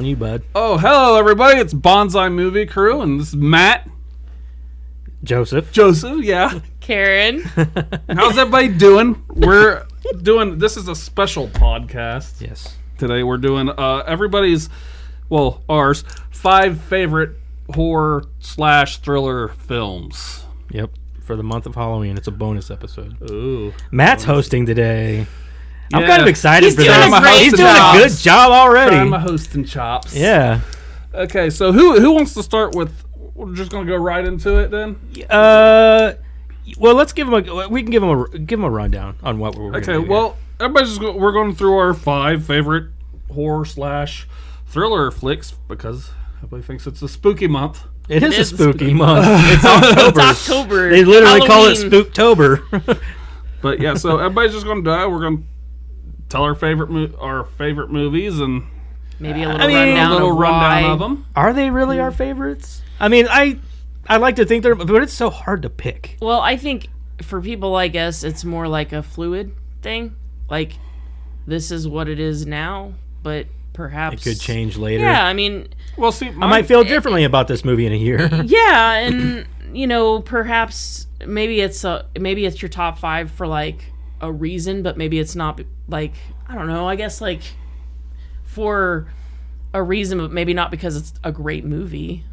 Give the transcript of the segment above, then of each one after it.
on you, bud. Oh, hello, everybody. It's Bonsai Movie Crew, and this is Matt. Joseph, yeah. Karen. How's everybody doing? We're doing, this is a special podcast. Yes. Today we're doing ours 5 favorite horror/thriller films. Yep. For the month of Halloween, it's a bonus episode. Ooh. Matt's hosting today. I'm Yeah. kind of excited He's for doing that. a great He's doing job. a good job already. Trying my hosting chops. Yeah. Okay, so who wants to start with? We're just gonna go right into it then. Well, let's give him a. We can give him a rundown on what we're. Okay, gonna do well, we're going through our 5 favorite horror/thriller flicks because everybody thinks it's a spooky month. here. It is a a spooky spooky month. It's October. It's October. They literally call it Halloween. Spooktober. But yeah, so everybody's just gonna die. We're gonna tell our favorite movies and Maybe a little I mean, rundown, a little of rundown why. of them. Are they really our favorites? I mean, I like to think they're, but it's so hard to pick. Well, I think for people like us, it's more like a fluid thing. Like, this is what it is now, but perhaps It could change later. Yeah, I mean, Well, see, I might feel differently about this movie in a year. yeah, and perhaps maybe it's your top 5 for like a reason, but maybe it's not like, I don't know. I guess like for a reason, but maybe not because it's a great movie.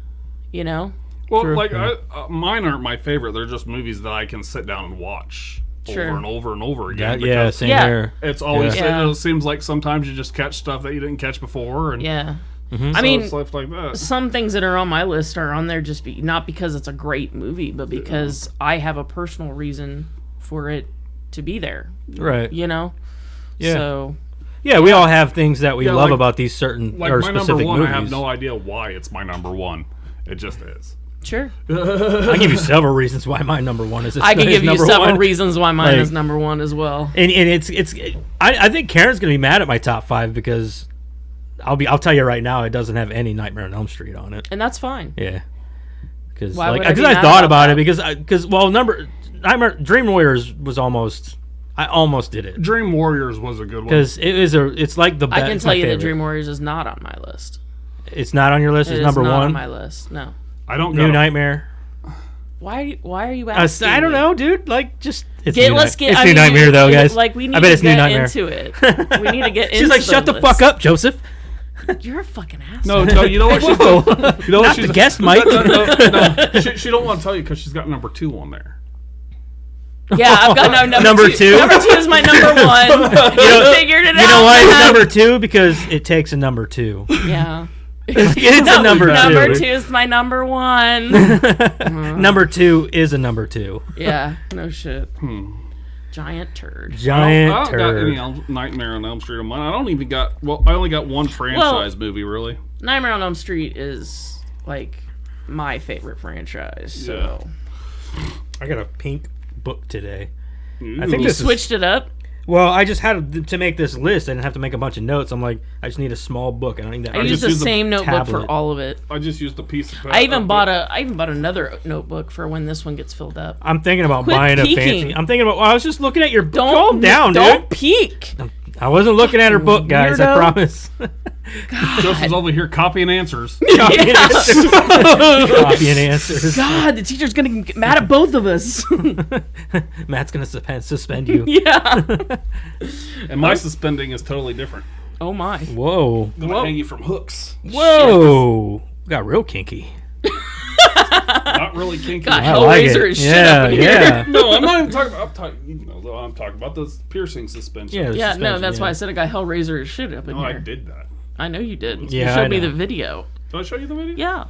Well, True, like yeah. mine aren't my favorite. They're just movies that I can sit down and watch Sure. over and over and over again. Yeah, because same Yeah. here. It's always Yeah. it seems like sometimes you just catch stuff that you didn't catch before, and Yeah. Mm-hmm. I mean, stuff like that. some things that are on my list are on there not because it's a great movie, but because I have a personal reason for it to be there. Right. Yeah. So Yeah, we all have things that we Yeah, love like- about these certain Like or my number specific 1, movies. I have no idea why it's my number 1. It just is. sure, I give you several reasons why my number 1 is. I can give you number several 1. reasons why mine Like- is number 1 as well. And it's I think Karen's gonna be mad at my top 5 because I'll tell you right now, it doesn't have any Nightmare on Elm Street on it. And that's fine. Yeah, because Why would I I be mad thought about about it that? because Dream Warriors was I almost did it Dream Warriors was a good one. because it's like the best. I can it's tell my you that favorite. Dream Warriors is not on my list. It's not on your list. It It's is number not 1. on my list. No. I don't New got Nightmare. Why are you asking? I don't me? know, dude. Like just it's Let's New get. It's I New mean, Nightmare though, guys. Like we need I bet to it's New get Nightmare. into it. We need to get into. She's like, shut the list. fuck up, Joseph. You're a fucking asshole. No, you know what she's Whoa. you know what Not she's the guest, Mike. No. She don't want to tell you because she's got number 2 on there. Yeah, I've got number Number 2? Number 2 is my number 1. You figured it out. You know why it's man. number 2? Because it takes a number 2. Yeah. It's a number 2. Number 2 is my number 1. Number 2 is a number 2. Yeah, no shit. Giant turd. Giant I don't got turd. any Nightmare on Elm Street on mine. I don't even got. Well, I only got one franchise movie really. Nightmare on Elm Street is like my favorite franchise. So I got a pink book today. I Ooh. think you this is switched it up. well. I just had to make this list. I didn't have to make a bunch of notes. I'm like, I just need a small book. I don't need that. I used just the used the same notebook tablet. for all of it. I just used a piece of. I even bought another notebook for when this one gets filled up. I'm thinking about Quit buying a peeking. fancy. I'm thinking about. Well, I was just looking at your book. Don't Calm down, Don't dude. peek. I wasn't looking at her book, guys. I Weirdo. promise. Joseph's over here copying answers. Copying answers. Copying answers. God, the teacher's gonna get mad at both of us. Matt's gonna suspend you. Yeah. And my suspending is totally different. Oh my. Whoa. I'm gonna hang you from hooks. Whoa. Got real kinky. Not really kinky. God, I like Hellraiser it. is shit up in here. Yeah. No, I'm not even talking about. I'm talking about the piercing suspension. Yeah. Yeah, no, suspension, that's yeah. why I said I got Hellraiser is shit up in No, I here. did that. I know you did. Yeah, you I showed me know. the video. Did I show you the video? Yeah.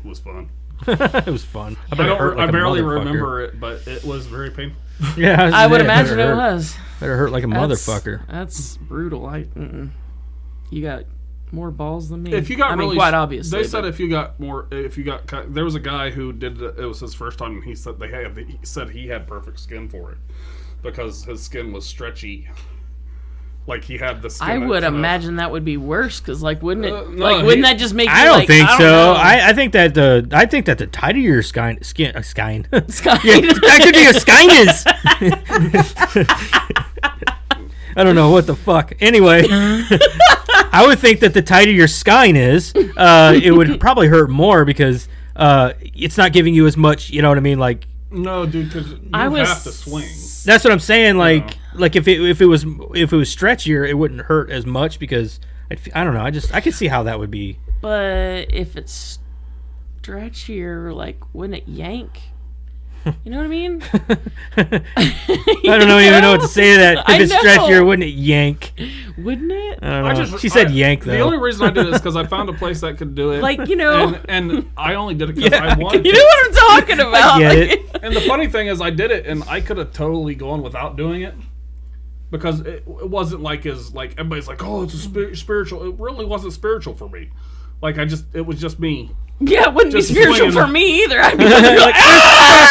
It was fun. It was fun. I barely remember it, but it was very painful. Yeah, I would imagine it was. Better hurt like a That's- motherfucker. That's brutal. You got more balls than me. If you got I mean, really, quite obviously. they said but- if you got more, there was a guy who did it was his first time, and he said he had perfect skin for it because his skin was stretchy. Like he had the skin. I would kinda- imagine that would be worse because, like, wouldn't it? no, wouldn't that just make you? I don't like, think I don't so. know. I think that the tighter your skin, Sky. yeah, that could be a skyness. I don't know what the fuck. Anyway, I would think that the tighter your skein is, it would probably hurt more because it's not giving you as much. You know what I mean? Like, No, dude, because you I was- have to swing. that's what I'm saying. Like if it was stretchier, it wouldn't hurt as much because I don't know. I could see how that would be. But if it's stretchier, like, wouldn't it yank? You know what I mean? I don't even know what to say to that. I If it's know. stretchier, wouldn't it yank? Wouldn't it? I don't know. She said yank though. The only reason I did it is because I found a place that could do it. Like, you know. and I only did it because Yeah, I wanted You to. know what I'm talking about? get Like, it. And the funny thing is, I did it, and I could have totally gone without doing it, because it wasn't like everybody's like, oh, it's a spiritual. It really wasn't spiritual for me. Like it was just me. Yeah, it wouldn't be Just spiritual swinging. for me either. I'd be like,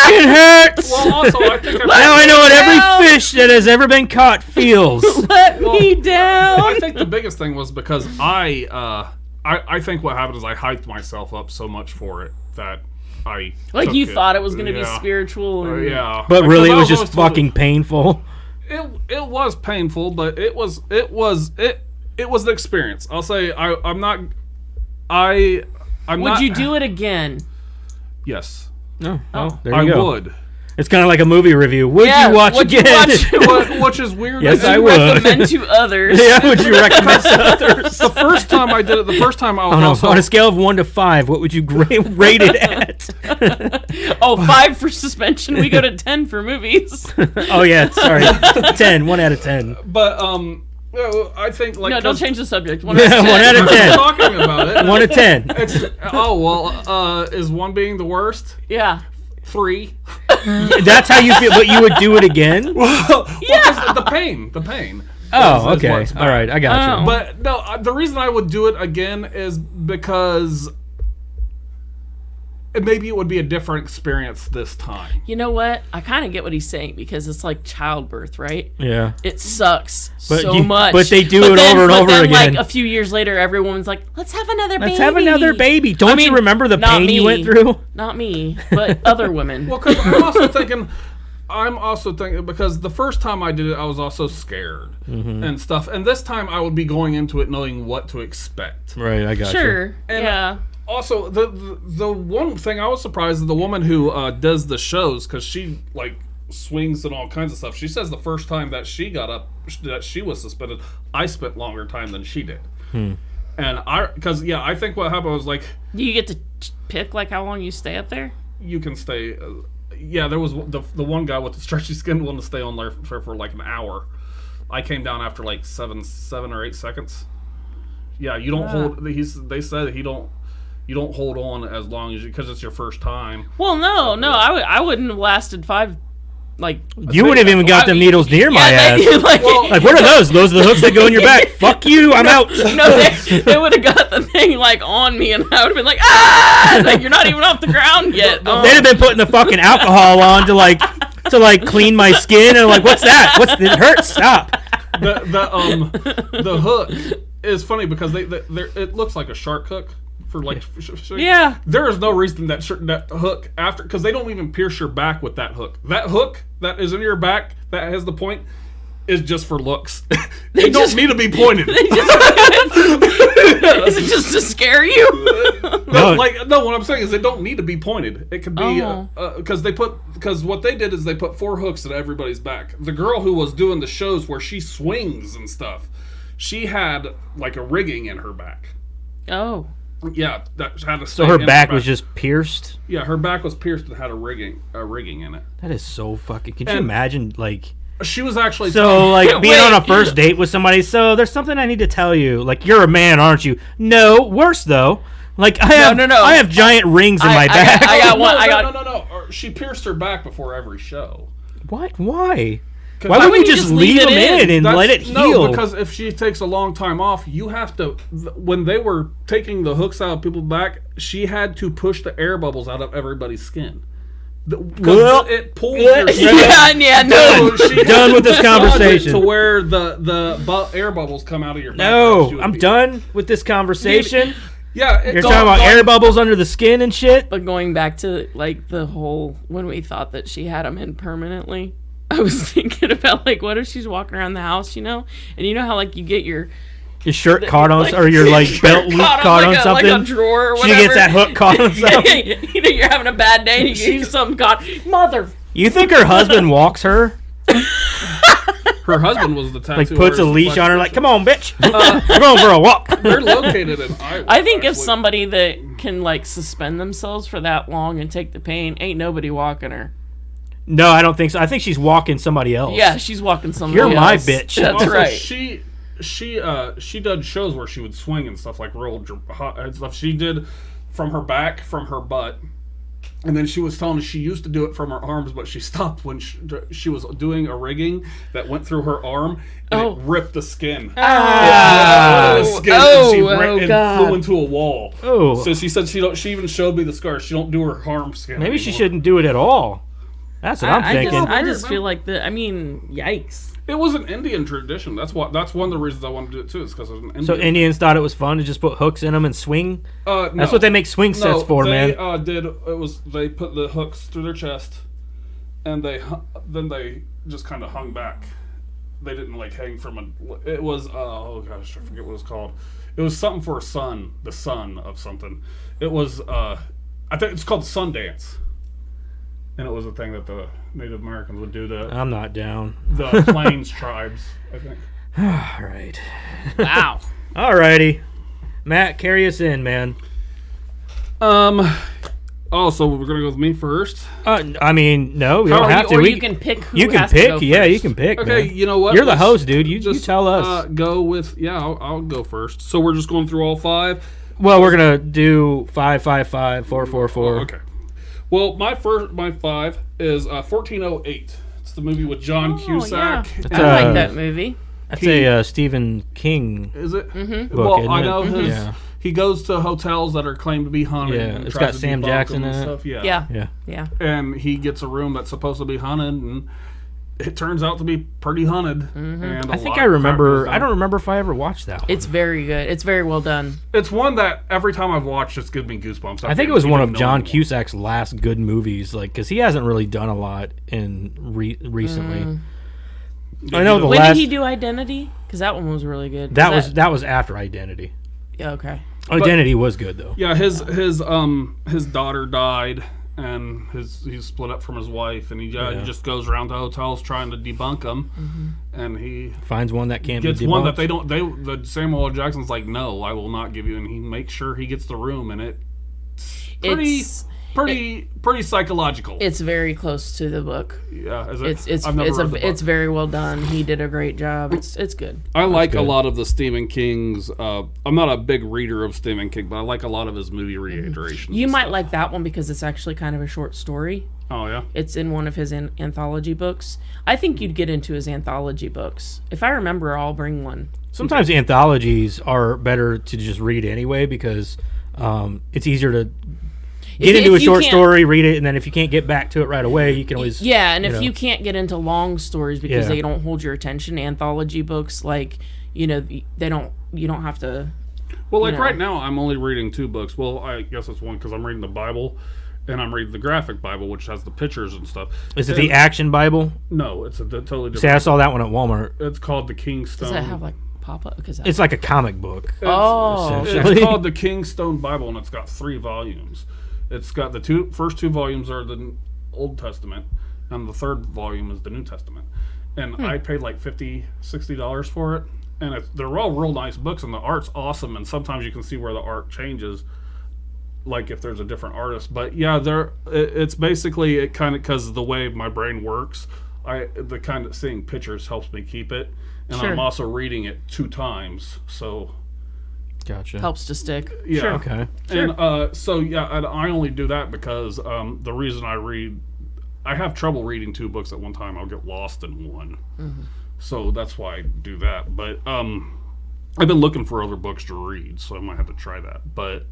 It hurts. Well, also, I think Now I know what down. every fish that has ever been caught feels. let me down. I think the biggest thing was because I think what happened is I hyped myself up so much for it that I Like, took you it. thought it was going to be Yeah. spiritual. And, Yeah, But really, it Because I was just always told fucking painful. It was painful, but it was an experience. I'll say I'm not. Would you do it again? Yes, Oh, well, there I you go. would. It's kind of like a movie review. Would Yeah, you watch would you again? watch- Which is weird. Yes, I And would. Recommend to others. Yeah, would you recommend to others? The first time I did it, the first time I was Oh, no. also On a scale of 1 to 5, what would you rate it at? Oh, 5 for suspension. We go to 10 for movies. Oh yeah, sorry. 10. 1 out of 10. but I think like No, don't change the subject. 1 1 out of 10. out of 10. talking about it. 1 to 10. It's is 1 being the worst? Yeah. 3. That's how you feel, but you would do it again? Yeah, the pain. Oh, is okay. what's All right, I got Oh. you. But no, the reason I would do it again is because maybe it would be a different experience this time. You know what? I kind of get what he's saying because it's like childbirth, right? Yeah. It sucks But so you- much. but they do it over and over then, again. Like a few years later, everyone's like, "Let's have another baby. Let's have another baby. Don't I mean, you remember the not pain you me. went through? Not me, but other women. Well, because I'm also thinking because the first time I did it, I was also scared and stuff, and this time I would be going into it knowing what to expect. Right, I got Sure. And Yeah. Also, the one thing I was surprised is the woman who does the shows, because she like swings and all kinds of stuff. She says the first time that she got up, that she was suspended, I spent longer time than she did. And I think what happened was like Do you get to pick like how long you stay up there? you can stay. There was the one guy with the stretchy skin wanted to stay on there for like an hour. I came down after like 7 or 8 seconds. Yeah, you don't hold. They said you don't hold on as long as you, because it's your first time. Well, no, I wouldn't have lasted 5. Like You wouldn't have even got them needles near my ass. like, Like, what are those? Those are the hooks that go in your back. Fuck you, I'm out. no, they would have got the thing like on me, and I would have been like, ah, like you're not even off the ground yet. They'd have been putting the fucking alcohol on to clean my skin, and I'm like, what's that? It hurts. Stop. The hook is funny because they it looks like a shark hook for like Yeah. There is no reason that hook after, because they don't even pierce your back with that hook. That hook that is in your back that has the point is just for looks. They don't just- need to be pointed. Is it just to scare you? No. No, what I'm saying is they don't need to be pointed. It could be Oh. because what they did is they put 4 hooks at everybody's back. The girl who was doing the shows where she swings and stuff, she had like a rigging in her back. Oh. Yeah, that had a. So her back was just pierced? Yeah, her back was pierced and had a rigging in it. That is so fucking... Could you And- imagine, like... She was actually So, like, being Wait. on a first date with somebody, so there's something I need to tell you. Like, you're a man, aren't you? No, worse, though. Like, I have giant rings in my back. I got one. No. She pierced her back before every show. What? Why? Why Why wouldn't wouldn't you you just just leave leave them it in and let it heal? No, because if she takes a long time off, you have to. When they were taking the hooks out of people's back, she had to push the air bubbles out of everybody's skin. Well, Because it pulls your Yeah, no. Done with this conversation. To where the air bubbles come out of your back. No, I'm done with this conversation. Yeah, You're talking about air bubbles under the skin and shit? But going back to like the whole when we thought that she had them in permanently, I was thinking about like what if she's walking around the house, and you know how like you get your Your shirt caught on, or your like belt loop caught on something. Like a drawer or whatever. She gets that hook caught on something. You know, you're having a bad day and you get something caught. Mother. You think her husband walks her? Her husband was the tattoo. Like puts a leash on her, like, come on, bitch, we're going for a walk. They're located in Iowa. I think if somebody that can like suspend themselves for that long and take the pain, ain't nobody walking her. No, I don't think so. I think she's walking somebody else. Yeah, she's walking somebody You're my else. bitch. That's Also, right. She did shows where she would swing and stuff, like real hot and stuff. She did from her back, from her butt. And then she was telling us she used to do it from her arms, but she stopped when she was doing a rigging that went through her arm and it ripped the skin. And she flew into a wall. Oh. So she said she even showed me the scars. She don't do her arm skin Maybe anymore. she shouldn't do it at all. That's what I'm thinking. I just feel like yikes. It was an Indian tradition. That's one of the reasons I wanted to do it too. Is because it was an Indian. So Indians thought it was fun to just put hooks in them and swing. No. That's what they make swing sets for, man. They put the hooks through their chest, and then they just kind of hung back. They didn't like hang from a. It was oh gosh, I forget what it was called. It was something for a sun, the sun of something. It was I think it's called sun dance. And it was a thing that the Native Americans would do to I'm not down. the Plains tribes, I think. All right. Wow. All righty. Matt, carry us in, man. Oh, so we're gonna go with me first. I mean, no, we don't have to. You can pick. Who you can has to pick. go Yeah, first. you can pick. Okay, man. you know what? You're the host, dude. You tell us. Go with I'll go first. So we're just going through all five. Well, we're gonna do 5, 5, 5, 4, 4, 4. Okay. Well, my five is 1408. It's the movie with John Cusack. Yeah. It's, I like that movie. That's a Stephen King. Is it? Book, Well, isn't I it? know his. Yeah. He goes to hotels that are claimed to be haunted. Yeah, and it's tries got to Sam debunk Jackson them and in it. stuff. Yeah. Yeah. And he gets a room that's supposed to be haunted, and it turns out to be pretty haunted. And I think I remember. I don't remember if I ever watched that one. It's very good. It's very well done. It's one that every time I've watched, it's given me goosebumps. I think it was one of John Cusack's last good movies, like because he hasn't really done a lot in recently. I know When did he do Identity? Because that one was really good. That was after Identity. Yeah. Okay. Identity was good though. Yeah, his daughter died, and he split up from his wife, and he just goes around to hotels trying to debunk them, and he Finds one that can't gets be debunked. one that the Samuel L. Jackson's like, no, I will not give you, and he makes sure he gets the room, and it's pretty psychological. It's very close to the book. Yeah, is it? It's very well done. He did a great job. It's good. I like good. a lot of the Stephen King's. I'm not a big reader of Stephen King, but I like a lot of his movie reiterations. You and might stuff. like that one because it's actually kind of a short story. Oh yeah. It's in one of his anthology books. I think you'd get into his anthology books. If I remember, I'll bring one. Sometimes anthologies are better to just read anyway because it's easier to get into a short story, read it, and then if you can't get back to it right away, you can always if you can't get into long stories because Yeah. they don't hold your attention, anthology books you don't have to. Well, like right now, I'm only reading 2 books. Well, I guess it's one because I'm reading the Bible, and I'm reading the graphic Bible, which has the pictures and stuff. Is it the Action Bible? No, it's a totally different. See, I saw that one at Walmart. It's called the Kingstone. Does that have like pop-up? It's like a comic book. It's called the Kingstone Bible, and it's got 3 volumes. It's got the first two volumes are the Old Testament, and the third volume is the New Testament. And I paid like $50, $60 for it. And they're all real nice books, and the art's awesome. And sometimes you can see where the art changes, like if there's a different artist. But yeah, it's basically it kind of because of the way my brain works. The kind of seeing pictures helps me keep it, and Sure. I'm also reading it 2 times, so. Gotcha. Helps to stick. Yeah. Sure. Okay. And I only do that because the reason I have trouble reading 2 books at one time. I'll get lost in one, so that's why I do that. But I've been looking for other books to read, so I might have to try that. But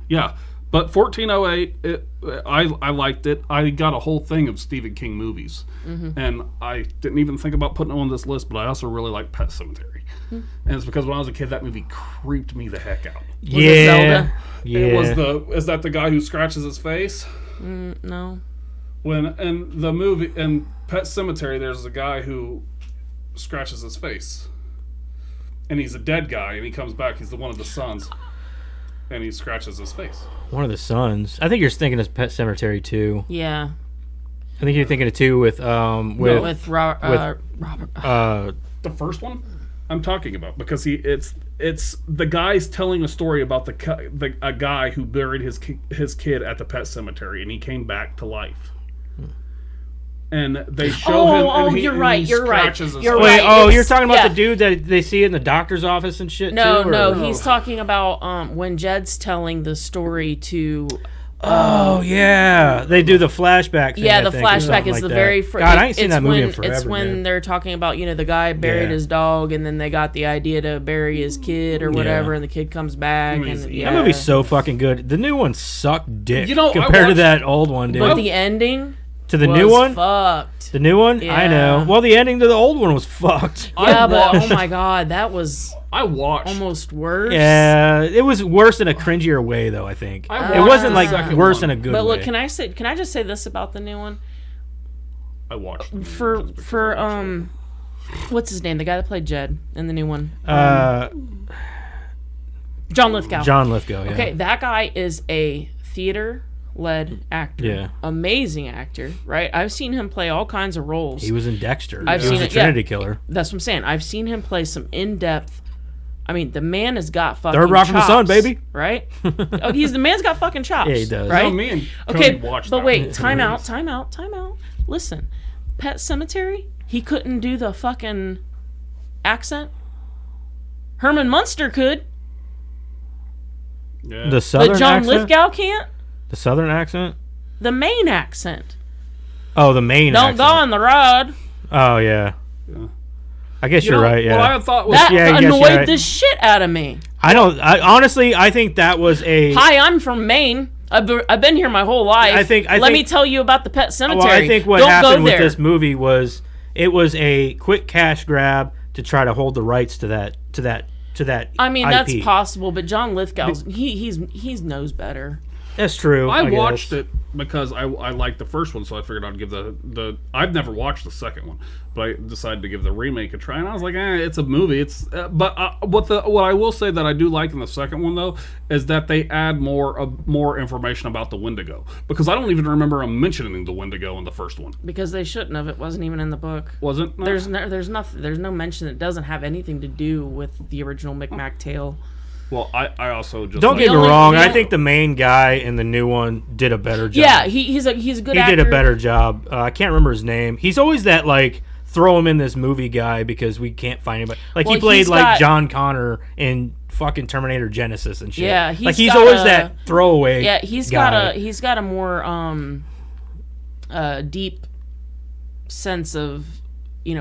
yeah. But 1408, I liked it. I got a whole thing of Stephen King movies, and I didn't even think about putting it on this list. But I also really like Pet Sematary, and it's because when I was a kid, that movie creeped me the heck out. Was it Zelda? Yeah. Is that the guy who scratches his face? No. When in the movie in Pet Sematary, there's a guy who scratches his face, and he's a dead guy, and he comes back. He's one of the sons, and he scratches his face. One of the sons. I think you're thinking of Pet Sematary 2. Yeah. I think you're thinking of 2 with Robert. The first one I'm talking about, because it's the guy's telling a story about a guy who buried his kid at the pet cemetery, and he came back to life. And they show him. And you're right. You're right. You're Wait, right. you're talking about the dude that they see in the doctor's office and shit. No, too, no, he's talking about when Jed's telling the story to. Oh yeah, they do the flashback thing. Yeah, I the think, or flashback something is like the that. very. God, I ain't seen that movie in forever. It's when man. they're talking about the guy buried his dog, and then they got the idea to bury his kid or whatever, and the kid comes back. That movie's so fucking good. The new one sucked dick compared to watched that old one, dude. But the ending to the new one, fucked. The new one, Yeah. I know. Well, the ending to the old one was fucked. Yeah, but oh my god, that was. I watched almost worse. Yeah, it was worse in a cringier way, though. I think it wasn't like worse in a good way. But look, can I just say this about the new one? I watched for what's his name? The guy that played Jed in the new one. John Lithgow. John Lithgow. Yeah. Okay, that guy is a theater-led actor. Yeah. Amazing actor, right? I've seen him play all kinds of roles. He was in Dexter. I've he seen was a it, Trinity Killer. That's what I'm saying. I've seen him play some in-depth. I mean, the man has got fucking Third Rock from the Sun, chops, baby. Right? Oh, the man's got fucking chops. Yeah, he does. Right? No, me and Cody okay, watched but that. wait, time out. Listen, Pet Cemetery, he couldn't do the fucking accent. Herman Munster could. Yeah. The southern But John accent? Lithgow can't. The southern accent? The Maine accent. Oh, the Maine Don't accent. go on the road. Oh, yeah. I guess you're right, yeah. What I thought was That I guess annoyed you're right. the shit out of me. Honestly, I think that was a... Hi, I'm from Maine. I've been here my whole life. Let me tell you about the Pet Cemetery. Well, I think what Don't happened go with there. this movie was it was a quick cash grab to try to hold the rights to that I mean, IP. that's possible, but John Lithgow's he knows better. That's true. I guess. watched it because I liked the first one, so I figured I'd give the I've never watched the second one, but I decided to give the remake a try, and I was like, it's a movie. It's but what I will say that I do like in the second one though is that they add more information about the Wendigo, because I don't even remember them mentioning the Wendigo in the first one. Because they shouldn't have. It wasn't even in the book. Wasn't? No? There's no mention that doesn't have anything to do with the original Micmac tale. Well, I also just Don't get me only- wrong. the I only- think the main guy in the new one did a better job. Yeah, he's a good He actor. did a better job. I can't remember his name. He's always that like throw him in this movie guy because we can't find anybody. Like Well, he played he's like got- John Connor in fucking Terminator Genesis and shit. Yeah, he's got always a- that throwaway. Yeah, guy. he's got a more deep sense of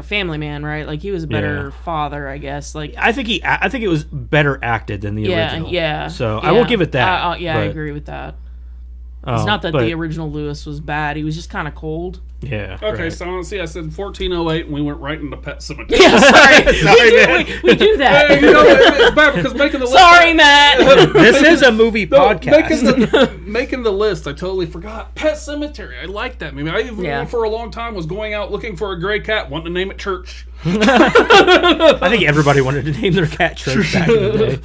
family man, right? Like he was a better father, I guess. Like I think it was better acted than the original. Yeah. So I will give it that. I but, agree with that. It's not that the original Lewis was bad. He was just kind of cold. Yeah. Okay, right. so see, I said 1408, and we went right into Pet Cemetery. Yeah, sorry. Sorry, man. we do that. Hey, it's bad because making the list. Sorry, Matt. This is a movie podcast. Making the list, I totally forgot. Pet Cemetery. I like that movie. I even for a long time was going out looking for a gray cat, wanting to name it Church. I think everybody wanted to name their cat Church back in the day.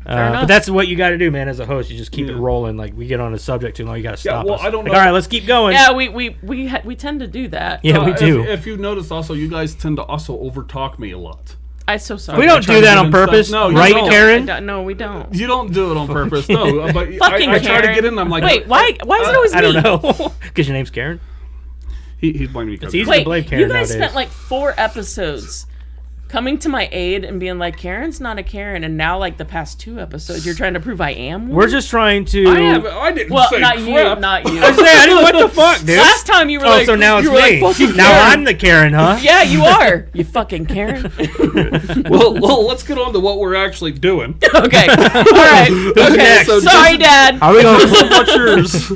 But that's what you got to do, man. As a host, you just keep it rolling. Like we get on a subject too long, you got to stop. well, us. I don't know. All right, let's keep going. Yeah, we tend to do that. Yeah, we do. If you notice, also, you guys tend to also overtalk me a lot. I'm so sorry. We don't do that on purpose, No, you right, don't. Karen? No, we don't. You don't do it on purpose. No, but Fucking I try to Karen. get in. I'm like, wait, why is it always me? I don't know. Because your name's Karen? He's blaming me. It's easy to Wait, blame Karen you guys nowadays. spent like 4 episodes coming to my aid and being like, Karen's not a Karen, and now like the past 2 episodes, you're trying to prove I am one? We're just trying to... I didn't well, say not crap. you, not you. I didn't, what the fuck, dude? Last time you were Oh, like, so now it's you were me. like, fucking Now Karen. I'm the Karen, huh? Yeah, you are. You fucking Karen. Well, let's get on to what we're actually doing. Okay. All right. Okay. next? So Sorry, Dad. Are we going What's yours?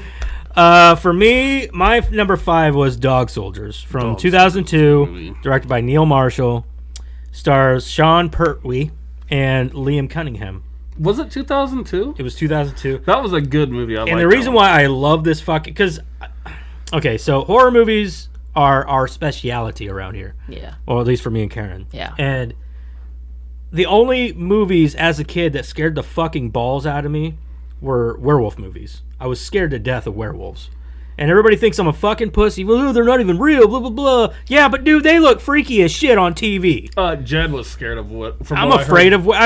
For me, my number 5 was Dog Soldiers from Dog 2002, Soldiers. directed by Neil Marshall, stars Sean Pertwee and Liam Cunningham. Was it 2002? It was 2002. That was a good movie. And the reason why I love this fucking... Because, okay, so horror movies are our speciality around here. Yeah. Well, at least for me and Karen. Yeah. And the only movies as a kid that scared the fucking balls out of me were werewolf movies. I was scared to death of werewolves. And everybody thinks I'm a fucking pussy. Well, they're not even real, blah, blah, blah. Yeah, but dude, they look freaky as shit on TV. Jed was scared of what? I'm afraid of what?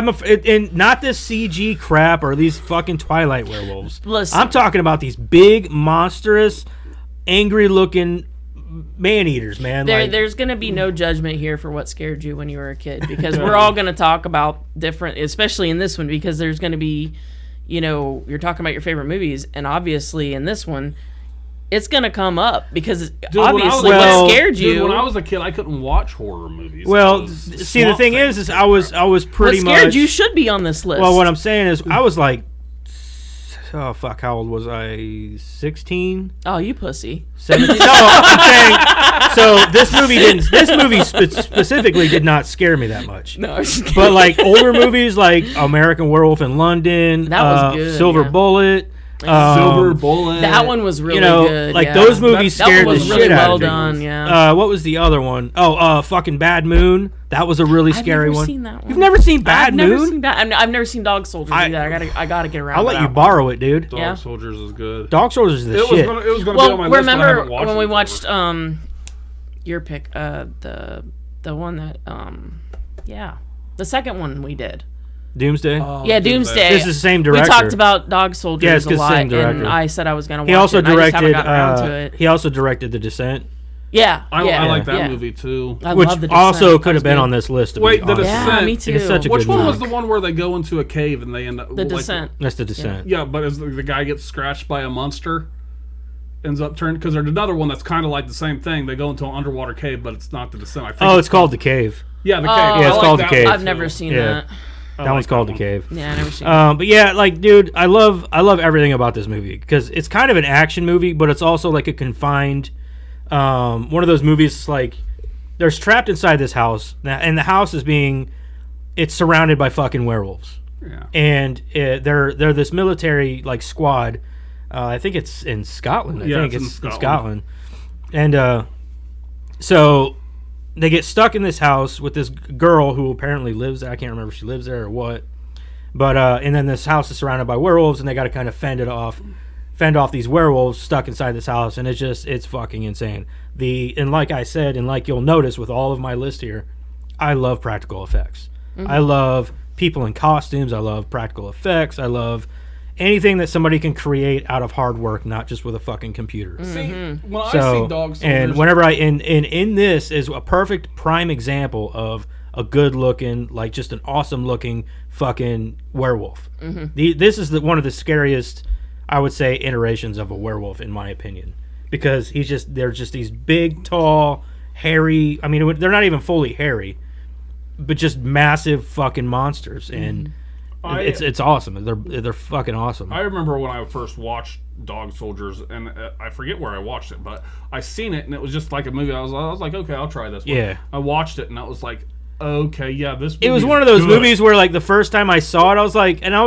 And not this CG crap or these fucking Twilight werewolves. Listen. I'm talking about these big, monstrous, angry-looking man-eaters, man. There's going to be no judgment here for what scared you when you were a kid, because we're all going to talk about different, especially in this one, because there's going to be, you're talking about your favorite movies, and obviously in this one, it's going to come up because obviously what scared you. Dude, when I was a kid, I couldn't watch horror movies. Well, see, the thing is I was pretty what much... scared you should be on this list. Well, what I'm saying is I was like, oh, fuck, how old was I? 16? Oh, you pussy. 17? No, I'm saying, so this movie specifically did not scare me that much. No, I'm just kidding. But like older movies like American Werewolf in London, That was good, Silver yeah. Bullet, Silver Bullet. That one was really good. like yeah. those movies That scared one the was shit really out well of me. done. Yeah. What was the other one? Oh, fucking Bad Moon. That was a really scary never one. seen that one. You've never seen Bad I've Moon? never seen that. I've never seen Dog Soldiers either. I gotta get around. I'll to let that you one. borrow it, dude. Dog Yeah. Soldiers is good. Dog Soldiers is the It shit. was gonna be on my list, but I remember haven't watched when it we forever. watched your pick, the one that the second one we did. Doomsday. Yeah, Doomsday. This is the same director. We talked about Dog Soldiers Yeah, it's a 'cause lot, same director. and I said I was gonna watch He also it. And I just haven't directed. gotten around to it. He also directed The Descent, Yeah, I yeah, like that yeah. movie too. I which love The also Descent. could have That been was on this list. To Wait, be The honest. Descent. Yeah, me too. It's such a Which good one movie. was the one where they go into a cave and they end up The Descent. That's The Descent. Yeah, but as the guy gets scratched by a monster, ends up turning, because there's another one that's kind of like the same thing. They go into an underwater cave, but it's not The Descent. I think Oh, it's called The Cave. yeah, the cave. Oh. I Yeah, it's like called The that Cave. one, I've never too. seen Yeah. that. That one's called The Cave. Yeah, I never seen that. But yeah, like, dude, I love everything about this movie because it's kind of an action movie, but it's also like a confined, one of those movies like they're trapped inside this house, and the house it's surrounded by fucking werewolves, Yeah. and they're this military like squad. I think it's in Scotland. I think it's in in Scotland, and so they get stuck in this house with this girl who apparently lives there. I can't remember if she lives there or what. But and then this house is surrounded by werewolves, and they got to kind of fend off these werewolves stuck inside this house, and it's fucking insane. And like I said, and like you'll notice with all of my list here, I love practical effects. Mm-hmm. I love people in costumes. I love practical effects. I love anything that somebody can create out of hard work, not just with a fucking computer. See, when I So, see Dog Soldiers, and whenever in this is a perfect prime example of a good looking, like just an awesome looking fucking werewolf. This is one of the scariest, I would say, iterations of a werewolf in my opinion, because they're just these big, tall, hairy. I mean, they're not even fully hairy, but just massive fucking monsters, and it's awesome. They're fucking awesome. I remember when I first watched Dog Soldiers, and I forget where I watched it, but I seen it, and it was just like a movie. I was like, okay, I'll try this one. Yeah. I watched it, and I was like, okay, yeah, this movie It was is one of those good. movies where, like, the first time I saw it, I was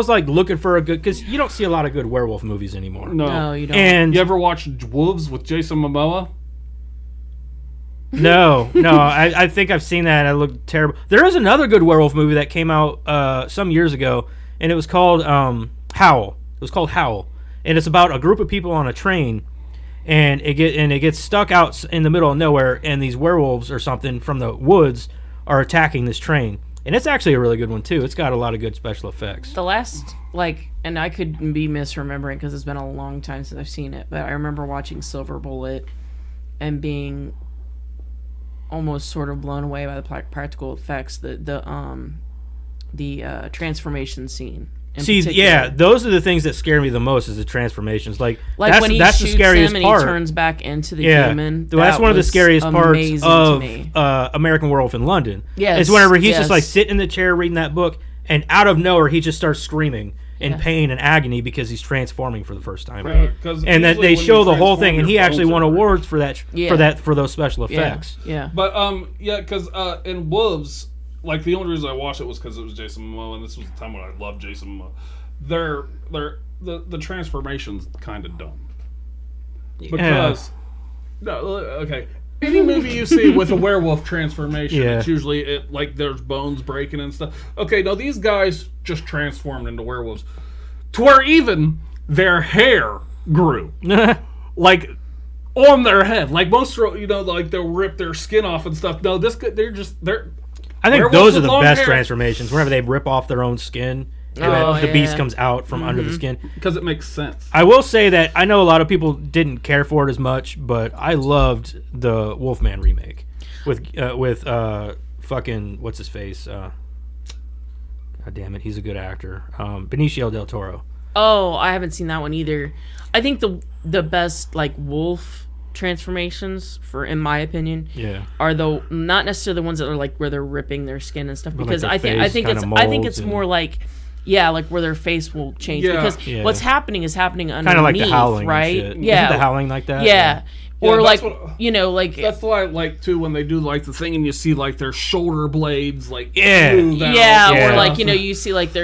like looking for a good, because you don't see a lot of good werewolf movies anymore. No, you don't. And You ever watch Wolves with Jason Momoa? no, I think I've seen that. It looked terrible. There is another good werewolf movie that came out some years ago, and it was called Howl. It was called Howl, and it's about a group of people on a train, and it gets stuck out in the middle of nowhere, and these werewolves or something from the woods are attacking this train. And it's actually a really good one too. It's got a lot of good special effects. The last, and I could be misremembering because it's been a long time since I've seen it, but I remember watching Silver Bullet and being almost sort of blown away by the practical effects, the transformation scene. in See, particular. yeah, those are the things that scare me the most is the transformations. Like Like when he that's shoots the scariest him and part. he turns back into the Yeah, human. that's one of the was scariest parts amazing to of me. American Werewolf in London. Yes, It's whenever he's yes. just like sitting in the chair reading that book, and out of nowhere he just starts screaming in Yeah. pain and agony because he's transforming for the first time. Right. 'Cause And that usually they when show you the whole transform, thing, and he your actually bones won are- awards for that Yeah. for those special Yeah, effects. yeah. But yeah, because in Wolves, like the only reason I watched it was because it was Jason Momoa, and this was the time when I loved Jason Momoa. The transformation's kind of dumb because no, okay, Any movie you see with a werewolf transformation, Yeah. it's usually like there's bones breaking and stuff. Okay, no, these guys just transformed into werewolves, to where even their hair grew, like on their head. Like most, like they'll rip their skin off and stuff. No, they're. I think werewolves those are with the long best hair. transformations. Whenever they rip off their own skin, and Oh, then the beast yeah. comes out from under the skin. Because it makes sense. I will say that I know a lot of people didn't care for it as much, but I loved the Wolfman remake with fucking what's his face. God damn it, he's a good actor. Benicio del Toro. Oh, I haven't seen that one either. I think the best like wolf transformations, in my opinion, Yeah. are not necessarily the ones that are like where they're ripping their skin and stuff, But, like, because their I face think kinda it's molds more and- like, yeah, like where their face will change, Yeah. because Yeah. what's happening is happening underneath, Kind of like the Howling, right? and shit. Yeah, Isn't the Howling like that? yeah. Yeah, Or like that's what- like That's why I like too when they do like the thing and you see like their shoulder blades like Yeah. move out. yeah, Yeah. or like you see like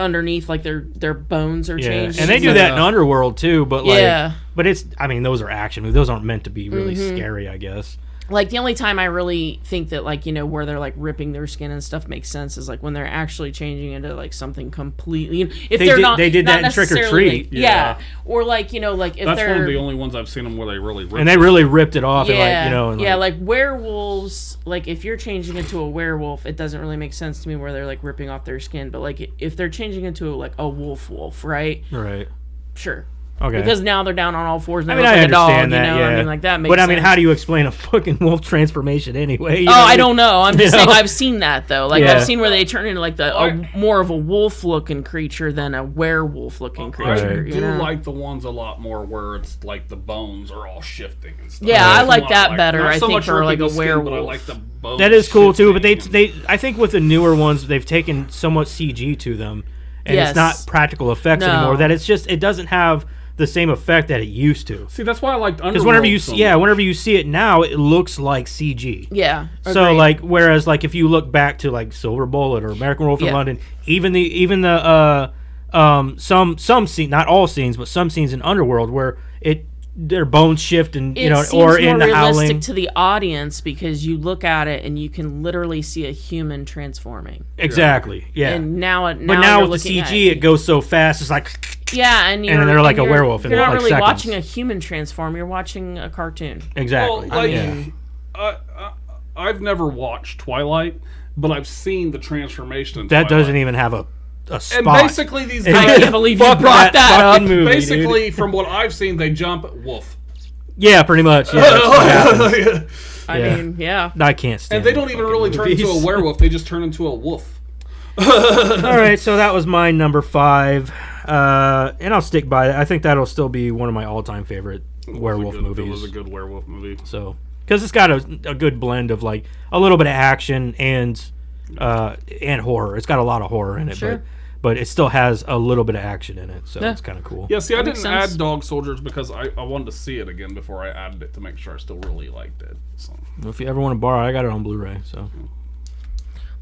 underneath like their bones are Yeah, changed, and they do that in Underworld too, but like, Yeah. but those are action movies. Those aren't meant to be really scary, I guess. Like the only time I really think that like where they're like ripping their skin and stuff makes sense is like when they're actually changing into like something completely. If They did that in Trick or necessarily, Treat. like, yeah. Or like like if That's they're one of the only ones I've seen them where they really rip. And they really ripped it off, yeah, and like werewolves. Like if you're changing into a werewolf, it doesn't really make sense to me where they're like ripping off their skin. But like if they're changing into like a wolf, right? right. Sure. Okay. Because now they're down on all fours and I they mean, look I like a dog, understand that. you know? Yeah. I mean, like that makes But I sense. mean, how do you explain a fucking wolf transformation anyway? You Oh, know? I don't know. I'm just You know? saying I've seen that though. Like Yeah. I've seen where they turn into like more of a wolf-looking creature than a werewolf-looking creature. I You do know? like the ones a lot more where it's like the bones are all shifting and stuff. Yeah, I That's like what that better, Not I so think, much for, like, ripping a the skin, but I werewolf. like the bones. That is cool too, but shifting they I think with the newer ones they've taken somewhat CG to them, and Yes. it's not practical effects No. anymore. That it doesn't have the same effect that it used to. See, that's why I liked Underworld. Because whenever you so see, much. whenever you see it now, it looks like CG. Yeah. So agreed. like, whereas like if you look back to like Silver Bullet or American Wolf in Yeah. London, even the some scene, not all scenes, but some scenes in Underworld where their bones shift and it seems or more in the realistic Howling. to the audience because you look at it and you can literally see a human transforming. Exactly. Yeah. And now but you're now with the looking CG, at, it goes so fast. It's like yeah, and you're, they're like a you're- werewolf in You're not like really seconds. watching a human transform. You're watching a cartoon. exactly. Well, like, yeah. I've never watched Twilight, but I've seen the transformation in That Twilight. doesn't even have a spot. And basically, these And I guys, can't believe you fuck brought that up. fucking movie, dude. basically, from what I've seen, they jump wolf. Yeah, pretty much. Yeah, that's what happens. I Yeah. mean, yeah. I can't stand. And they don't even fucking really turn into a movies. werewolf; they just turn into a wolf. All right, so that was my number 5, and I'll stick by it. I think that'll still be one of my all-time favorite werewolf movies. It was a good werewolf movie. So, because it's got a good blend of like a little bit of action and horror. It's got a lot of horror in it, Sure. but it still has a little bit of action in it. So Yeah. it's kind of cool. Yeah, see, I makes didn't sense. add Dog Soldiers because I wanted to see it again before I added it to make sure I still really liked it. So. If you ever want to borrow, I got it on Blu-ray. So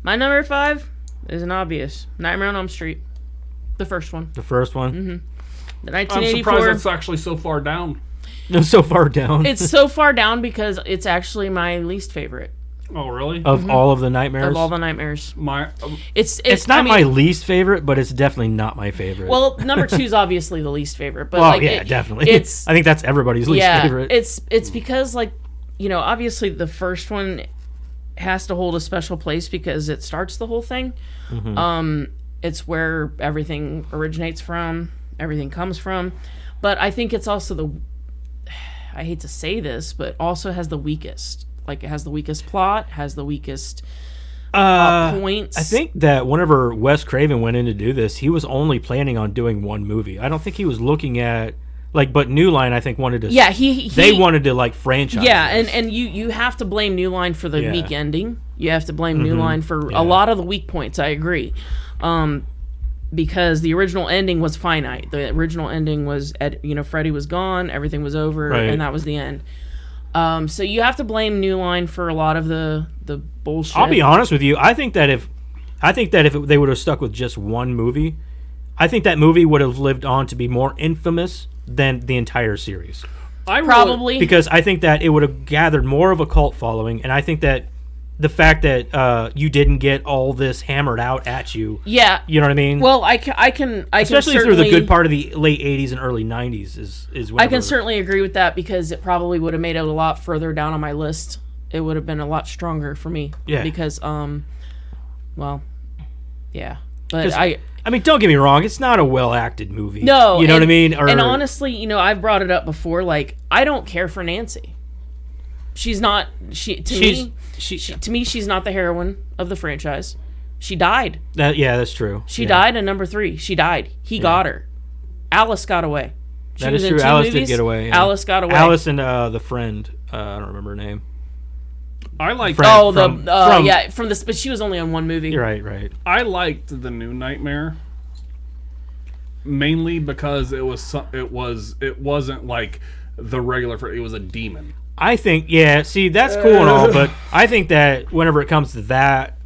My number 5 is an obvious Nightmare on Elm Street, the first one, the first one, the I'm 1984. surprised it's actually so far down. it's so far down. It's so far down because it's actually my least favorite Oh, really? of all of the nightmares. of all the nightmares. My it's not my least favorite, but it's definitely not my favorite. Well, number 2 is obviously the least favorite, but well, like yeah, it- definitely. It's I think that's everybody's least favorite. It's because like obviously the first one has to hold a special place because it starts the whole thing. It's where everything originates from, everything comes from, but I think it's also I hate to say this, but also has the weakest. Like it has the weakest plot, has the weakest points. I think that whenever Wes Craven went in to do this, he was only planning on doing one movie. I don't think he was looking at but New Line I think wanted to. Yeah, he they wanted to like franchise. Yeah, this. and you have to blame New Line for the Yeah. weak ending. You have to blame New Line for a lot of the weak points. I agree, because the original ending was finite. The original ending was, Freddy was gone, everything was over, Right. and that was the end. So you have to blame New Line for a lot of the bullshit. I'll be honest with you. I think that if they would have stuck with just one movie, I think that movie would have lived on to be more infamous than the entire series. Probably. Because I think that it would have gathered more of a cult following, and I think that the fact that you didn't get all this hammered out at you, Yeah. you know what I mean? Well, I can especially through the certainly- good part of the late 80s and early 90s is whenever, I can certainly agree with that because it probably would have made it a lot further down on my list. It would have been a lot stronger for me. Yeah. Because well, yeah. But 'Cause, I mean, don't get me wrong, it's not a well acted movie. No, you know what I mean? And honestly, I've brought it up before. Like, I don't care for Nancy. She's not. To me, she's not the heroine of the franchise. She died. That's true. She died in number 3. She died. He got her. Alice got away. She That was is in true. 2 Alice movies. did get away. Yeah. Alice got away. Alice and the friend. I don't remember her name. I liked. Friend. Oh, from- from this, but she was only on one movie. Right. I liked the New Nightmare. Mainly because it wasn't like the regular. It was a demon. I think, see, that's cool and all, but I think that whenever it comes to that,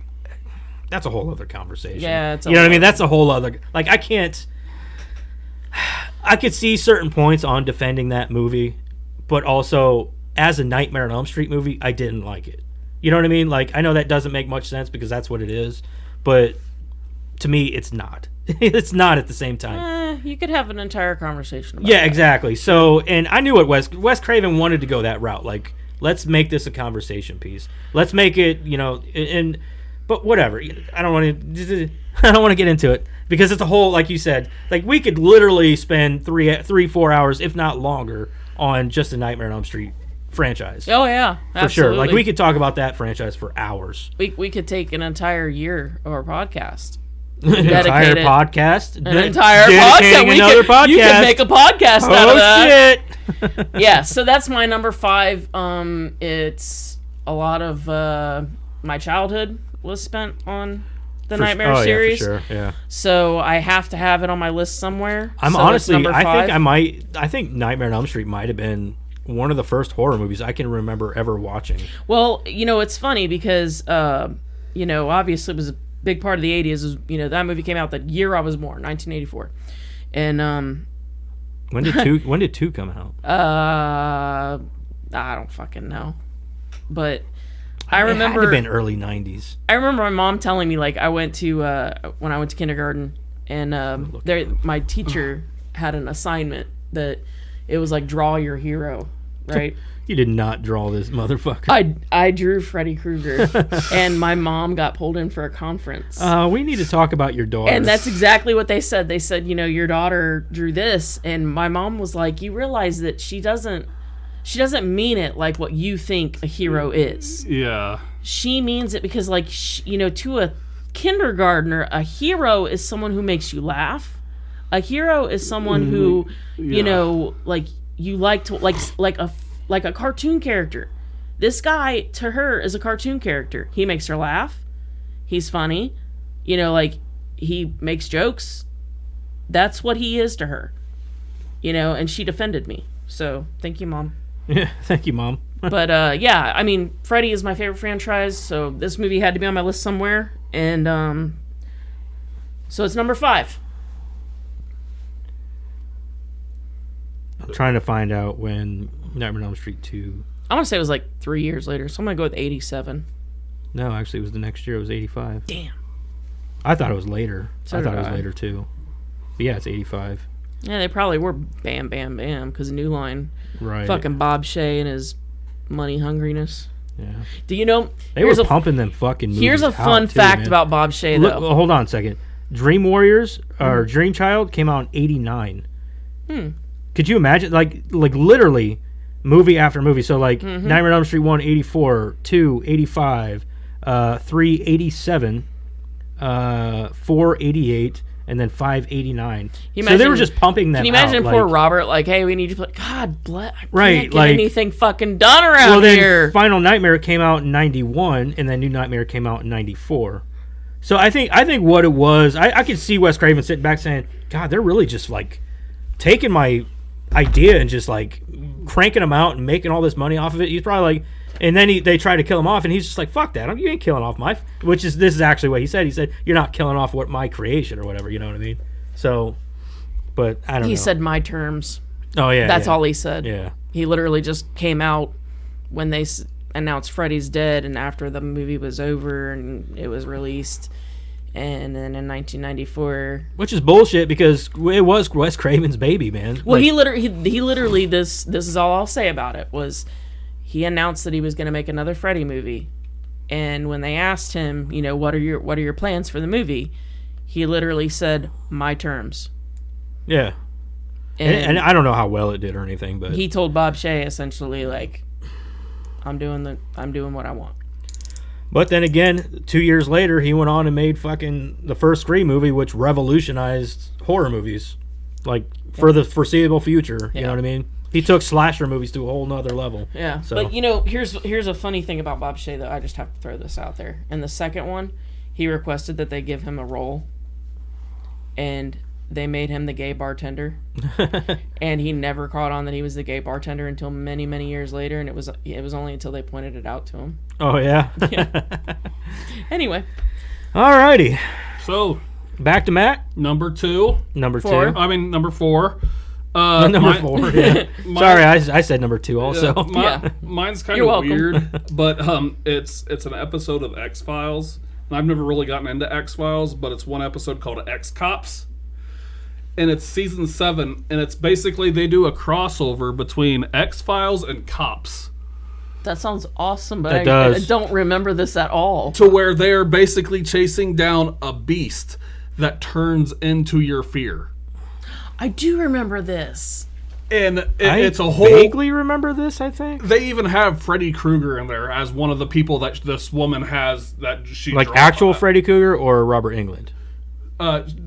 that's a whole other conversation. Yeah, it's you know what I mean? That's a whole other, like, I could see certain points on defending that movie, but also, as a Nightmare on Elm Street movie, I didn't like it. You know what I mean? Like, I know that doesn't make much sense because that's what it is, but to me, it's not. It's not at the same time. You could have an entire conversation about Yeah, that. exactly. So, and I knew what Wes Craven wanted to go that route. Like, let's make this a conversation piece. Let's make it, but whatever. I don't want to get into it because it's a whole, like you said, like we could literally spend 4 hours, if not longer, on just the Nightmare on Elm Street franchise. Oh yeah, for sure. Like we could talk about that franchise for hours. We could take an entire year of our podcast. An entire podcast. An entire dedicating podcast. Another podcast. You could make a podcast out of that. Shit. Yeah, so that's my number 5. It's a lot of my childhood was spent on the Nightmare series. Yeah, for sure. Yeah. So I have to have it on my list somewhere. I'm So it's honestly, number I 5. think Nightmare on Elm Street might have been one of the first horror movies I can remember ever watching. Well, it's funny because obviously it was a big part of the 80s. Is, that movie came out the year I was born, 1984, and when did 2 come out? I don't fucking know, but I It remember had to been early 90s. I remember my mom telling me, like, I went to when I went to kindergarten, and my teacher had an assignment that it was like draw your hero, right? You did not draw this motherfucker. I drew Freddy Krueger, and my mom got pulled in for a conference. We need to talk about your daughter. And that's exactly what they said. They said, your daughter drew this, and my mom was like, you realize that she doesn't mean it like what you think a hero is. Yeah. She means it because, like, to a kindergartner, a hero is someone who makes you laugh. A hero is someone who, like, you like to like a cartoon character. This guy, to her, is a cartoon character. He makes her laugh. He's funny. Like, he makes jokes. That's what he is to her. And she defended me. So, thank you, Mom. Yeah, thank you, Mom. But, yeah, I mean, Freddy is my favorite franchise, so this movie had to be on my list somewhere. And, so it's number 5. I'm trying to find out when Nightmare on Elm Street 2... I want to say it was like 3 years later, so I'm going to go with 87. No, actually, it was the next year. It was 85. Damn. I thought it was later. So I thought did it was I. later, too. But yeah, it's 85. Yeah, they probably were bam, bam, bam, because New Line. Right. Fucking Bob Shea and his money hungriness. Yeah. Do you know... They were pumping them fucking movies Here's a fun out, too, fact man. about Bob Shea, Look, though. hold on a second. Dream Warriors, or Dream Child, came out in 89. Could you imagine? Like literally, movie after movie. So, like, Nightmare on Elm Street 1, 84, 2, 85, 3, 87, 4, 88, and then 5, 89. So they were just pumping them out. Can you imagine like, poor Robert, like, hey, we need to play... God bless... I Right, can't get like- anything fucking done around Well, then here. Final Nightmare came out in 91, and then New Nightmare came out in 94. So I think what it was, I could see Wes Craven sitting back saying, God, they're really just, like, taking my idea and just, like, cranking them out and making all this money off of it. He's probably like... And then they try to kill him off, and he's just like, fuck that. You ain't killing off my... This is actually what he said. He said, you're not killing off my creation or whatever, you know what I mean? So, but I don't know. He said my terms. Oh, yeah. That's yeah. all he said. Yeah. He literally just came out when they announced Freddy's dead, and after the movie was over and it was released. And then in 1994, which is bullshit because it was Wes Craven's baby, man. well, Like, he literally this is all I'll say about it was he announced that he was going to make another Freddy movie, and when they asked him, you know, what are your plans for the movie, he literally said, "My terms." yeah, and I don't know how well it did or anything, but he told Bob Shea essentially like, I'm doing what I want. But then again, 2 years later, he went on and made fucking the first Scream movie, which revolutionized horror movies, like for the foreseeable future. You know what I mean? He took slasher movies to a whole nother level. Yeah, So. but you know, here's a funny thing about Bob Shea that I just have to throw this out there. In the second one, he requested that they give him a role, and they made him the gay bartender, and he never caught on that he was the gay bartender until many, many years later, and it was only until they pointed it out to him. Oh yeah. Anyway, Alrighty, So, back to Matt. number 2. Number Four. two. Number 4. Number 4. Yeah. Sorry, I said number 2 also. Mine's kind You're of welcome. weird, but it's an episode of X-Files. And I've never really gotten into X-Files, but it's one episode called X-Cops. And it's season 7, and it's basically they do a crossover between X-Files and Cops. that sounds awesome, but It I does. don't remember this at all. To where they're basically chasing down a beast that turns into your fear. I do remember this. And I it's a whole... vaguely remember this. I think They even have Freddy Krueger in there as one of the people that this woman has that she like draws actual on. Freddy Krueger or Robert Englund.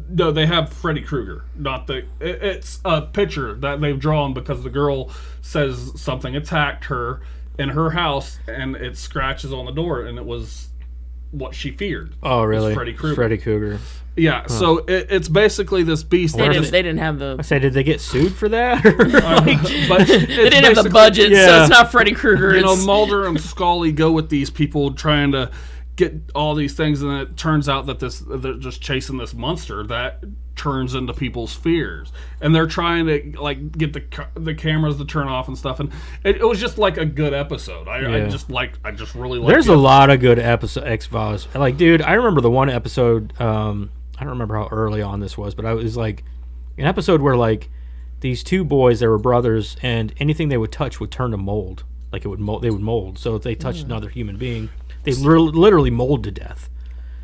No, they have Freddy Krueger, not the. It's a picture that they've drawn because the girl says something attacked her in her house, and it scratches on the door, and it was what she feared. Oh really? Freddy Krueger. Freddy Krueger. Yeah, so it's basically this beast. They that didn't have the I say, did they get sued for that? but they didn't have the budget, so Yeah. it's not Freddy Krueger. You know, It's Mulder and Scully go with these people trying to get all these things, and it turns out that they're just chasing this monster that turns into people's fears, and they're trying to like get the cameras to turn off and stuff. And it was just like a good episode. I Yeah. just really liked There's it. a lot of good episode X-Files. Like, dude, I remember the one episode. I don't remember how early on this was, but I was like an episode where like these two boys, they were brothers, and anything they would touch would turn to mold. Like it would mold. They would mold. So if they touched another human being, they literally mold to death.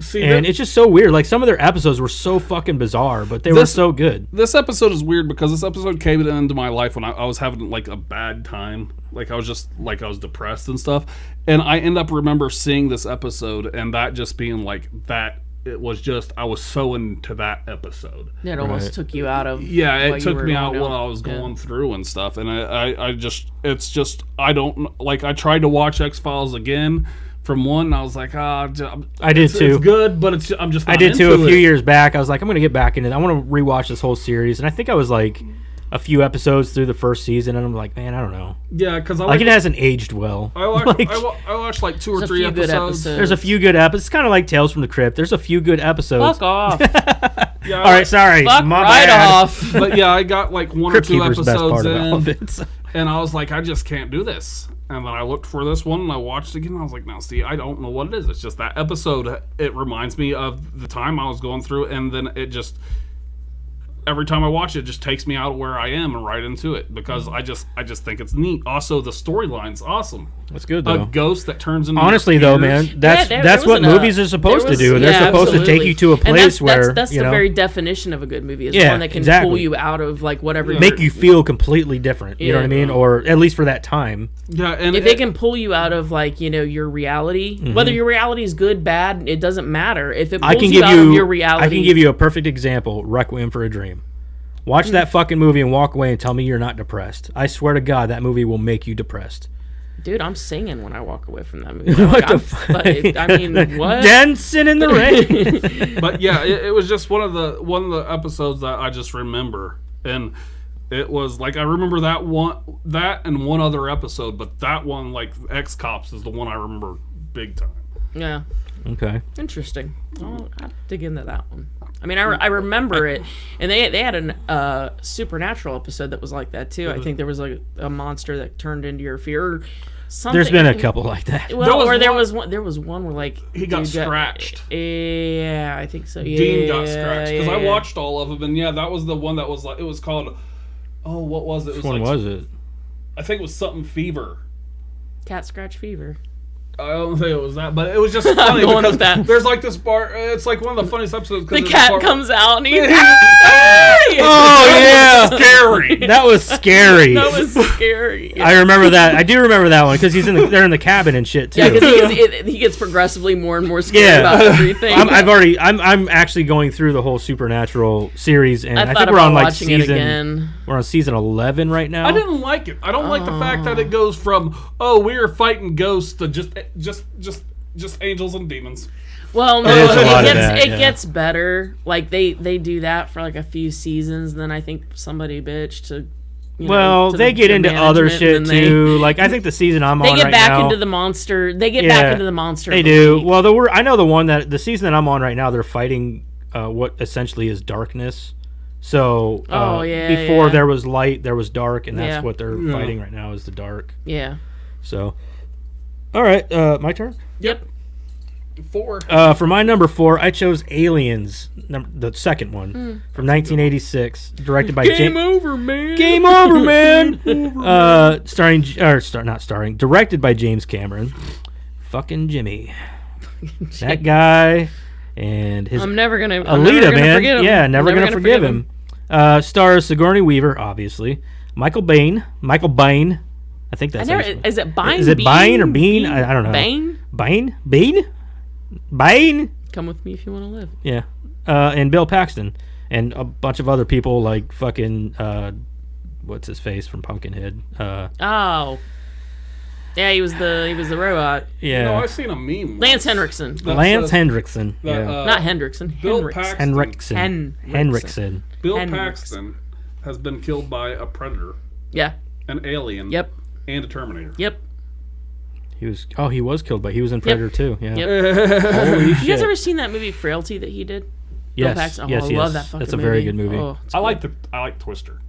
See, And it's just so weird. Like some of their episodes were so fucking bizarre, but they were so good. this episode is weird because this episode came into my life when I was having like a bad time. Like I was depressed and stuff. And I end up remember seeing this episode and that just being like that. It was just, I was so into that episode. it almost Right. took you out of Yeah, what it you took were me going out on. what I was Yeah. going through and stuff. And I just, it's just, I don't, like, I tried to watch X-Files again from one, and I was like, I did it's too. good, but it's, I'm just not I did too. A into few it. years back, I was like, I'm gonna get back into it. I want to rewatch this whole series, and I think I was like a few episodes through the first season, and I'm like, man, I don't know. Yeah, because I Like it hasn't aged well. I watched, Like, I watched like 2 or There's a 3 few good episodes. episodes. there's a few good episodes. It's kind of like Tales from the Crypt. There's a few good episodes. Fuck off. Yeah, All right, sorry, Fuck my right bad. off. But yeah, I got like 1 or Crypt 2 Keeper's the best episodes part of all of in, it. and I was like, I just can't do this. And then I looked for this one, and I watched it again, and I was like, now, see, I don't know what it is. It's just that episode, it reminds me of the time I was going through, and then it just, every time I watch it, just takes me out of where I am and right into it, because I just think it's neat. Also, the storyline's awesome. That's good A though. ghost that turns into Honestly, your though, fears. man, that's there that's what wasn't movies are supposed there was- to do. They're yeah, supposed to take absolutely. you to a And place that's where the you know, very definition of a good movie is Yeah, one that can exactly. pull you out of like whatever. make you're- you feel completely different. You know what I Yeah. mean? Or at least for that time. Yeah, and if it can pull you out of like your reality, whether your reality is good, bad, it doesn't matter. If it pulls I can you give out of your you reality, I can give you a perfect example. Requiem for a Dream. Watch that fucking movie and walk away and tell me you're not depressed. I swear to God, that movie will make you depressed. dude, I'm singing when I walk away from that movie. What Like, the I'm- fuck? like, I mean, what? Dancing in the rain. But yeah, it was just one of the episodes that I just remember, and it was like I remember that and one other episode, but that one, like X-Cops, is the one I remember big time. Yeah, Okay. interesting. I'll dig into that one. I mean, I remember it, and they had a Supernatural episode that was like that too. I think there was like a monster that turned into your fear. Or something. There's been a couple like that. Well, there was one where like he got scratched. Yeah, I think so. Yeah, Dean got scratched because I yeah. watched all of them, and yeah, that was the one that was like it was called. Oh, what was it? It Which one was it? I think it was something fever. Cat scratch fever. I don't think it was that, but it was just funny going because with that. there's like this part. It's like one of the funniest episodes. The cat comes out and he's Oh yeah, scary. that was scary. That was scary. I remember that. I do remember that one because they're in the cabin and shit too. Yeah, because he gets progressively more and more scared about everything. I'm actually going through the whole Supernatural series, and I think we're on like watching it season. again. We're on season 11 right now. I didn't like it. I don't like the fact that it goes from we are fighting ghosts to just angels and demons. Well, no, is a lot of that, it yeah. gets better. Like they do that for like a few seasons, and then I think somebody bitched to. Well, they get into other shit too. Like I think the season I'm on They get right back now, into the monster. They get back into the monster. They of the do. week. Well, I know the season that I'm on right now. They're fighting what essentially is darkness. So before there was light, there was dark, and that's what they're fighting right now is the dark. Yeah. So, all right, my turn. Yep. 4. For my number 4, I chose Aliens, the second one from 1986, directed by Game over, man. Game over, man. Not starring, directed by James Cameron. Fucking Jimmy, that guy, and his I'm never gonna Alita, man. forget him. Yeah, never gonna forgive him. Stars Sigourney Weaver, obviously. Michael Bain. I think that's. Is it Bain? Is it Bain or Bean? I don't know. Bain? Bain? Come with me if you want to live. Yeah. And Bill Paxton. And a bunch of other people like fucking, what's his face from Pumpkinhead? Oh. Yeah, he was the robot. Yeah. No, I've seen a meme. Lance Henriksen. Lance Hendrickson. Yeah. Not Hendrickson. Bill Henriksen. Paxton. Henriksen. Bill Henriksen. Paxton has been killed by a predator, Yeah. an alien, Yep. and a Terminator. Yep. He was killed, but he was in Predator too. Yeah. Yep. Holy You shit. guys ever seen that movie Frailty that he did? Yes. Bill Paxton. Yes, I yes. love that fucking movie. That's a very good movie. Oh, it's I good. like Twister.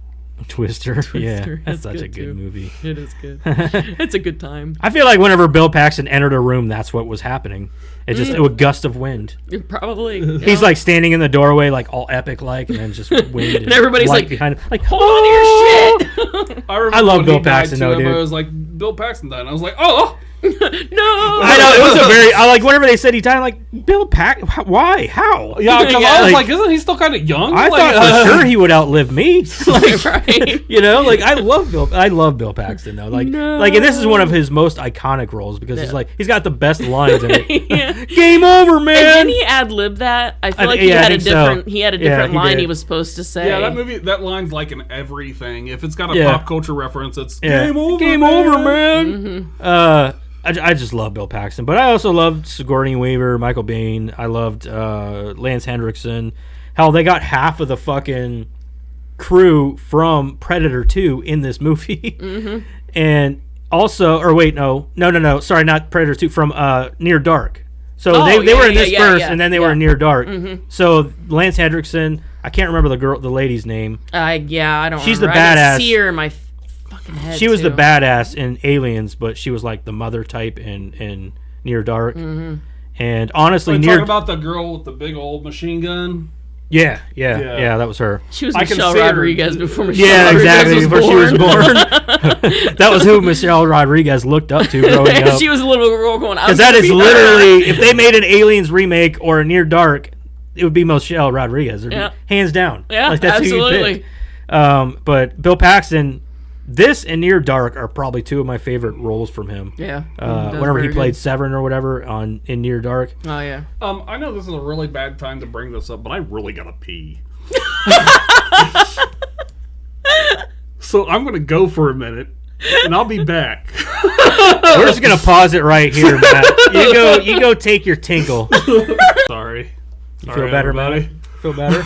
Twister. Yeah. Twister. That's such good a good too. movie. It is good. It's a good time. I feel like whenever Bill Paxton entered a room, that's what was happening. It just a gust of wind. Probably. He's like standing in the doorway, like all epic, like, and then just wind and everybody's light like, behind him, like hold on to your shit. I love when Bill he died, Paxton, too, though, dude. I was like, Bill Paxton died. And I was like, oh. No. I know it was a very. I like whenever they said he died, I'm like Bill Paxton. Why? How? Yeah, because I was Like, like, isn't he still kind of young? I like, thought for sure he would outlive me. Like, Right. you know, like I love Bill Paxton though. Like, and this is one of his most iconic roles because he's got the best lines in it. Yeah. Game over, man. And didn't he ad-lib that? I feel like he I had a think so. different he had a Yeah, different he line did. he was supposed to say. Yeah, that movie, that line's like in everything. If it's got a Yeah. pop culture reference, it's Yeah. game over, Game man. over, man. I just love Bill Paxton, but I also loved Sigourney Weaver, Michael Bain. I loved Lance Henriksen. Hell, they got half of the fucking crew from Predator 2 in this movie. And also, or wait, no, sorry, not Predator 2, from Near Dark. So they were in this first, and then they were in Near Dark. So Lance Henriksen, I can't remember the lady's name. I don't She's remember. the I badass. can see her in my fucking head. She was too. the badass in Aliens, but she was like the mother type in Near Dark. And honestly, Are you Near talking about the girl with the big old machine gun? yeah, Yeah. that was her. She was I can Michelle see her. Rodriguez before Michelle Yeah, Rodriguez exactly. was Before she was born. born, that was who Michelle Rodriguez looked up to growing up. She was a little girl going. Because that is literally, if they made an Aliens remake or a Near Dark, it would be Michelle Rodriguez. It'd be Yeah. hands down. Yeah, like, that's absolutely. who you'd pick. But Bill Paxton, this and Near Dark are probably two of my favorite roles from him. Yeah. Whenever he played Severin or whatever in Near Dark. Oh yeah. I know this is a really bad time to bring this up, but I really gotta pee. So I'm gonna go for a minute, and I'll be back. We're just gonna pause it right here, Matt. You go take your tinkle. Sorry. You feel better, everybody. Matt? Feel better?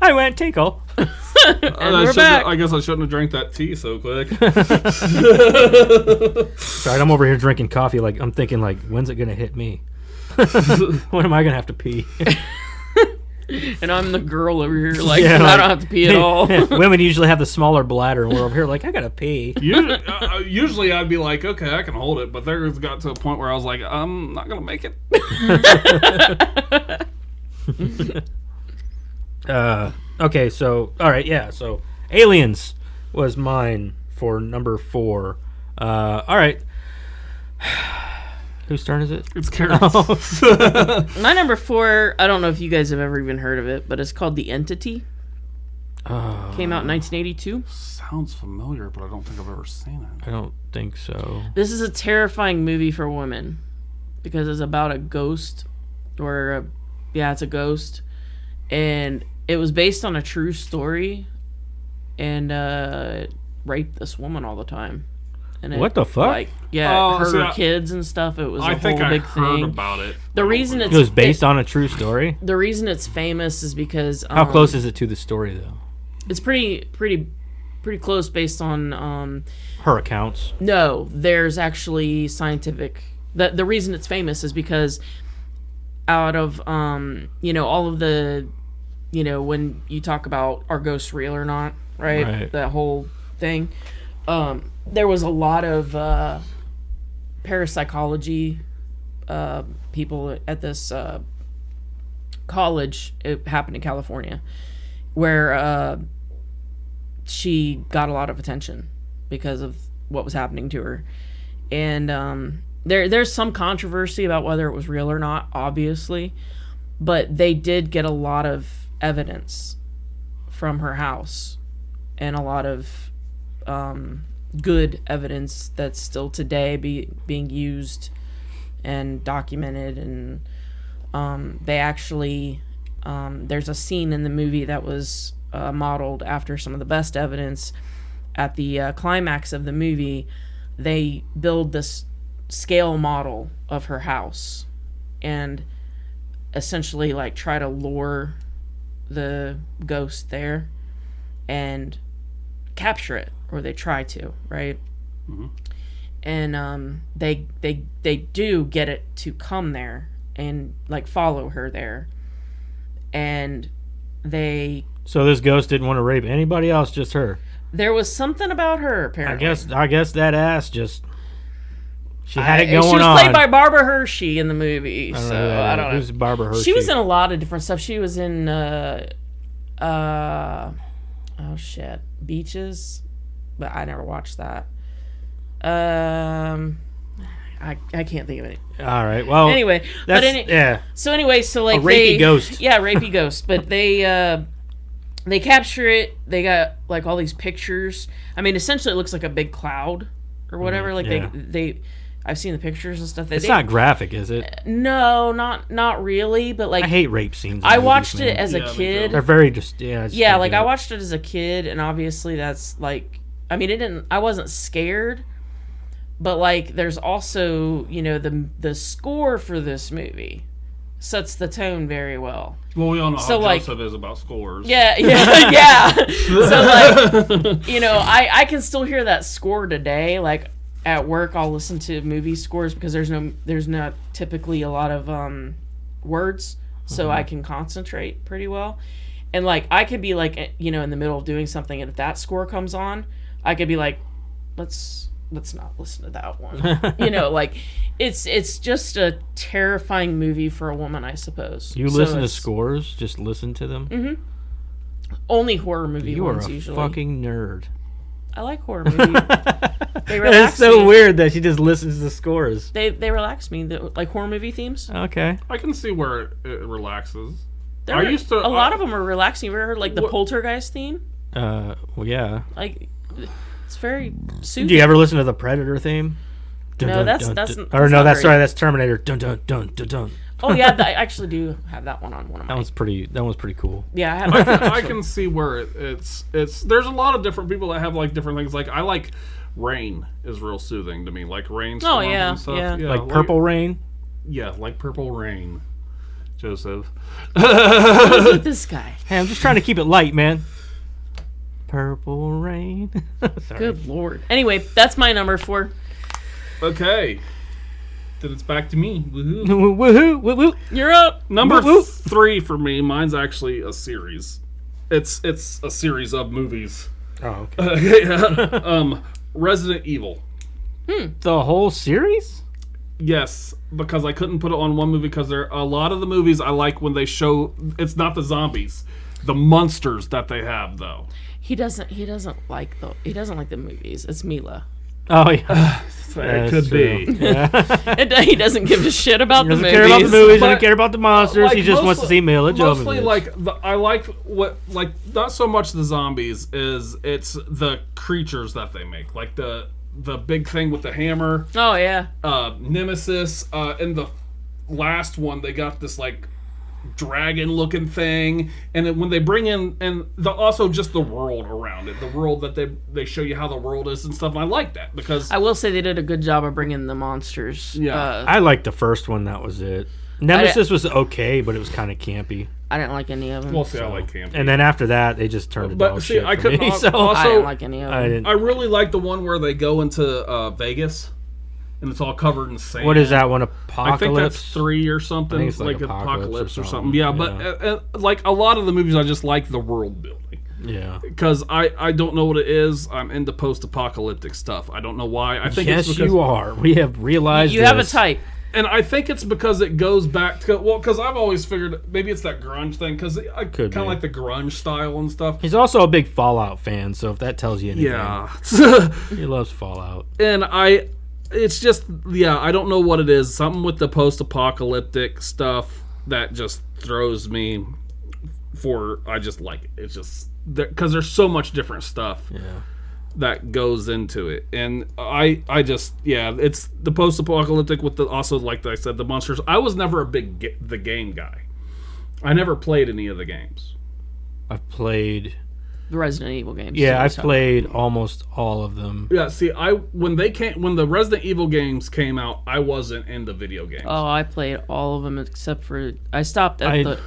I went tinkle. we're back. I guess I shouldn't have drank that tea so quick. Sorry, I'm over here drinking coffee. Like I'm thinking, like, when's it gonna hit me? When am I gonna have to pee? And I'm the girl over here, like, Yeah, I like- don't have to pee at all. Women usually have the smaller bladder, and we're over here like, I gotta pee. Usually I'd be like, okay, I can hold it, but there's got to a point where I was like, I'm not gonna make it. Okay, so all right, yeah. So Aliens was mine for number 4. All right. Whose turn is it? It's Karen's. My number 4, I don't know if you guys have ever even heard of it, but it's called The Entity. Came out in 1982. Sounds familiar, but I don't think I've ever seen it. I don't think so. This is a terrifying movie for women because it's about a ghost, it's a ghost, and it was based on a true story, and it raped this woman all the time. And What the fuck? Like, yeah, Oh, it hurt see, her kids and stuff. It was I a think whole I big heard thing. about it. The reason It was based on a true story. The reason it's famous is because How close is it to the story, though? it's pretty close based on Her accounts. no, there's actually scientific. The reason it's famous is because out of all of the when you talk about are ghosts real or not, right? That whole thing. There was a lot of parapsychology people at this college. It happened in California, where she got a lot of attention because of what was happening to her. And there's some controversy about whether it was real or not, obviously, but they did get a lot of evidence from her house and a lot of good evidence that's still today being used and documented. And they actually there's a scene in the movie that was modeled after some of the best evidence. At the climax of the movie, they build this scale model of her house and essentially like try to lure the ghost there and capture it, or they try to, right? Mm-hmm. And they do get it to come there and like follow her there, and So this ghost didn't want to rape anybody else, just her. there was something about her apparently. I guess that ass just she had it going on. She was played by Barbara Hershey in the movie, I don't so know who that I is. don't know. Who's Barbara Hershey? She was in a lot of different stuff. She was in Beaches, but I never watched that. I can't think of it. All right. Well, Anyway, that's so like a rapey ghost. Yeah, rapey ghost. But they capture it. They got like all these pictures. I mean, essentially, it looks like a big cloud or whatever. Like yeah. they I've seen the pictures and stuff. It's not graphic, is it? No, not really. But like I hate rape scenes. in I movies, watched man. it as a Yeah, me kid. too. They're very just yeah. just Yeah, can't like do I it. watched it as a kid, and obviously that's like, I mean, I wasn't scared, but like there's also the score for this movie sets the tone very well. Well, we all know So, how like- Joseph is about scores. Yeah. So like, I can still hear that score today. Like at work, I'll listen to movie scores because there's not typically a lot of words, so I can concentrate pretty well. And like I could be like in the middle of doing something, and if that score comes on, I could be like, let's not listen to that one. Like it's just a terrifying movie for a woman, I suppose. You So listen to it's scores, just listen to them. only horror movie You are ones a usually. fucking nerd. I like horror movies. They It's relax so me. weird that she just listens to scores. They relax me. Like horror movie themes. Okay. I can see where it relaxes. They're- I used to- a lot of them are relaxing. You ever heard like the What- Poltergeist theme? Well, yeah. Like it's very soothing. Do you ever listen to the Predator theme? Dun, No, dun, that's- dun, that's- dun. that's Or no, not that's very- sorry, that's Terminator. Dun dun dun dun dun. Oh yeah, I actually do have that one on one of That my. one's pretty cool. Yeah, I have that one, I actually. can see where it's. There's a lot of different people that have like different things. Like I like Rain is real soothing to me. Like Rain. Oh, Storms yeah, and stuff. yeah. Like Purple Rain. Yeah, like Purple Rain. Joseph. Who's with this guy? Hey, I'm just trying to keep it light, man. Purple Rain. Sorry. Good lord. Anyway, that's my number 4. Okay. then it's back to me. Woohoo. Woohoo! Woo woo! You're up. Number Whoop, whoop. 3 for me. Mine's actually a series. It's a series of movies. Oh, okay. Resident Evil. The whole series? Yes, because I couldn't put it on one movie because there a lot of the movies I like when they show it's not the zombies, the monsters that they have though. He doesn't like the movies. It's Mila. Oh yeah. It could true. be. Yeah. He doesn't give a shit about He the doesn't movies. care about the movies. But, Doesn't care about the monsters. Like, He just wants to see Mila Jovovich. Mostly I like what not so much the zombies is it's the creatures that they make like the big thing with the hammer. Oh yeah. Nemesis. In the last one, they got this like dragon-looking thing, and then when they bring in and also just the world around it, the world that they show you how the world is and stuff. And I like that because I will say they did a good job of bringing the monsters. Yeah. I liked the first one. That was it. Nemesis was okay, but it was kind of campy. I didn't like any of them. we'll see. I like camping. And then after that, they just turned to But dog see, shit I for couldn't me, so also- I didn't like any of them. I didn't. I really like the one where they go into Vegas, and it's all covered in sand. What is that one? I Apocalypse? think that's 3 or something. I think it's like Apocalypse Apocalypse or or something. something. Yeah, but like a lot of the movies, I just like the world building Yeah. because I don't know what it is. I'm into post-apocalyptic stuff. I don't know why. I think Yes, it's because, you are. We have realized You have a this. type. and I think it's because it goes back to because I've always figured maybe it's that grunge thing because I Could kind of be. like the grunge style and stuff. He's also a big Fallout fan, so if that tells you anything, Yeah. he loves Fallout. And it's just, I don't know what it is. Something with the post-apocalyptic stuff that just throws me I just like it. It's just, because there's so much different stuff Yeah. that goes into it. And I just, it's the post-apocalyptic with also, like I said, the monsters. I was never a big the game guy. I never played any of the games. I've played. The Resident Evil games. Yeah, I've So- played almost all of them. Yeah, see, when the Resident Evil games came out, I wasn't into video games. Oh, I played all of them except for I stopped at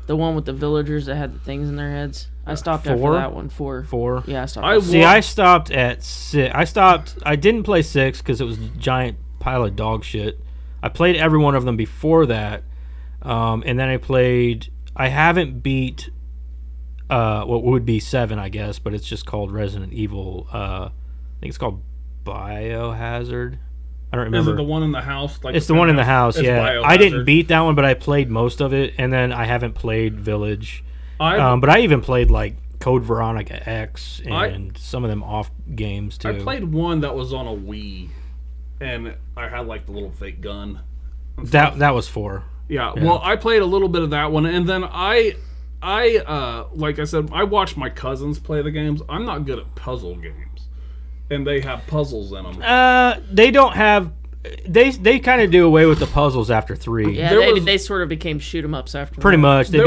the one with the villagers that had the things in their heads. I stopped after 4? that one. 4. 4. Yeah, I stopped. I at See, I stopped at 6. I didn't play 6 because it was a giant pile of dog shit. I played every one of them before that, and then I haven't beat what would be 7, I guess, but it's just called Resident Evil. I think it's called Biohazard. I don't remember. Is it the one in the house? Like It's the one in the house, It's yeah. I didn't Biohazard. beat that one, but I played most of it, and then I haven't played Village. I But I even played like Code Veronica X and some of them off games too. played one that was on a Wii, and I had like the little fake gun. that was 4. Yeah, well, I played a little bit of that one, and then I like I said, I watched my cousins play the games. I'm not good at puzzle games, and they have puzzles in them. They don't have. They kind of do away with the puzzles after 3. Yeah, There was- they sort of became shoot 'em ups after. Pretty that. much, they There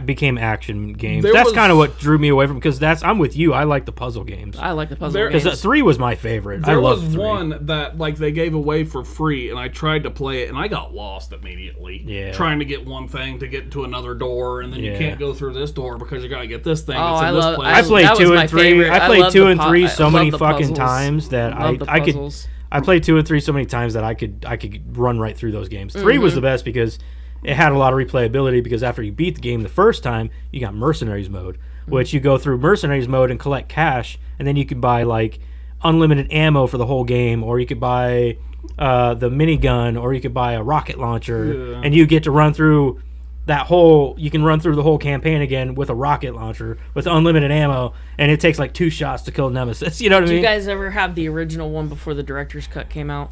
became action games. there That's was- kind of what drew me away from because I'm with you. I like the puzzle games I like the puzzle There- games. because 3 was my favorite. I There was love 3. one that like they gave away for free, and I tried to play it, and I got lost immediately. Yeah. Trying to get one thing to get to another door, and then you Yeah. can't go through this door because you gotta get this thing. Oh, It's in I this love- place. I played that was 2 my and 3. favorite. I I played love 2 the and pu- 3 I so love many the fucking puzzles. times that Love the I could. puzzles. I played 2 and 3 so many times that I could run right through those games. 3 was the best because it had a lot of replayability. Because after you beat the game the first time, you got Mercenaries mode, which you go through Mercenaries mode and collect cash, and then you can buy like unlimited ammo for the whole game, or you could buy the minigun, or you could buy a rocket launcher, and you get to run through you can run through the whole campaign again with a rocket launcher with unlimited ammo, and it takes like 2 shots to kill Nemesis. You know what I Did mean? you guys ever have the original one before the director's cut came out?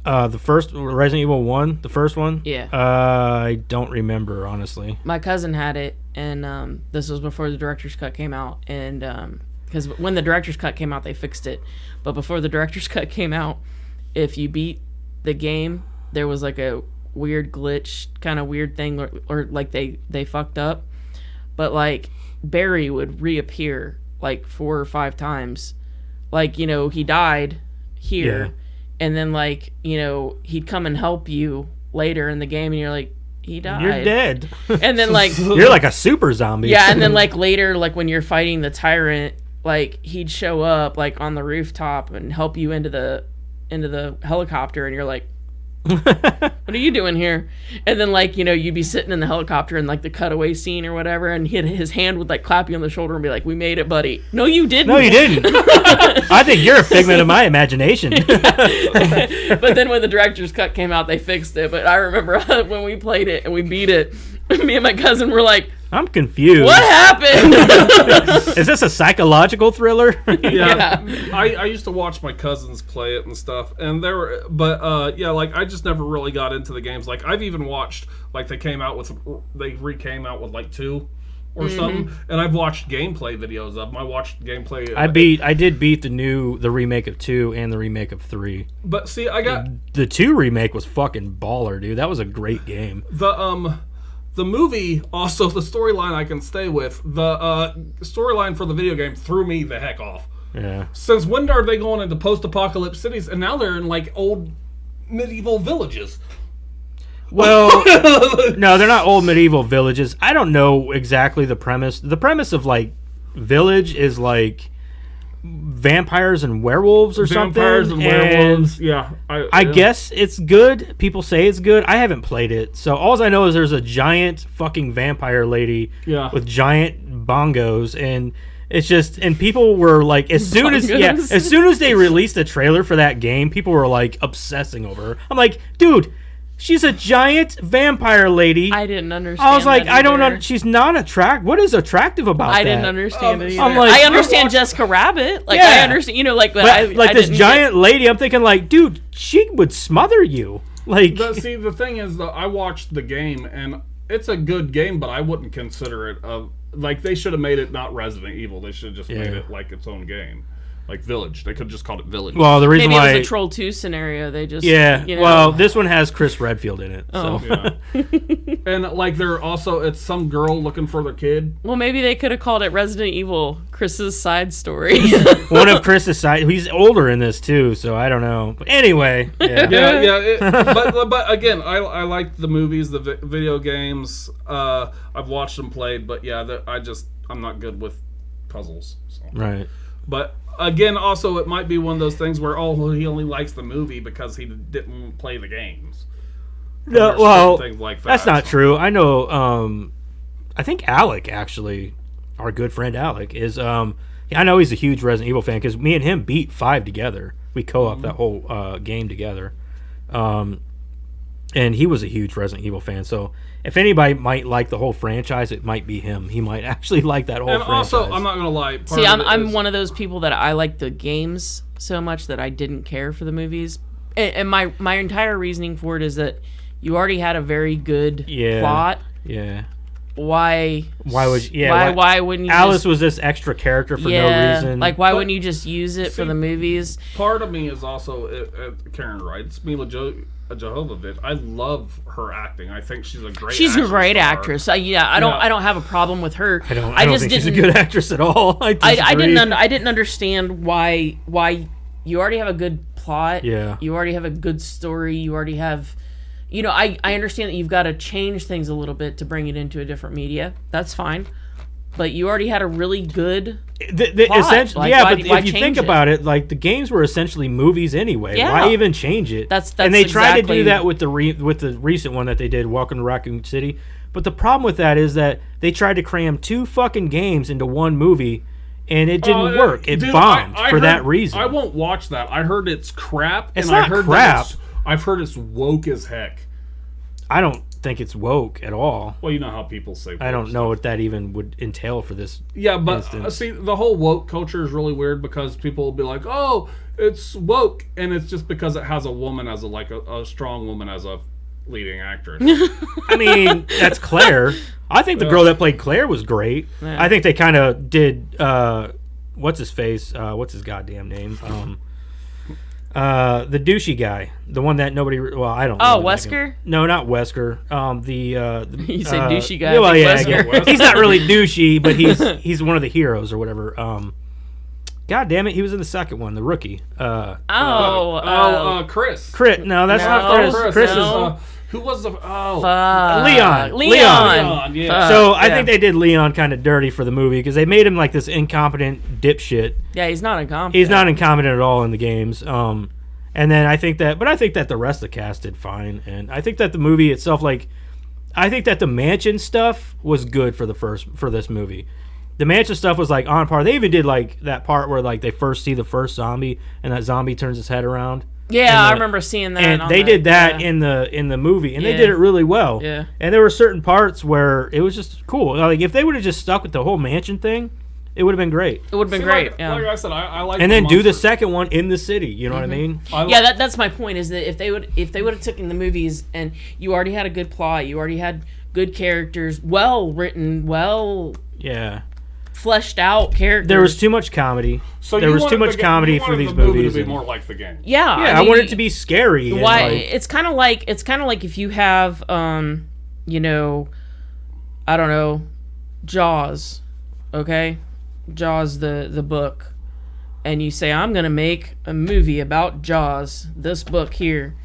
The first Resident Evil 1, the first one? Yeah. I don't remember, honestly. My cousin had it, and this was before the director's cut came out. And because when the director's cut came out, they fixed it. But before the director's cut came out, if you beat the game, there was like a weird glitch, kind of weird thing, or like they fucked up. But like Barry would reappear like 4 or 5 times. Like, he died here. Yeah. And then, like, he'd come and help you later in the game, and you're like, he died. You're dead. And then, like, You're like a super zombie. yeah, and then, like, later, like, when you're fighting the tyrant, like, he'd show up, like, on the rooftop and help you into the helicopter, and you're like, What are you doing here? And then, like, you'd be sitting in the helicopter in, like, the cutaway scene or whatever, and his hand would, like, clap you on the shoulder and be like, "We made it, buddy." No, you didn't. No, you didn't. I think you're a figment of my imagination. But then when the director's cut came out, they fixed it. But I remember when we played it and we beat it, me and my cousin were like, I'm confused. "What happened?" Is this a psychological thriller? Yeah. I used to watch my cousins play it and stuff, and like I just never really got into the games. Like I've even watched, like they came out with like 2 or something, and I've watched gameplay videos of them. I watched gameplay. I did beat the remake of 2 and the remake of 3. But see, I got the 2 remake was fucking baller, dude. That was a great game. The movie, also the storyline I can stay with. The storyline for the video game threw me the heck off. Yeah. Since when are they going into post-apocalypse cities, and now they're in like old medieval villages? Well, no, they're not old medieval villages. I don't know exactly the premise. The premise of like Village is like vampires and werewolves or something. Vampires and werewolves. Yeah. I guess it's good. People say it's good. I haven't played it. So all I know is there's a giant fucking vampire lady with giant bongos, and it's just, and people were like, as soon as they released the trailer for that game, people were like obsessing over her. I'm like, dude, she's a giant vampire lady. I didn't understand. I was like, I don't know. She's not attractive. What is attractive about that? I didn't understand it either. I'm like, I understand Jessica Rabbit. Like, I understand, but this giant lady, I'm thinking like, dude, she would smother you. Like, the thing is, though, I watched the game, and it's a good game, but I wouldn't consider it like, they should have made it not Resident Evil. They should have just made it like its own game. Like Village. They could have just called it Village. Well, the reason maybe it was a Troll 2 scenario. They just... Yeah. Well, this one has Chris Redfield in it. Oh. So. Yeah. And, like, it's some girl looking for their kid. Well, maybe they could have called it Resident Evil, Chris's side story. One of Chris's side... He's older in this, too, so I don't know. But anyway. Yeah. But again, I like the movies, the video games. I've watched them played, but yeah, I'm not good with puzzles. So. Right. But... Again, also, it might be one of those things where, he only likes the movie because he didn't play the games. No, well, things like that, that's not true. I know, I think Alec, actually, our good friend Alec, is, I know he's a huge Resident Evil fan because me and him beat 5 together. We co-op that whole game together. And he was a huge Resident Evil fan, so if anybody might like the whole franchise, it might be him. He might actually like that whole franchise. And also, I'm not going to lie. See, I'm one of those people that I like the games so much that I didn't care for the movies. And my entire reasoning for it is that you already had a very good plot. Yeah. Why wouldn't you... Alice was this extra character for no reason. Like, why wouldn't you just use it for the movies? Part of me is also, Karen writes, Mila Jovovich. I love her acting. I think she's a great actress. I don't have a problem with her. I don't think she's a good actress at all. I didn't understand why you already have a good plot. Yeah. You already have a good story. You already have... I understand that you've got to change things a little bit to bring it into a different media. That's fine. But you already had a really good plot. Essentially, but if you think about it, like, the games were essentially movies anyway. Yeah. Why even change it? That's and they tried to do that with the recent one that they did, Welcome to Raccoon City. But the problem with that is that they tried to cram 2 fucking games into one movie, and it didn't work. It bombed for that reason. I won't watch that. I heard it's crap. It's not crap. I've heard it's woke as heck. I don't think it's woke at all. Well, you know how people say woke I don't know what that even would entail for this. Yeah, but see, the whole woke culture is really weird because people will be like, "Oh, it's woke," and it's just because it has a woman as a strong woman as a leading actress. I mean, that's Claire. I think the girl that played Claire was great. Yeah. I think they kind of did. What's his face? What's his goddamn name? The douchey guy, the one that nobody. Well, I don't. Oh, Wesker? No, not Wesker. You say douchey guy. Well, yeah, he's not really douchey, but he's one of the heroes or whatever. God damn it, he was in the second one, the rookie. Chris. No, that's not Chris. Chris is. Who was the... Leon. Yeah. So I think they did Leon kind of dirty for the movie because they made him like this incompetent dipshit. Yeah, he's not incompetent. He's not incompetent at all in the games. And then I think that the rest of the cast did fine, and I think that the movie itself, like, I think that the mansion stuff was good for this movie. The mansion stuff was like on par. They even did like that part where like they first see the first zombie, and that zombie turns his head around. Yeah, I remember seeing that. And they did that in the movie, and they did it really well. Yeah. And there were certain parts where it was just cool. Like if they would have just stuck with the whole mansion thing, it would have been great. It would have been great. Like, yeah. Like I said, I like. And then do the second one in the city. You know what I mean? That's my point. Is that if they would have taken the movies and you already had a good plot, you already had good characters, well written, Yeah. fleshed out characters. There was too much comedy. So there was too much comedy for these movies. To be more like the game. Yeah. I mean, want it to be scary. Why? And like, It's kind of like if you have, you know, I don't know, Jaws, okay, Jaws the book, and you say I'm gonna make a movie about Jaws, this book here,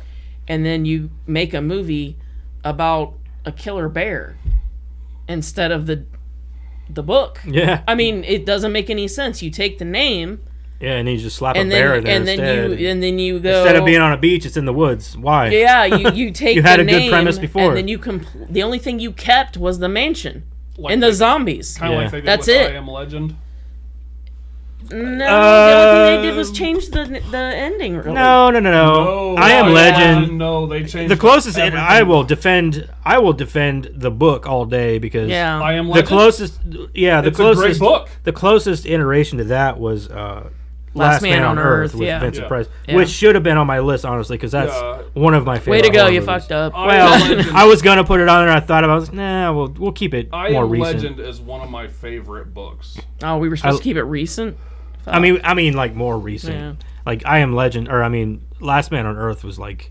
and then you make a movie about a killer bear instead of the book. Yeah. I mean, it doesn't make any sense. You take the name Yeah, and you just slap and a bear in then there and then you go instead of being on a beach, it's in the woods. Why? Yeah, you take You had the a good name, premise before. and then the only thing you kept was the mansion Like and the zombies. Kind of Yeah. like they did That's with it. I Am Legend. No, the only thing they did was change the ending. Really. No. I Am Legend. No, they changed The closest, and everything. I will defend the book all day because Yeah. I Am the Legend. closest, yeah, the It's a closest great book. The closest iteration to that was Last Man on Earth with yeah. Vincent Yeah. Price, Yeah. which should have been on my list honestly because that's Yeah. one of my favorite. Way to go, horror you movies. fucked up. I Am Well, Legend. I was gonna put it on there. I thought about it. Nah, we'll keep it I more Am recent. Legend is one of my favorite books. Oh, we were supposed to keep it recent. I mean, like more recent. Yeah. Like I Am Legend, or I mean, Last Man on Earth was like,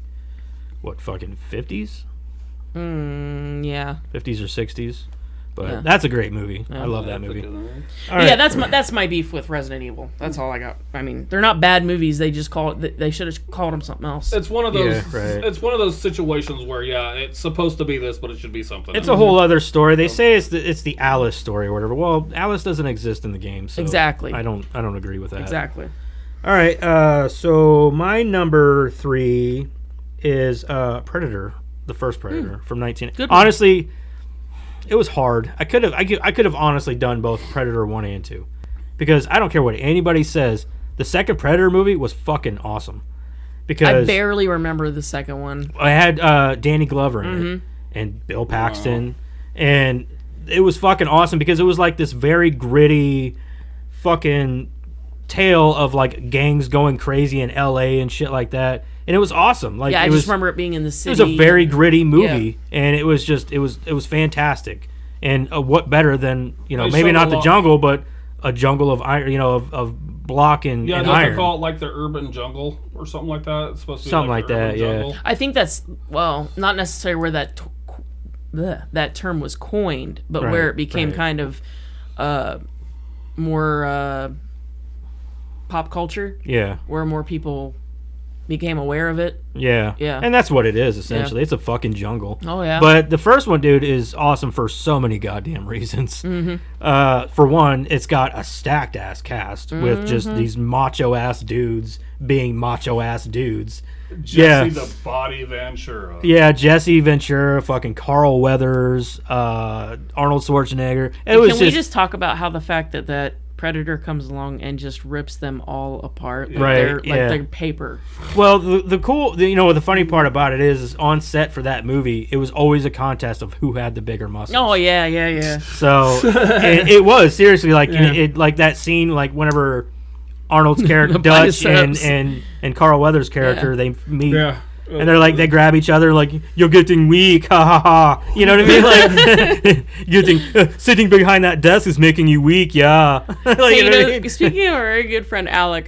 what, fucking 50s, Yeah. 50s or 60s. But Yeah. that's a great movie. I love that movie. All Yeah, right. that's my beef with Resident Evil. That's all I got. I mean, they're not bad movies. They just they should have called them something else. It's one of those. Yeah, right. It's one of those situations where it's supposed to be this, but it should be something. It's else. a whole other story. They say it's the Alice story or whatever. Well, Alice doesn't exist in the game, so Exactly. I don't agree with that. Exactly. All right. So my number 3 is Predator, the first Predator from 19. Good one. Honestly, it was hard. I could have honestly done both Predator 1 and 2, because I don't care what anybody says. The second Predator movie was fucking awesome. I Because barely remember the second one. I had Danny Glover in it and Bill Paxton, and it was fucking awesome because it was like this very gritty fucking tale of like gangs going crazy in LA and shit like that, and it was awesome. Like Yeah, I it just was, remember it being in the city. it was a very gritty movie, and it was just it was fantastic. And what better than They maybe showed not a the lot- jungle, but a jungle of iron, of block and, Yeah, and don't they iron. call it like the urban jungle or something like that? It's supposed to be Something like like the that, urban yeah. jungle. I think that's not necessarily where that term was coined, but Right, where it became right. kind of more pop culture, Yeah. where more people became aware of it. Yeah. Yeah. And that's what it is, essentially. It's a fucking jungle. Oh, yeah. But the first one, dude, is awesome for so many goddamn reasons. Mm-hmm. For one, it's got a stacked ass cast with just these macho ass dudes being macho ass dudes. Jesse the Body Ventura. Yeah, Jesse Ventura, fucking Carl Weathers, Arnold Schwarzenegger. It was Can we just talk about how the fact that Predator comes along and just rips them all apart, like Right, they're yeah. they're paper. Well, the funny part about it is on set for that movie, it was always a contest of who had the bigger muscles. Oh yeah. So it was seriously like Yeah. it like that scene, like whenever Arnold's character Dutch biceps. and Carl Weathers' character, Yeah. they meet. Yeah. And they're like, they grab each other like, you're getting weak, ha ha ha. You know what I mean? Like, sitting behind that desk is making you weak, yeah. Like, Hey, you know what I mean? speaking of our very good friend Alec,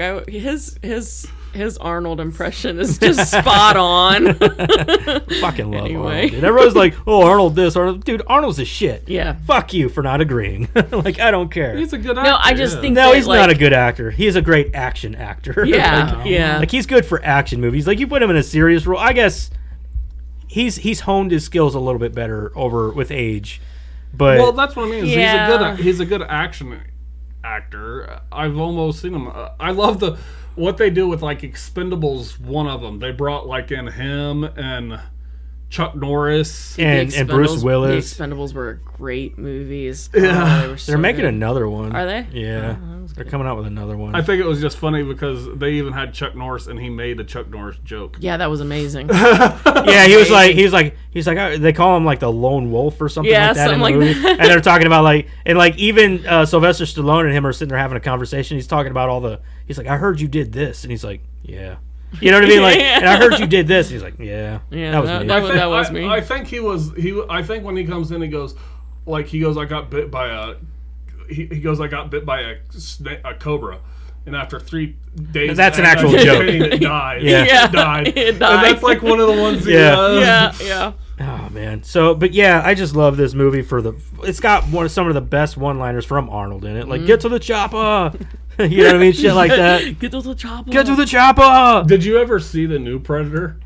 his Arnold impression is just spot on. Fucking love Anyway. Arnold, dude. Everyone's like, oh, Arnold this, Arnold. Dude, Arnold's a shit. Yeah. Fuck you for not agreeing. Like, I don't care. He's a good actor. No, I just think No, that, he's like, not a good actor. He's a great action actor. Yeah, Like, yeah. like he's good for action movies. Like you put him in a serious role, I guess he's honed his skills a little bit better over with age. But Well, that's what I mean. Is Yeah. He's a good action actor. I've almost seen him. I love what they do with like Expendables, one of them, they brought like in him and Chuck Norris. and Bruce Willis. The Expendables were great movies. Yeah. They were so They're making good. another one. Are they? Yeah. Oh, that was They're good. coming out with another one. I think it was just funny because they even had Chuck Norris and he made a Chuck Norris joke. Yeah, that was amazing. Yeah, he was like, they call him like the lone wolf or something Yeah, like that in the something movie. like that. And they're talking about like, and like even Sylvester Stallone and him are sitting there having a conversation. He's talking about he's like, I heard you did this, and he's like, yeah. You know what I mean? Like, Yeah. and I heard you did this. And he's like, yeah, Yeah, that was me. that was me. I think I think when he comes in, he goes, I got bit by a. He goes, I got bit by a cobra, and after 3 days, That's an after actual that joke. pain, it died. Yeah. Yeah, it died. it And died. that's like one of the ones. Yeah. yeah. Oh man. So, but yeah, I just love this movie it's got some of the best one-liners from Arnold in it. Like, get to the chopper. You know what I mean? Shit like that. Get to the chopper. Get to the chopper. Did you ever see the new Predator?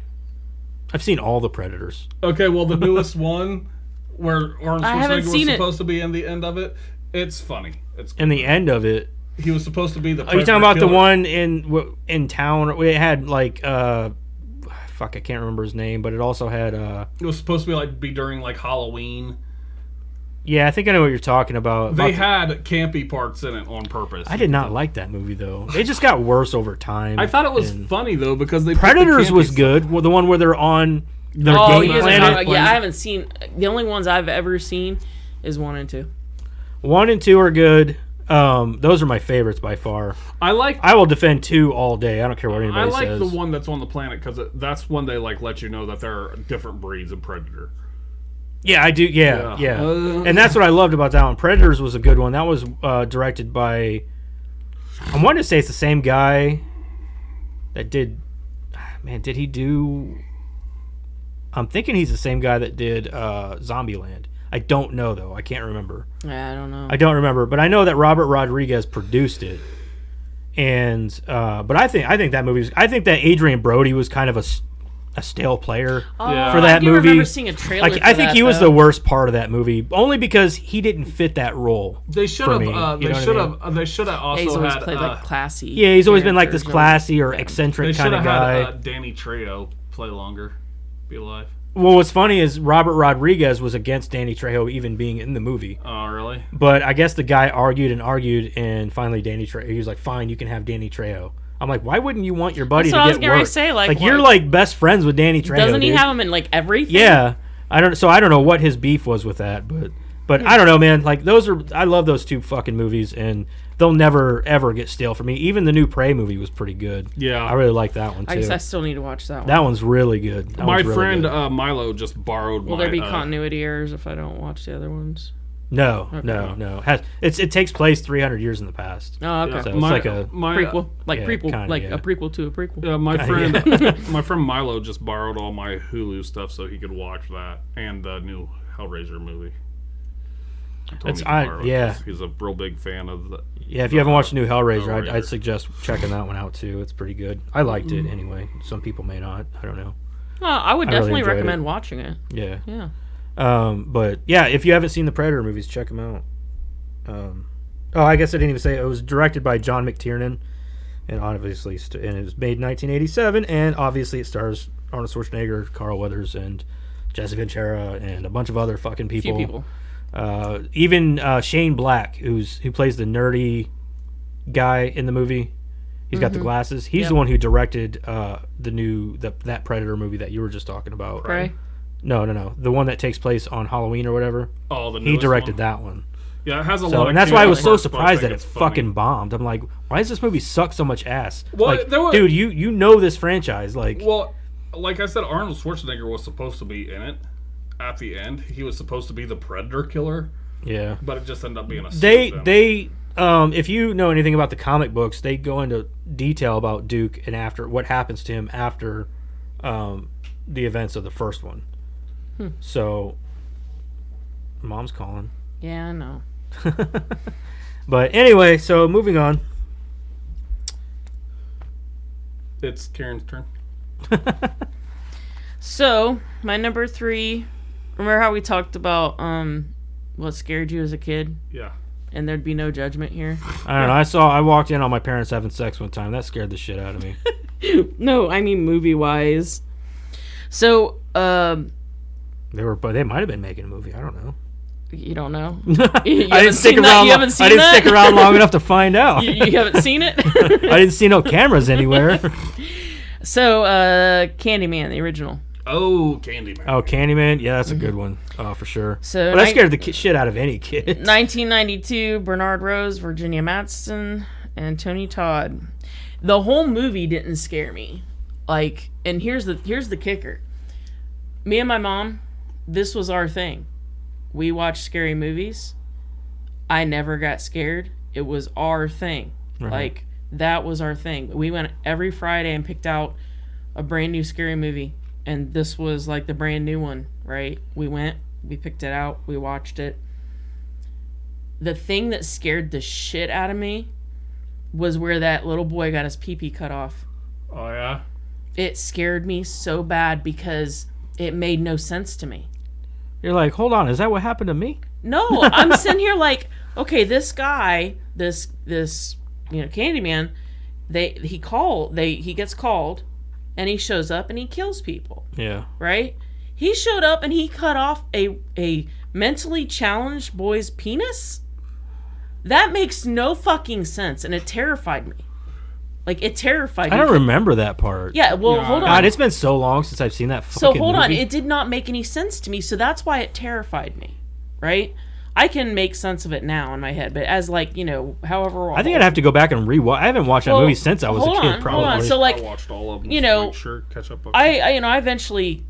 I've seen all the Predators. Okay, well, the newest one where Arnold I haven't Schwarzenegger was seen it. supposed to be in the end of it. It's funny. It's In the end of it, he was supposed to be the. are you talking about the one in town? It had like fuck, I can't remember his name, but it also had It was supposed to be during like Halloween. yeah, I think I know what you're talking about. They had campy parts in it on purpose. I did not like that movie though. It just got worse over time. I thought it was and funny though because they put the Predators campy was stuff- good. Well, the one where they're on their Oh, game you guys are planet. talking about, yeah, I haven't seen. The only ones I've ever seen is 1 and 2. 1 and 2 are good. Those are my favorites by far. I like. I will defend 2 all day. I don't care what I anybody like says. the one that's on the planet because that's when they like let you know that there are different breeds of predator. Yeah, I do. Yeah, Yeah. yeah. And that's what I loved about that one. Predators was a good one. That was directed by. I wanted to say it's the same guy that did. Man, did he do? I'm thinking he's the same guy that did Zombieland. I don't know though. I can't remember. Yeah, I don't know. I don't remember, but I know that Robert Rodriguez produced it. And but I think that movie. I think that Adrian Brody was kind of a stale player Yeah. for that I do movie. remember seeing a trailer. Like for I think that, he was though. the worst part of that movie, only because he didn't fit that role. They should for have. me, you know They what I should mean? have. They should have Yeah, he's also always had. played like classy. Yeah, he's always been like this characters, classy or They eccentric should kind have of guy. had Danny Trejo play longer, be alive. Well, what's funny is Robert Rodriguez was against Danny Trejo even being in the movie. Oh, really? But I guess the guy argued, and finally Danny Trejo, he was like, "Fine, you can have Danny Trejo." I'm like, why wouldn't you want your buddy That's what I to was get getting ready work? to say, like, you're what- like best friends with Danny Trejo. Doesn't he dude. have him in like everything? Yeah, I don't know what his beef was with that, but I don't know, man. Like I love those 2 fucking movies, and they'll never ever get stale for me. Even the new Prey movie was pretty good. Yeah. I really like that one I too. guess I still need to watch that one. That one's really good. That My one's really friend good. Milo just borrowed. Will my, there be continuity errors if I don't watch the other ones? No. It takes place 300 years in the past. Oh, okay. So it's like a Prequel, like yeah, prequel, kinda, like yeah. a prequel to a prequel. Yeah, my Kinda, friend, my friend Milo just borrowed all my Hulu stuff so he could watch that and the new Hellraiser movie. I told him he could borrow it yeah. 'cause he's a real big fan of the. Yeah, if you haven't watched the new Hellraiser, Hellraiser. I'd suggest checking that one out too. It's pretty good. I liked it anyway. Some people may not. I don't know. I would I really definitely enjoyed recommend it. watching it. Yeah. Yeah. But yeah, if you haven't seen the Predator movies, check them out. I guess I didn't even say it. It was directed by John McTiernan, and obviously, and it was made in 1987, and obviously it stars Arnold Schwarzenegger, Carl Weathers, and Jesse Ventura, and a bunch of other fucking Few people. people. Even Shane Black, who plays the nerdy guy in the movie. He's got the glasses. He's Yep. the one who directed that Predator movie that you were just talking about. Prey. No. The one that takes place on Halloween or whatever. Oh, the He newest directed one. that one. Yeah, it has a lot. So, of and that's why I was so parts, but I surprised think that it it's funny. fucking bombed. I'm like, why does this movie suck so much ass? Well, like, there were- dude, you know this franchise. Like, Well, like I said, Arnold Schwarzenegger was supposed to be in it. At the end, he was supposed to be the Predator killer, yeah. but it just ended up being a. They if you know anything about the comic books, they go into detail about Duke and after what happens to him after the events of the first one. So, Mom's calling. Yeah, I know. But anyway, so moving on. It's Karen's turn. So my number 3. Remember how we talked about what scared you as a kid? Yeah. and there'd be no judgment here. I don't know. I walked in on my parents having sex one time. That scared the shit out of me. No, I mean movie-wise. So, They might have been making a movie. I don't know. you don't know? I didn't stick around. I didn't stick around long enough to find out. You haven't seen it? I didn't see no cameras anywhere. So, Candyman, the original. Oh, Candyman. Oh, Candyman. Yeah, that's a good one. Oh, for sure. So But that scared the shit out of any kid. 1992, Bernard Rose, Virginia Madsen, and Tony Todd. The whole movie didn't scare me. Like, and here's the kicker. Me and my mom, this was our thing. We watched scary movies. I never got scared. It was our thing. Right. Like, that was our thing. We went every Friday and picked out a brand new scary movie. And this was like the brand new one, right? We went, we picked it out, we watched it. The thing that scared the shit out of me was where that little boy got his pee-pee cut off. Oh, yeah? It scared me so bad because it made no sense to me. You're like, hold on, is that what happened to me? No, I'm sitting here like, okay, this guy, this Candyman, he gets called, and he shows up and he kills people. Yeah. Right? He showed up and he cut off a mentally challenged boy's penis? That makes no fucking sense, and it terrified me. Like, it terrified me. I don't remember that part. Yeah, well, hold on. God, it's been so long since I've seen that fucking hold on. movie. It did not make any sense to me, so that's why it terrified me. Right? I can make sense of it now in my head, but as, like, however... I think I'd have to go back and rewatch. I haven't watched that movie since I was a kid, probably. Hold on. So, like, I watched all of them. You sure, catch up. I eventually,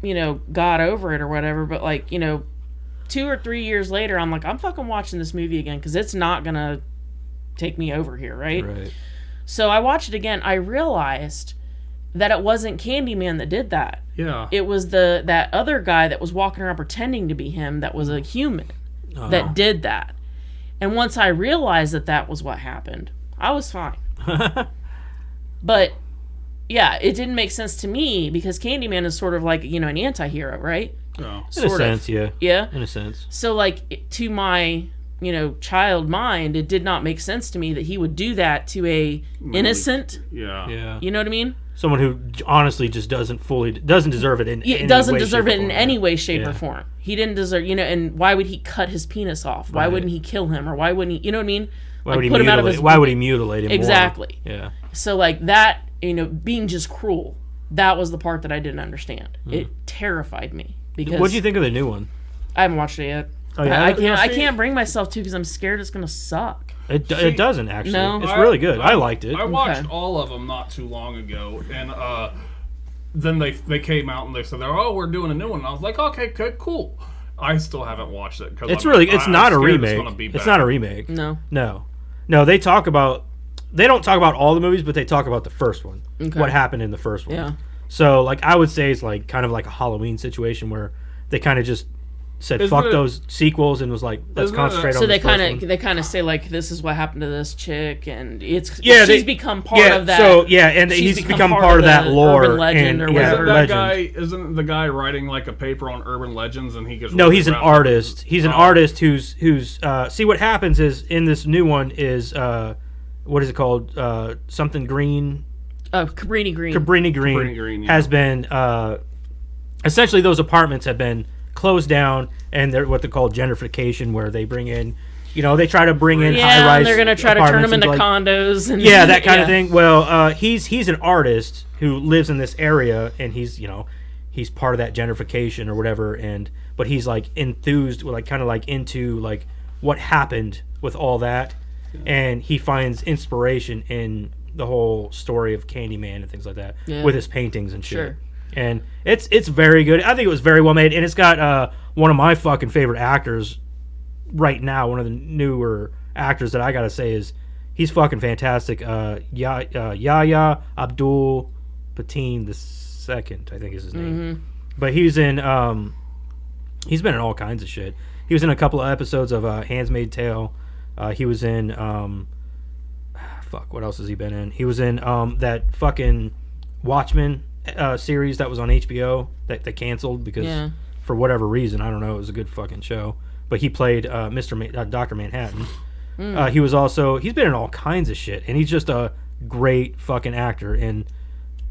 got over it or whatever, but, like, 2 or 3 years later, I'm like, I'm fucking watching this movie again because it's not going to take me over here, right? Right. So I watched it again. I realized that it wasn't Candyman that did that. Yeah. It was that other guy that was walking around pretending to be him that was a human that did that. And once I realized that was what happened, I was fine. But, yeah, it didn't make sense to me because Candyman is sort of like, an anti-hero, right? Oh. In a sense, yeah. Yeah? In a sense. So, like, to my, child mind, it did not make sense to me that he would do that to a innocent... Yeah. Yeah. You know what I mean? Someone who honestly just doesn't deserve it in any way, doesn't deserve shape, it in any way, shape, Yeah. or form. He didn't deserve, and why would he cut his penis off? Why Right. wouldn't he kill him? Or why wouldn't he, you know what I mean? Why would he mutilate him more? Exactly. Yeah. So, like, that, being just cruel, that was the part that I didn't understand. It terrified me. Because What do you think of the new one? I haven't watched it yet. Oh, yeah? I can't bring myself to because I'm scared it's going to suck. It doesn't, actually. No. It's really good. I liked it. I watched Okay. all of them not too long ago, and then they came out and they said, we're doing a new one. And I was like, okay, cool. I still haven't watched it. Cause It's I'm not a scared remake. gonna be It's bad. not a remake. No. No, they don't talk about all the movies, but they talk about the first one. Okay. What happened in the first one. Yeah. So, like, I would say it's like kind of like a Halloween situation where they kind of just said Isn't fuck it- those sequels and was like, let's Isn't it- concentrate on So this they first kind one. of say, like, this is what happened to this chick, and Yeah, she's become part of that. So, yeah, and she's he's become part of the that lore. urban legend and, or yeah, whatever. legend. Isn't the guy writing like a paper on urban legends and he gets No, really he's an wrapped up in- artist. He's an artist who's see what happens is in this new one is what is it called? Something Green. Cabrini Green. Cabrini Green, Cabrini Green, yeah. has been essentially those apartments have been closed down, and they're what they call gentrification, where they bring in, they try to bring in Yeah, high-rise. and they're gonna try to turn them apartments into like, condos. And, yeah, that kind of yeah. thing. Well, he's an artist who lives in this area, and he's part of that gentrification or whatever. But he's like enthused, like kind of like into like what happened with all that, and he finds inspiration in the whole story of Candyman and things like that with his paintings and shit. Sure. And it's very good. I think it was very well made, and it's got one of my fucking favorite actors right now. One of the newer actors that I gotta say is he's fucking fantastic. Yahya Abdul Pateen II, I think is his name. But he's in he's been in all kinds of shit. He was in a couple of episodes of Handmaid's Tale. He was in what else has he been in? He was in that fucking Watchmen series that was on HBO that they canceled because for whatever reason, I don't know, it was a good fucking show. but he played Dr. Manhattan. He's been in all kinds of shit, and he's just a great fucking actor. And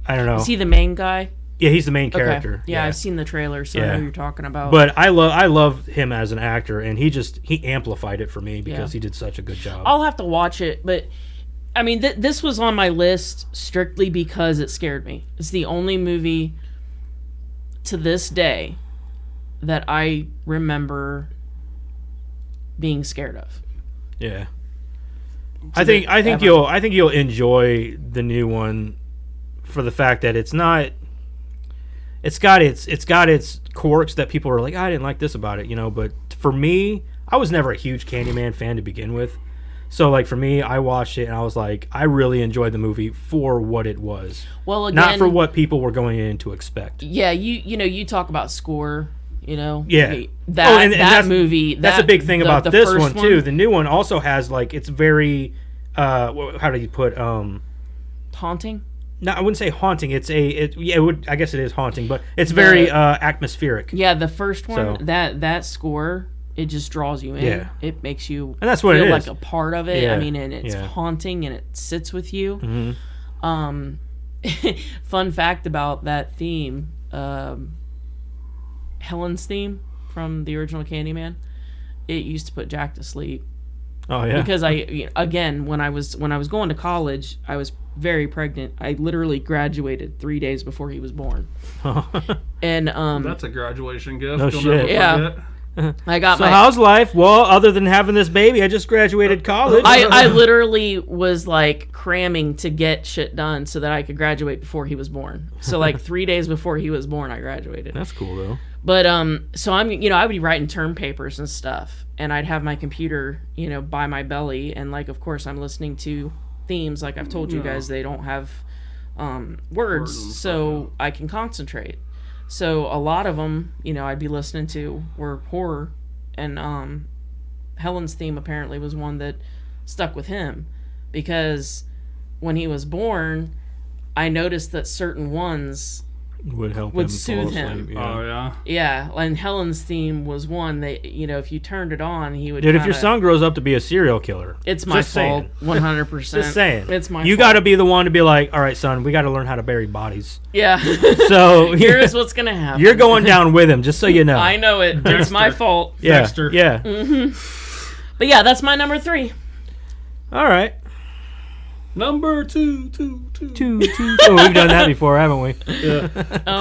I don't know. Is he the main guy? Yeah, he's the main character. Okay. Yeah, I've seen the trailer, so I know who you're talking about. But I love him as an actor, and he amplified it for me because he did such a good job. I'll have to watch it, but I mean, this was on my list strictly because it scared me. It's the only movie to this day that I remember being scared of. Yeah. I think you'll enjoy the new one for the fact that it's got its quirks that people are like, I didn't like this about it, but for me, I was never a huge Candyman fan to begin with. So like for me, I watched it and I was like, I really enjoyed the movie for what it was. Well, again, not for what people were going in to expect. Yeah, you talk about score, Yeah. That movie. That's a big thing about this one too. The new one also has like it's very how do you put haunting? No, I wouldn't say haunting. I guess it is haunting, but it's very atmospheric. Yeah, the first one, that score, it just draws you in. Yeah. It makes you and that's what feel it is. like a part of it. Yeah. I mean, and it's haunting and it sits with you. Mm-hmm. Fun fact about that theme, Helen's theme from the original Candyman, it used to put Jack to sleep. Oh yeah. Because when I was going to college, I was very pregnant. I literally graduated 3 days before he was born. And that's a graduation gift. No You'll shit. never Yeah. I got so how's life? Well, other than having this baby, I just graduated college. I literally was like cramming to get shit done so that I could graduate before he was born. So like 3 days before he was born, I graduated. That's cool though. But so I would be writing term papers and stuff, and I'd have my computer, by my belly, and like of course I'm listening to themes. Like I've told you guys, they don't have words, so I can concentrate. So a lot of them, I'd be listening to were horror, and Helen's theme apparently was one that stuck with him because when he was born, I noticed that certain ones would soothe him. Yeah. Oh yeah. Yeah, and Helen's theme was one that if you turned it on, he would. Dude, if your son grows up to be a serial killer, it's my fault. 100%. Just saying, it's my. You got to be the one to be like, all right, son, we got to learn how to bury bodies. Yeah. So here's what's gonna happen. You're going down with him, just so you know. I know it. It's my fault. Yeah. Dexter. Yeah. Mm-hmm. But yeah, that's my number 3. All right. Number two. Oh, we've done that before, haven't we? Yeah.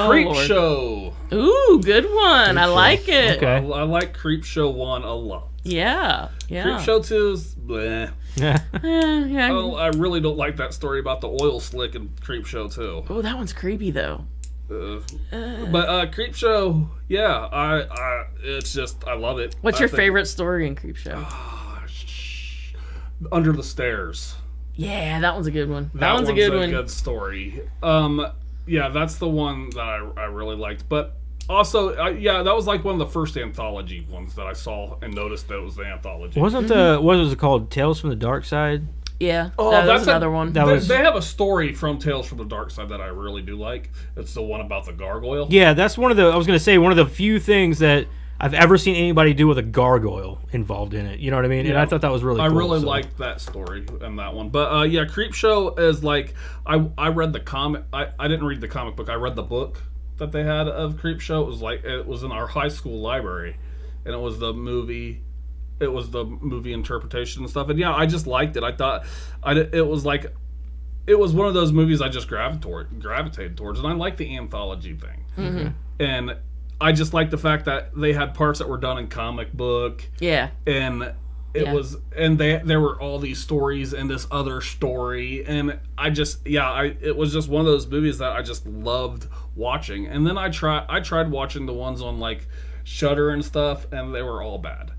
Creep Lord. Show. Ooh, good one. I like it. Okay. I like Creep Show 1 a lot. Yeah. Creep Show 2 is bleh. Yeah. Yeah. I really don't like that story about the oil slick in Creep Show 2. Oh, that one's creepy though. But Creep Show, yeah, it's just I love it. What's your favorite story in Creep Show? Under the Stairs. Yeah, that one's a good one. That one's a good one. Good story. Yeah, that's the one that I really liked. But also, that was like one of the first anthology ones that I saw and noticed that it was the anthology. Wasn't what was it called? Tales from the Dark Side? Yeah, Oh, that's another one. They have a story from Tales from the Dark Side that I really do like. It's the one about the gargoyle. Yeah, that's one of the few things that I've ever seen anybody do with a gargoyle involved in it. You know what I mean? Yeah. And I thought that was really cool. I really liked that story and that one. But Creep Show is like I read the comic. I didn't read the comic book. I read the book that they had of Creep Show. It was in our high school library, and it was the movie. It was the movie interpretation and stuff. And yeah, I just liked it. I thought it was one of those movies I just gravitated towards, and I like the anthology thing. Mm-hmm. And I just like the fact that they had parts that were done in comic book. Yeah. And there were all these stories and this other story, and it was just one of those movies that I just loved watching. And then I tried watching the ones on like Shudder and stuff, and they were all bad.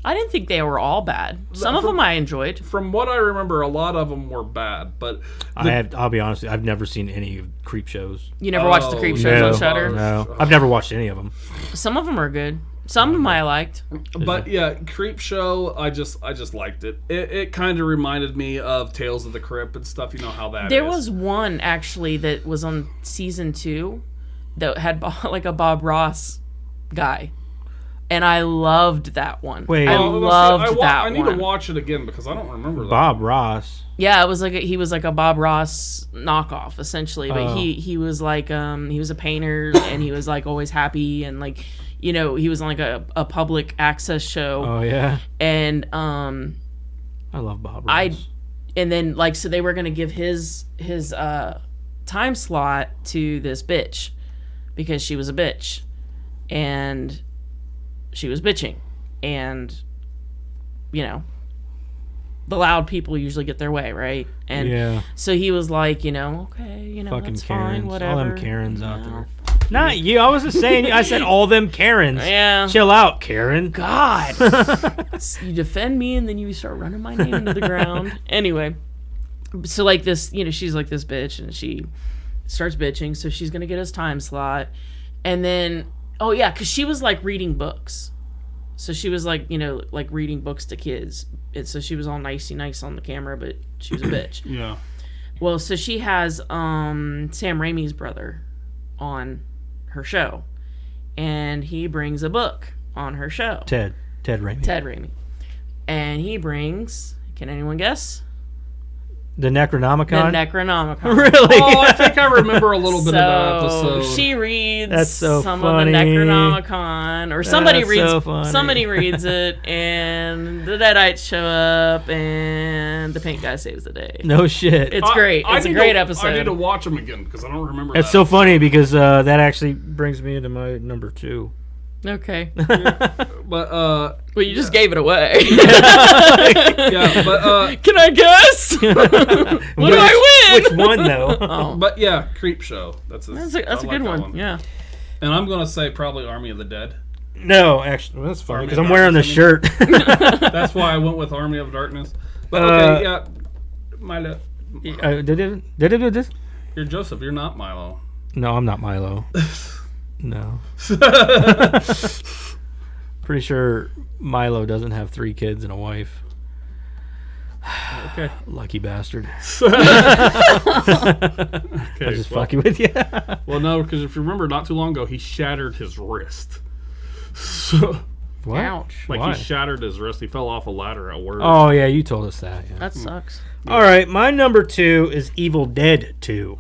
I didn't think they were all bad. Some of them I enjoyed. From what I remember, a lot of them were bad, but I'll be honest with you, I've never seen any Creep shows. You never watched the Creep shows on Shudder? No, I've never watched any of them. Some of them are good. Some of them I liked. But yeah, Creep Show, I just liked it. It kind of reminded me of Tales of the Crypt and stuff. You know how that is. There was one actually that was on season 2 that had like a Bob Ross guy. and I loved that one. Wait. I Oh, loved that I need one. to watch it again because I don't remember that. Bob Ross. Yeah, it was like he was like a Bob Ross knockoff essentially, but Oh. he was like he was a painter and he was like always happy and like he was on like a public access show Oh yeah, and I love Bob Ross. and then like so they were gonna give his time slot to this bitch because she was a bitch and she was bitching and the loud people usually get their way, right? And yeah, so he was like, okay, fucking that's Karens, fine, whatever. all them Karens out You know. there. Not you. I was just saying. I said all them Karens. Yeah. Chill out, Karen. God. You defend me and then you start running my name into the ground. Anyway, so like this, she's like this bitch and she starts bitching. So she's going to get his time slot. And then, oh yeah, because she was like reading books. So she was like, like reading books to kids. And so she was all nice on the camera, but she was a bitch. Yeah. Well, so she has Sam Raimi's brother on her show. And he brings a book on her show. Ted Raimi. Ted Raimi. And he brings, can anyone guess? The Necronomicon. The Necronomicon. Really? Oh, I think I remember a little bit of that So episode. she reads That's so some funny. of the Necronomicon, or somebody That's reads so funny. somebody reads it, and the Deadites show up, and the paint guy saves the day. No shit. It's great. It's a great episode. I need to watch them again because I don't remember It's that. so funny because that actually brings me into my number 2. Okay. But, Well, you just gave it away. yeah, but, Can I guess? What do I win? Which one though? Oh, but yeah, Creep Show. That's a that's I a like good that one. Yeah. And I'm going to say probably Army of the Dead. No, actually, well, that's funny because Army I'm of wearing the Darkness, shirt. That's why I went with Army of Darkness. But okay, yeah. Milo. Did it do this? You're Joseph. You're not Milo. No, I'm not Milo. No. Pretty sure Milo doesn't have 3 kids and a wife. Okay. Lucky bastard. Okay. I'm just fucking with you. Well, no, because if you remember, not too long ago, he shattered his wrist. So, What? Ouch. like, Why? he shattered his wrist. He fell off a ladder at work. Oh yeah, you told us that. Yeah. That sucks. All right, my number 2 is Evil Dead 2.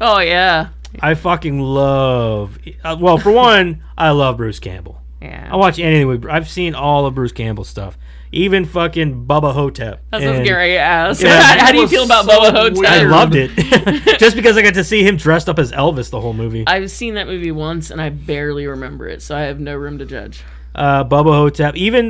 Oh yeah. I fucking love. Well, for one, I love Bruce Campbell. Yeah. I watch anything with. I've seen all of Bruce Campbell's stuff, even fucking Bubba Hotep. That's what And Gary asked. Yeah, How do you was feel about so Boba Hotep? I weird. loved it, just because I got to see him dressed up as Elvis the whole movie. I've seen that movie once and I barely remember it, so I have no room to judge. Bubba Hotep, even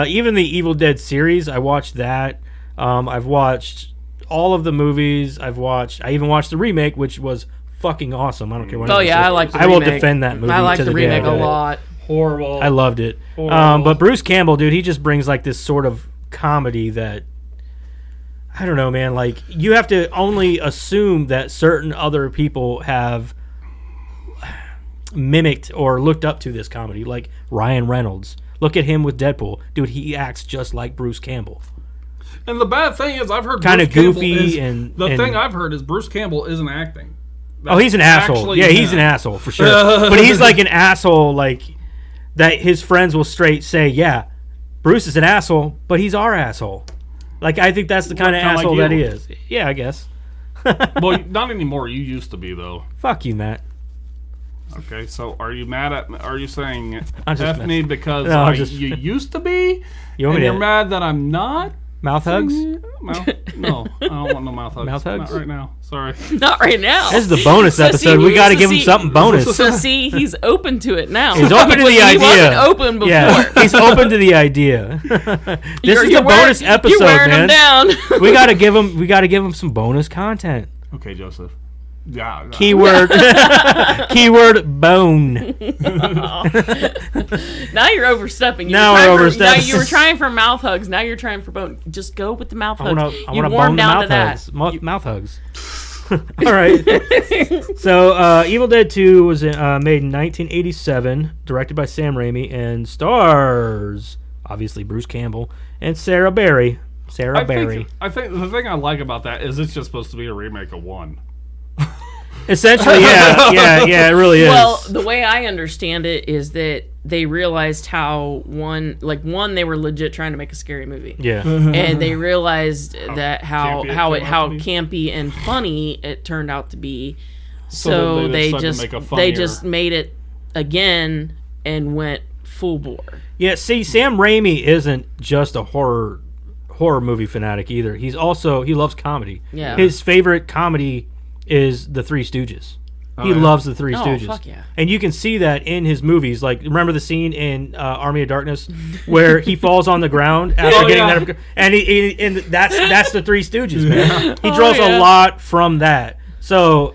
even the Evil Dead series, I watched that. I've watched all of the movies. I even watched the remake, which was fucking awesome. I don't care what. Oh anyone yeah, says. I like the I remake. will defend that movie. I like to the day remake I a die. lot. Horrible. I loved it. Horrible. But Bruce Campbell, dude, he just brings like this sort of comedy that I don't know, man. Like you have to only assume that certain other people have mimicked or looked up to this comedy, like Ryan Reynolds. Look at him with Deadpool, dude. He acts just like Bruce Campbell. And the bad thing is, I've heard Kinda Bruce Campbell goofy is- and- the and- thing I've heard is Bruce Campbell isn't acting. Oh, he's an asshole. actually Yeah, he's him. an asshole for sure. But he's like an asshole, like that. His friends will straight say, "Yeah, Bruce is an asshole, but he's our asshole." Like I think that's the kind of kinda like asshole that he you. is. Yeah, I guess. Well, not anymore. You used to be though. Fuck you, Matt. Okay, so are you mad at? Are you saying I'm just F me messing. because No, I'm just- you used to be, You want and me you're to mad that I'm not? mouth hugs? Mouth? No, I don't want no mouth hugs. Mouth hugs? Not right now. Sorry. Not right now. This is the bonus So episode. see, We got to so give him see- something bonus. So see, he's open to it now. He's open to the He idea. wasn't open before. Yeah, he's open to the idea. This You're- is you're the bonus wearing- episode, You're wearing man. him down. We got to give him. We got to give him some bonus content. Okay, Joseph. Yeah. Keyword. Keyword bone. Now you're overstepping. Now we're overstepping. Now you were trying for mouth hugs. Now you're trying for bone. Just go with the mouth I hugs. want to You bone warmed the down mouth to that. hugs. Mouth hugs. All right. So, Evil Dead 2 was made in 1987, directed by Sam Raimi, and stars obviously Bruce Campbell and Sarah Berry. Sarah Berry. I think the thing I like about that is it's just supposed to be a remake of one. Essentially, yeah, it really is. Well, the way I understand it is that they realized how they were legit trying to make a scary movie. Yeah. And they realized that how campy it campy and funny it turned out to be. So So they they decided to just make a they funnier- just made it again and went full bore. Yeah, see, Sam Raimi isn't just a horror movie fanatic either. He loves comedy. Yeah. His favorite comedy is The Three Stooges. He yeah. loves The Three Oh, Stooges. fuck yeah. And you can see that in his movies. Like, remember the scene in Army of Darkness where he falls on the ground after Oh, getting yeah. that, and that's the Three Stooges, man. He draws yeah. a lot from that. So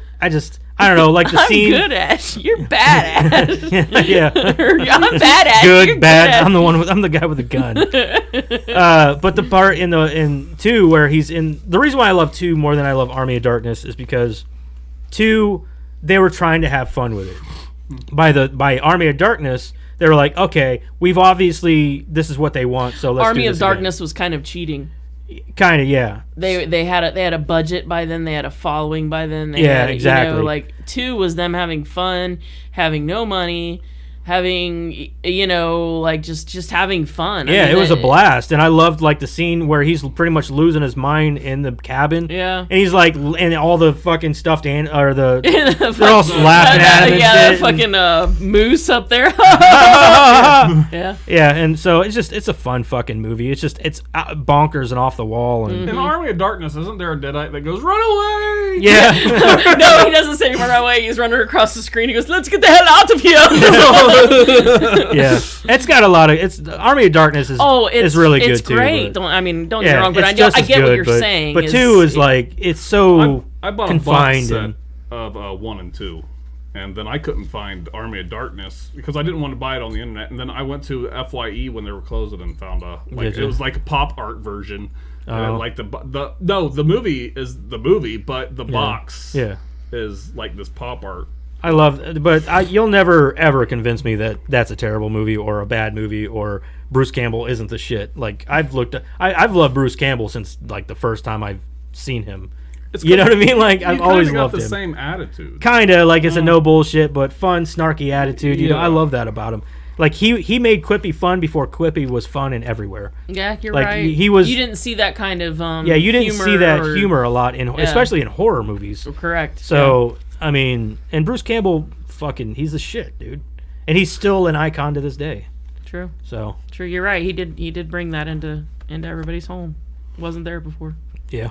I don't know, like the I'm scene. good at. You're bad at. Yeah. I'm bad at. Good, You're bad. at. I'm the guy with the gun. But the part in 2 where he's in, the reason why I love 2 more than I love Army of Darkness is because 2, they were trying to have fun with it. By Army of Darkness, they were like, okay, we've obviously, this is what they want, so let's Army do of this Darkness was kind of cheating. kind of, yeah. They had a budget by then. They had a following by then. They Yeah, had, exactly. You know, like 2 was them having fun, having no money, having like just having fun. I Yeah, mean, it was a blast, and I loved like the scene where he's pretty much losing his mind in the cabin. Yeah. and he's like, and all the fucking stuffed they're all laughing laughing at him. And yeah, shit, that fucking moose up there. and- Yeah. yeah, and so it's a fun fucking movie. It's bonkers and off the wall, and In Army of Darkness, isn't there a Deadite that goes, "Run away"? yeah, No, he doesn't say run away. He's running across the screen. He goes, "Let's get the hell out of here." yeah. It's got a lot of Army of Darkness is It's really it's good too. great. but- Don't get me yeah, wrong, but it's I just as get what good, you're but- saying. But 2 is like it's so I bought a confined box set and of 1 and 2, and then I couldn't find Army of Darkness because I didn't want to buy it on the internet. And then I went to FYE when they were closing and found Did it you? was like a pop art version. Oh. Like the movie is the movie, but the box yeah. is like this pop art. I love, but you'll never ever convince me that that's a terrible movie or a bad movie or Bruce Campbell isn't the shit. Like I've loved Bruce Campbell since like the first time I've seen him. You know what I mean? Like I've always got loved the him. same attitude. Kinda like it's a no bullshit but fun, snarky attitude. You know, Yeah. I love that about him. Like he made Quippy fun before Quippy was fun and everywhere. Yeah, you're Like, right. he was- You didn't see that kind of Yeah, you didn't humor see that or- humor a lot especially in horror movies. Correct. So I mean, and Bruce Campbell, he's the shit, dude, and he's still an icon to this day. True. So True. You're right. He did bring that into everybody's home. Wasn't there before. yeah,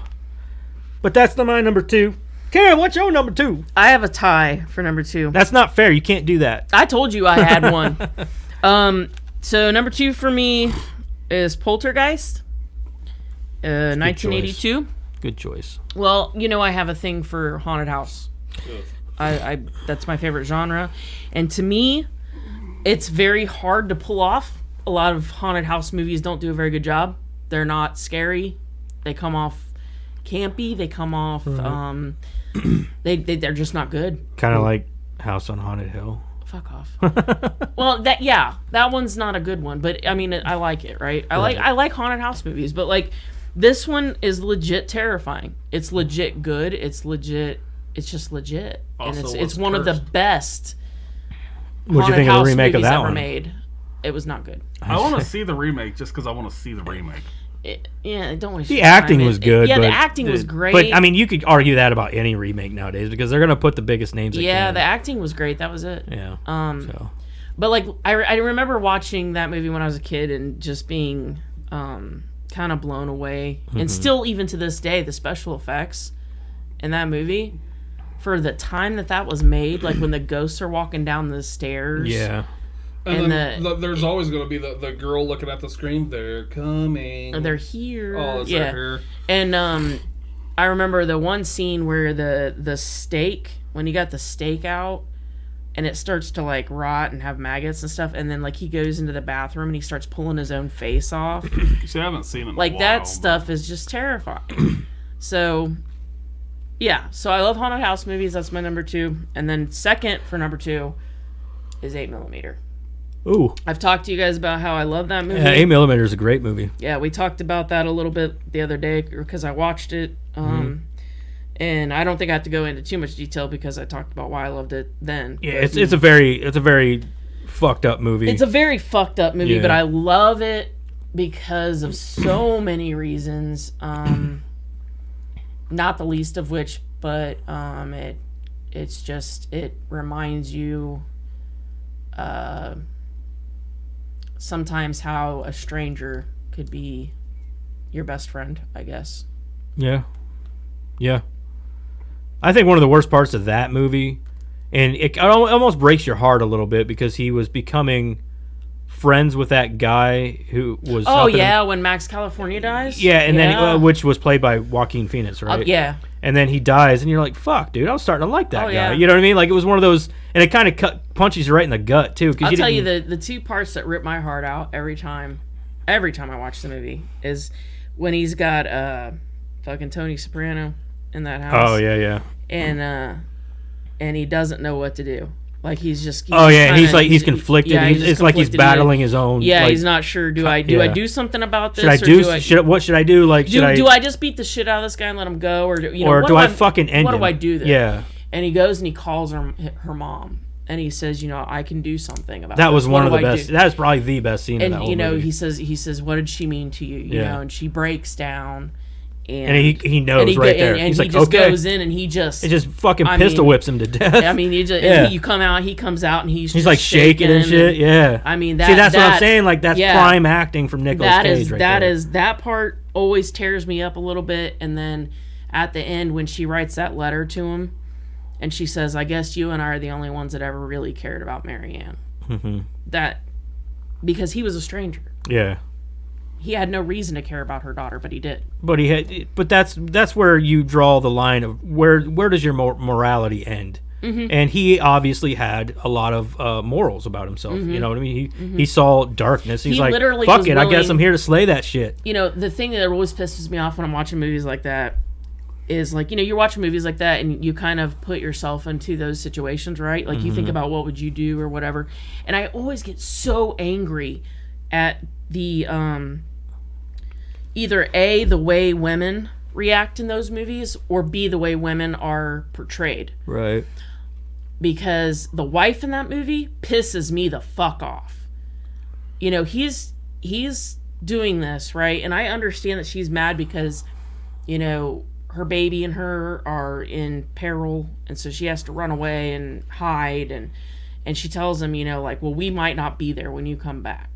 but that's my number 2. Karen, what's your number 2? I have a tie for number 2. That's not fair. You can't do that. I told you I had one. So number 2 for me is Poltergeist, 1982. Good choice. Well, I have a thing for haunted house. I that's my favorite genre, and to me, it's very hard to pull off. A lot of haunted house movies don't do a very good job. They're not scary. They come off campy. They come off. They're just not good. Kind of like House on Haunted Hill. Fuck off. Well, that one's not a good one, but I mean, I like it, right? I like haunted house movies, but like this one is legit terrifying. It's legit good. It's just legit, and Also, it's was one of the cursed. best What'd you haunted think of the house remake of movies that ever one? made. It was not good. I want to see the remake just because I want to see the remake. Don't waste The your time. acting was good. Yeah, but the acting was great. But I mean, you could argue that about any remake nowadays because they're gonna put the biggest names. yeah, they the can. acting was great. That was it. Yeah. So But like I remember watching that movie when I was a kid and just being kind of blown away. And still even to this day the special effects in that movie for the time that was made, like when the ghosts are walking down the stairs. yeah. And And then there's always going to be the girl looking at the screen. They're coming. They're here. Oh, is yeah. here? And I remember the one scene where the steak, when he got the steak out and it starts to like rot and have maggots and stuff, and then like he goes into the bathroom and he starts pulling his own face off. See, I haven't seen it in Like a while, that but- stuff is just terrifying. So yeah, so I love haunted house movies. That's my number 2. And then second for number 2 is 8mm. Ooh. I've talked to you guys about how I love that movie. Yeah, 8mm is a great movie. Yeah, we talked about that a little bit the other day because I watched it. And I don't think I have to go into too much detail because I talked about why I loved it then. Yeah, But- it's a very fucked up movie. It's a very fucked up movie, Yeah. but I love it because of so many reasons. Not the least of which, but it reminds you sometimes how a stranger could be your best friend, I guess. Yeah. I think one of the worst parts of that movie, and it almost breaks your heart a little bit, because he was becoming friends with that guy who was. Oh helping yeah, him. when Max California dies. Yeah, and then which was played by Joaquin Phoenix, right? Yeah. And then he dies, and you're like, "Fuck, dude! I was starting to like that guy." yeah. You know what I mean? Like, it was one of those, and it kind of punches you right in the gut too. I'll tell you the two parts that rip my heart out every time I watch the movie is when he's got fucking Tony Soprano in that house. Oh yeah. And he doesn't know what to do. Like he's just. And he's conflicted. Yeah, it's like he's battling his own. Yeah, like, he's not sure. Do I do something about this? What should I do? Like, do I just beat the shit out of this guy and let him go, or do I fucking end him? What do I do then? Yeah. And he goes and he calls her mom, and he says, I can do something about that. This. Was What one of do the I best. do? That was probably the best scene in that whole And movie. he says, what did she mean to you? You know, and she breaks down. And he knows right there. And he's he like, just okay. goes in and he just. It just fucking pistol whips him to death. I mean, you come out, he comes out and he's just like shaking and shit. Yeah. I mean, that's what I'm saying. Like, that's prime acting from Nicolas Cage right there. That part always tears me up a little bit. And then at the end, when she writes that letter to him, and she says, "I guess you and I are the only ones that ever really cared about Marianne." Mm-hmm. That because he was a stranger. Yeah. He had no reason to care about her daughter, but he did. But that's where you draw the line of where does your morality end? Mm-hmm. And he obviously had a lot of morals about himself. Mm-hmm. You know what I mean? He saw darkness. He's like, fuck it, I guess I'm here to slay that shit. The thing that always pisses me off when I'm watching movies like that is like, you're watching movies like that and you kind of put yourself into those situations, right? Like you think about what would you do or whatever. And I always get so angry at the either A, the way women react in those movies, or B, the way women are portrayed. Right. Because the wife in that movie pisses me the fuck off. He's doing this, right? And I understand that she's mad because, her baby and her are in peril, and so she has to run away and hide, and she tells him, like, well, we might not be there when you come back.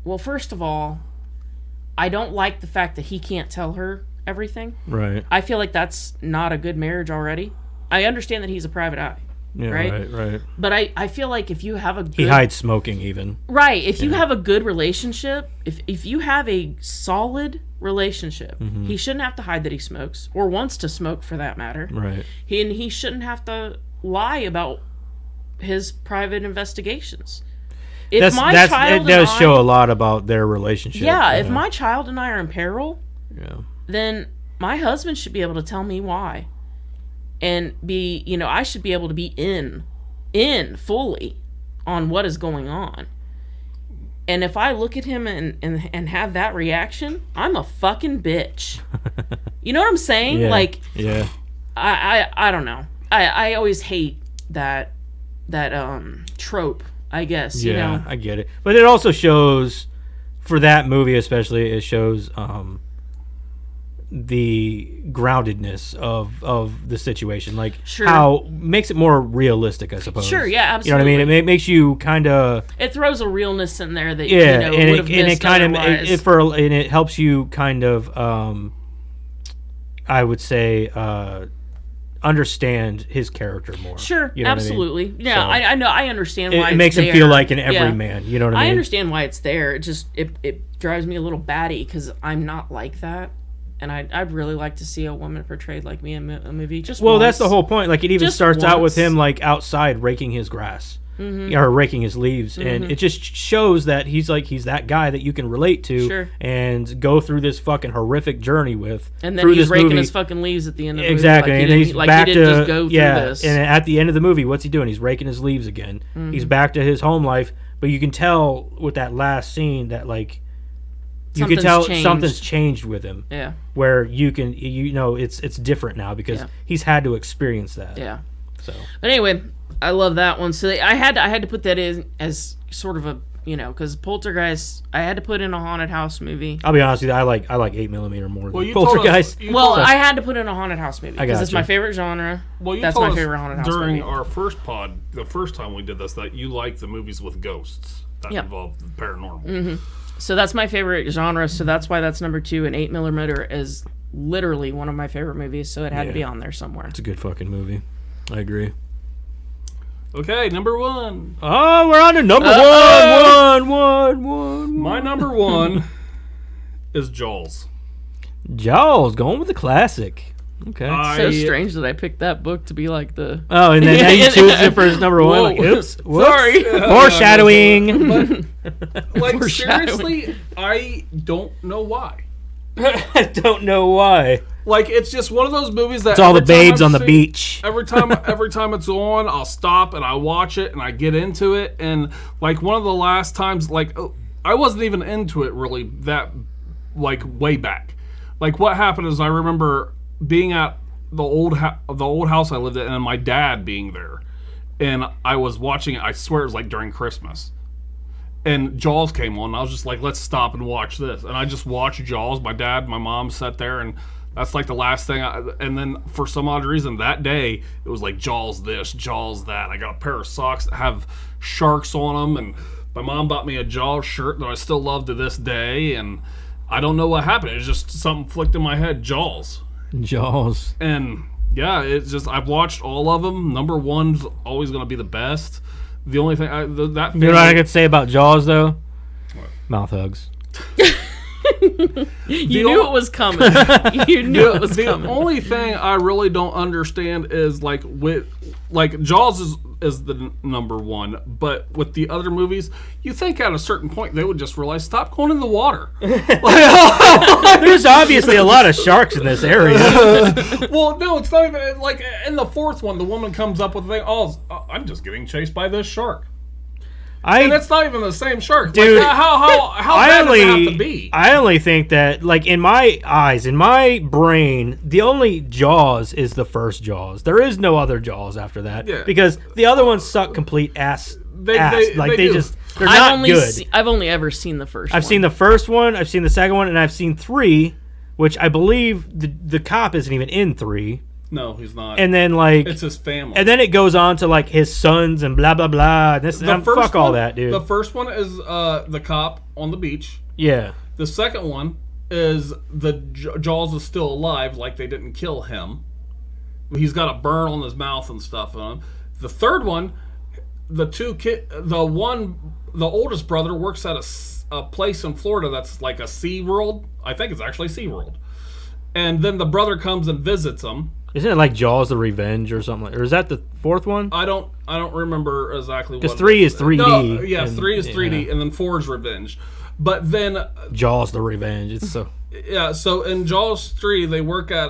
Well, first of all, I don't like the fact that he can't tell her everything. Right. I feel like that's not a good marriage already. I understand that he's a private eye. Yeah, right. But I feel like if you have a good... He hides smoking even. Right. If you have a good relationship, if you have a solid relationship, he shouldn't have to hide that he smokes, or wants to smoke for that matter. Right. He shouldn't have to lie about his private investigations. It does show a lot about their relationship. Yeah, if my child and I are in peril, yeah, then my husband should be able to tell me why. And be, I should be able to be in fully on what is going on. And if I look at him and have that reaction, I'm a fucking bitch. You know what I'm saying? Yeah, like, yeah. I don't know. I always hate that trope, I guess. Yeah, I get it. But it also shows, for that movie especially, it shows the groundedness of the situation, like how makes it more realistic, I suppose. Sure, yeah, absolutely. You know what I mean? It makes you kind of. It throws a realness in there that and it helps you kind of, I would say, understand his character more. Sure, you know absolutely. What I mean? Yeah, I know. I understand why it makes him him feel like an everyman. You know what I mean? I understand why it's there. It just it drives me a little batty because I'm not like that. And I'd really like to see a woman portrayed like me in a movie. That's the whole point. Like, it even starts out with him like outside raking his grass, or raking his leaves, and it just shows that he's that guy that you can relate to, and go through this fucking horrific journey with. And then he's raking his fucking leaves at the end of the movie. Exactly, and then he's back to just go through this. And at the end of the movie, what's he doing? He's raking his leaves again. He's back to his home life, but you can tell with that last scene that like. You can tell something's changed with him. Yeah. Where you can, it's different now because he's had to experience that. Yeah. So. But anyway, I love that one. So I had to put that in as sort of a, because Poltergeist, I had to put in a haunted house movie. I'll be honest with you, I like 8mm more than you Poltergeist. I had to put in a haunted house movie because it's my favorite genre. Well, that's my favorite haunted house during movie. our first pod, the first time we did this, that you like the movies with ghosts that involve the paranormal. Mm-hmm. So that's my favorite genre. So that's why that's number 2. And 8mm is literally one of my favorite movies. So it had to be on there somewhere. It's a good fucking movie. I agree. Okay, number 1. Oh, we're on to number one. My number 1 is Jaws. Jaws, going with the classic. Okay. So strange that I picked that book to be like the... Oh, and then now you choose it for his number 1. Like, oops. Sorry. Foreshadowing. But, seriously, I don't know why. I don't know why. Like, it's just one of those movies that... It's all the babes on the beach. Every time it's on, I'll stop and I watch it and I get into it. And, like, one of the last times, like, I wasn't even into it really that, like, way back. Like, what happened is I remember being at the old house I lived in and my dad being there. And I was watching it, I swear it was, like, during Christmas. And Jaws came on and I was just like, let's stop and watch this. And I just watched Jaws. My dad and my mom sat there and... That's like the last thing. And then for some odd reason that day, it was like Jaws this, Jaws that. I got a pair of socks that have sharks on them. And my mom bought me a Jaws shirt that I still love to this day. And I don't know what happened. It was just something flicked in my head. Jaws. And yeah, it's just, I've watched all of them. Number 1's always going to be the best. The only thing, you know what I could say about Jaws, though? What? Mouth hugs. You knew it was coming. You knew it was coming. The only thing I really don't understand is like Jaws is the number 1, but with the other movies, you think at a certain point they would just realize stop going in the water. There's obviously a lot of sharks in this area. Well, no, it's not even like in the 4th one. The woman comes up with the thing. Oh, I'm just getting chased by this shark. And it's not even the same shark. Dude, like, how bad does it have to be? I only think that, like, in my eyes, in my brain, the only Jaws is the first Jaws. There is no other Jaws after that. Yeah. Because the other ones suck complete ass. They're not good. I've only ever seen the first one. I've seen the first one, I've seen the second one, and I've seen 3, which I believe the cop isn't even in 3. No, he's not. And then, like... It's his family. And then it goes on to, like, his sons and blah, blah, blah. Fuck all that, dude. The first one is the cop on the beach. Yeah. The second one is the Jaws is still alive, like they didn't kill him. He's got a burn on his mouth and stuff on him. The third one, the oldest brother works at a place in Florida that's like a Sea World. I think it's actually Sea World. And then the brother comes and visits him. Isn't it like Jaws: The Revenge or something? Or is that the 4th one? I don't remember exactly. Because 3 is 3D. No, yeah, 3 is 3D, and then 4 is Revenge. But then Jaws: The Revenge. It's so. Yeah. So in Jaws 3, they work at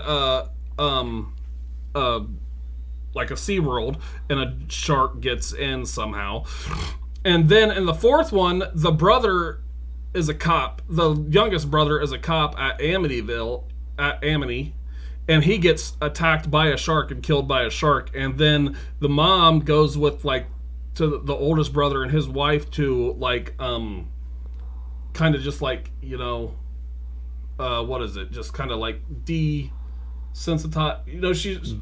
like a Sea World, and a shark gets in somehow. And then in the 4th one, the brother is a cop. The youngest brother is a cop at Amity, and he gets attacked by a shark and killed by a shark. And then the mom goes with to the oldest brother and his wife to kind of just like, what is it? Just kind of like desensitize.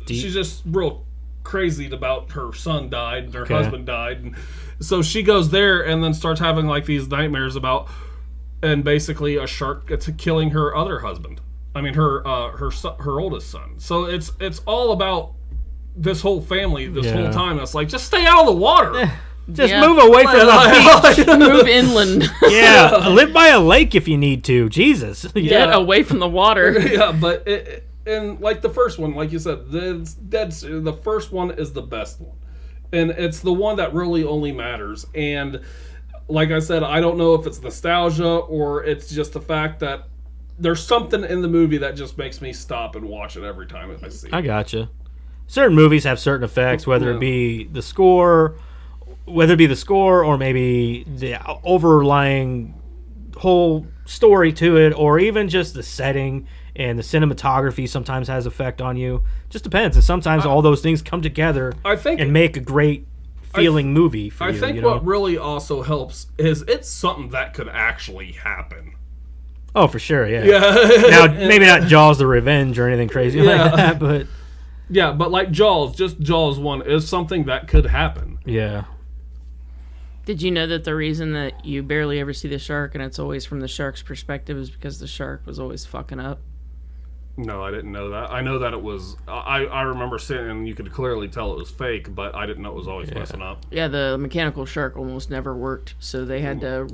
She's just real crazy about her son died and her husband died, and so she goes there and then starts having like these nightmares about, and basically a shark gets killing her other husband. I mean, her oldest son. So it's all about this whole family this whole time. It's like, just stay out of the water. Just move away from the beach. Move inland. Yeah, live by a lake if you need to. Jesus. Get away from the water. Yeah, but and like the first one, like you said, the first one is the best one. And it's the one that really only matters. And like I said, I don't know if it's nostalgia or it's just the fact that there's something in the movie that just makes me stop and watch it every time I see it. I gotcha. Certain movies have certain effects, whether it be the score or maybe the overlying whole story to it, or even just the setting and the cinematography sometimes has effect on you. Just depends. And sometimes all those things come together I think and make a great feeling movie for I you. think you know? what really also helps is it's something that could actually happen. Oh, for sure, yeah. Yeah. Now, maybe not Jaws the Revenge or anything crazy Yeah. like that, but Yeah, but like Jaws, just Jaws 1 is something that could happen. yeah. Did you know that the reason that you barely ever see the shark and it's always from the shark's perspective is because the shark was always fucking up? No, I didn't know that. I know that it was. I remember seeing, and you could clearly tell it was fake, but I didn't know it was always messing up. Yeah, the mechanical shark almost never worked, so they had to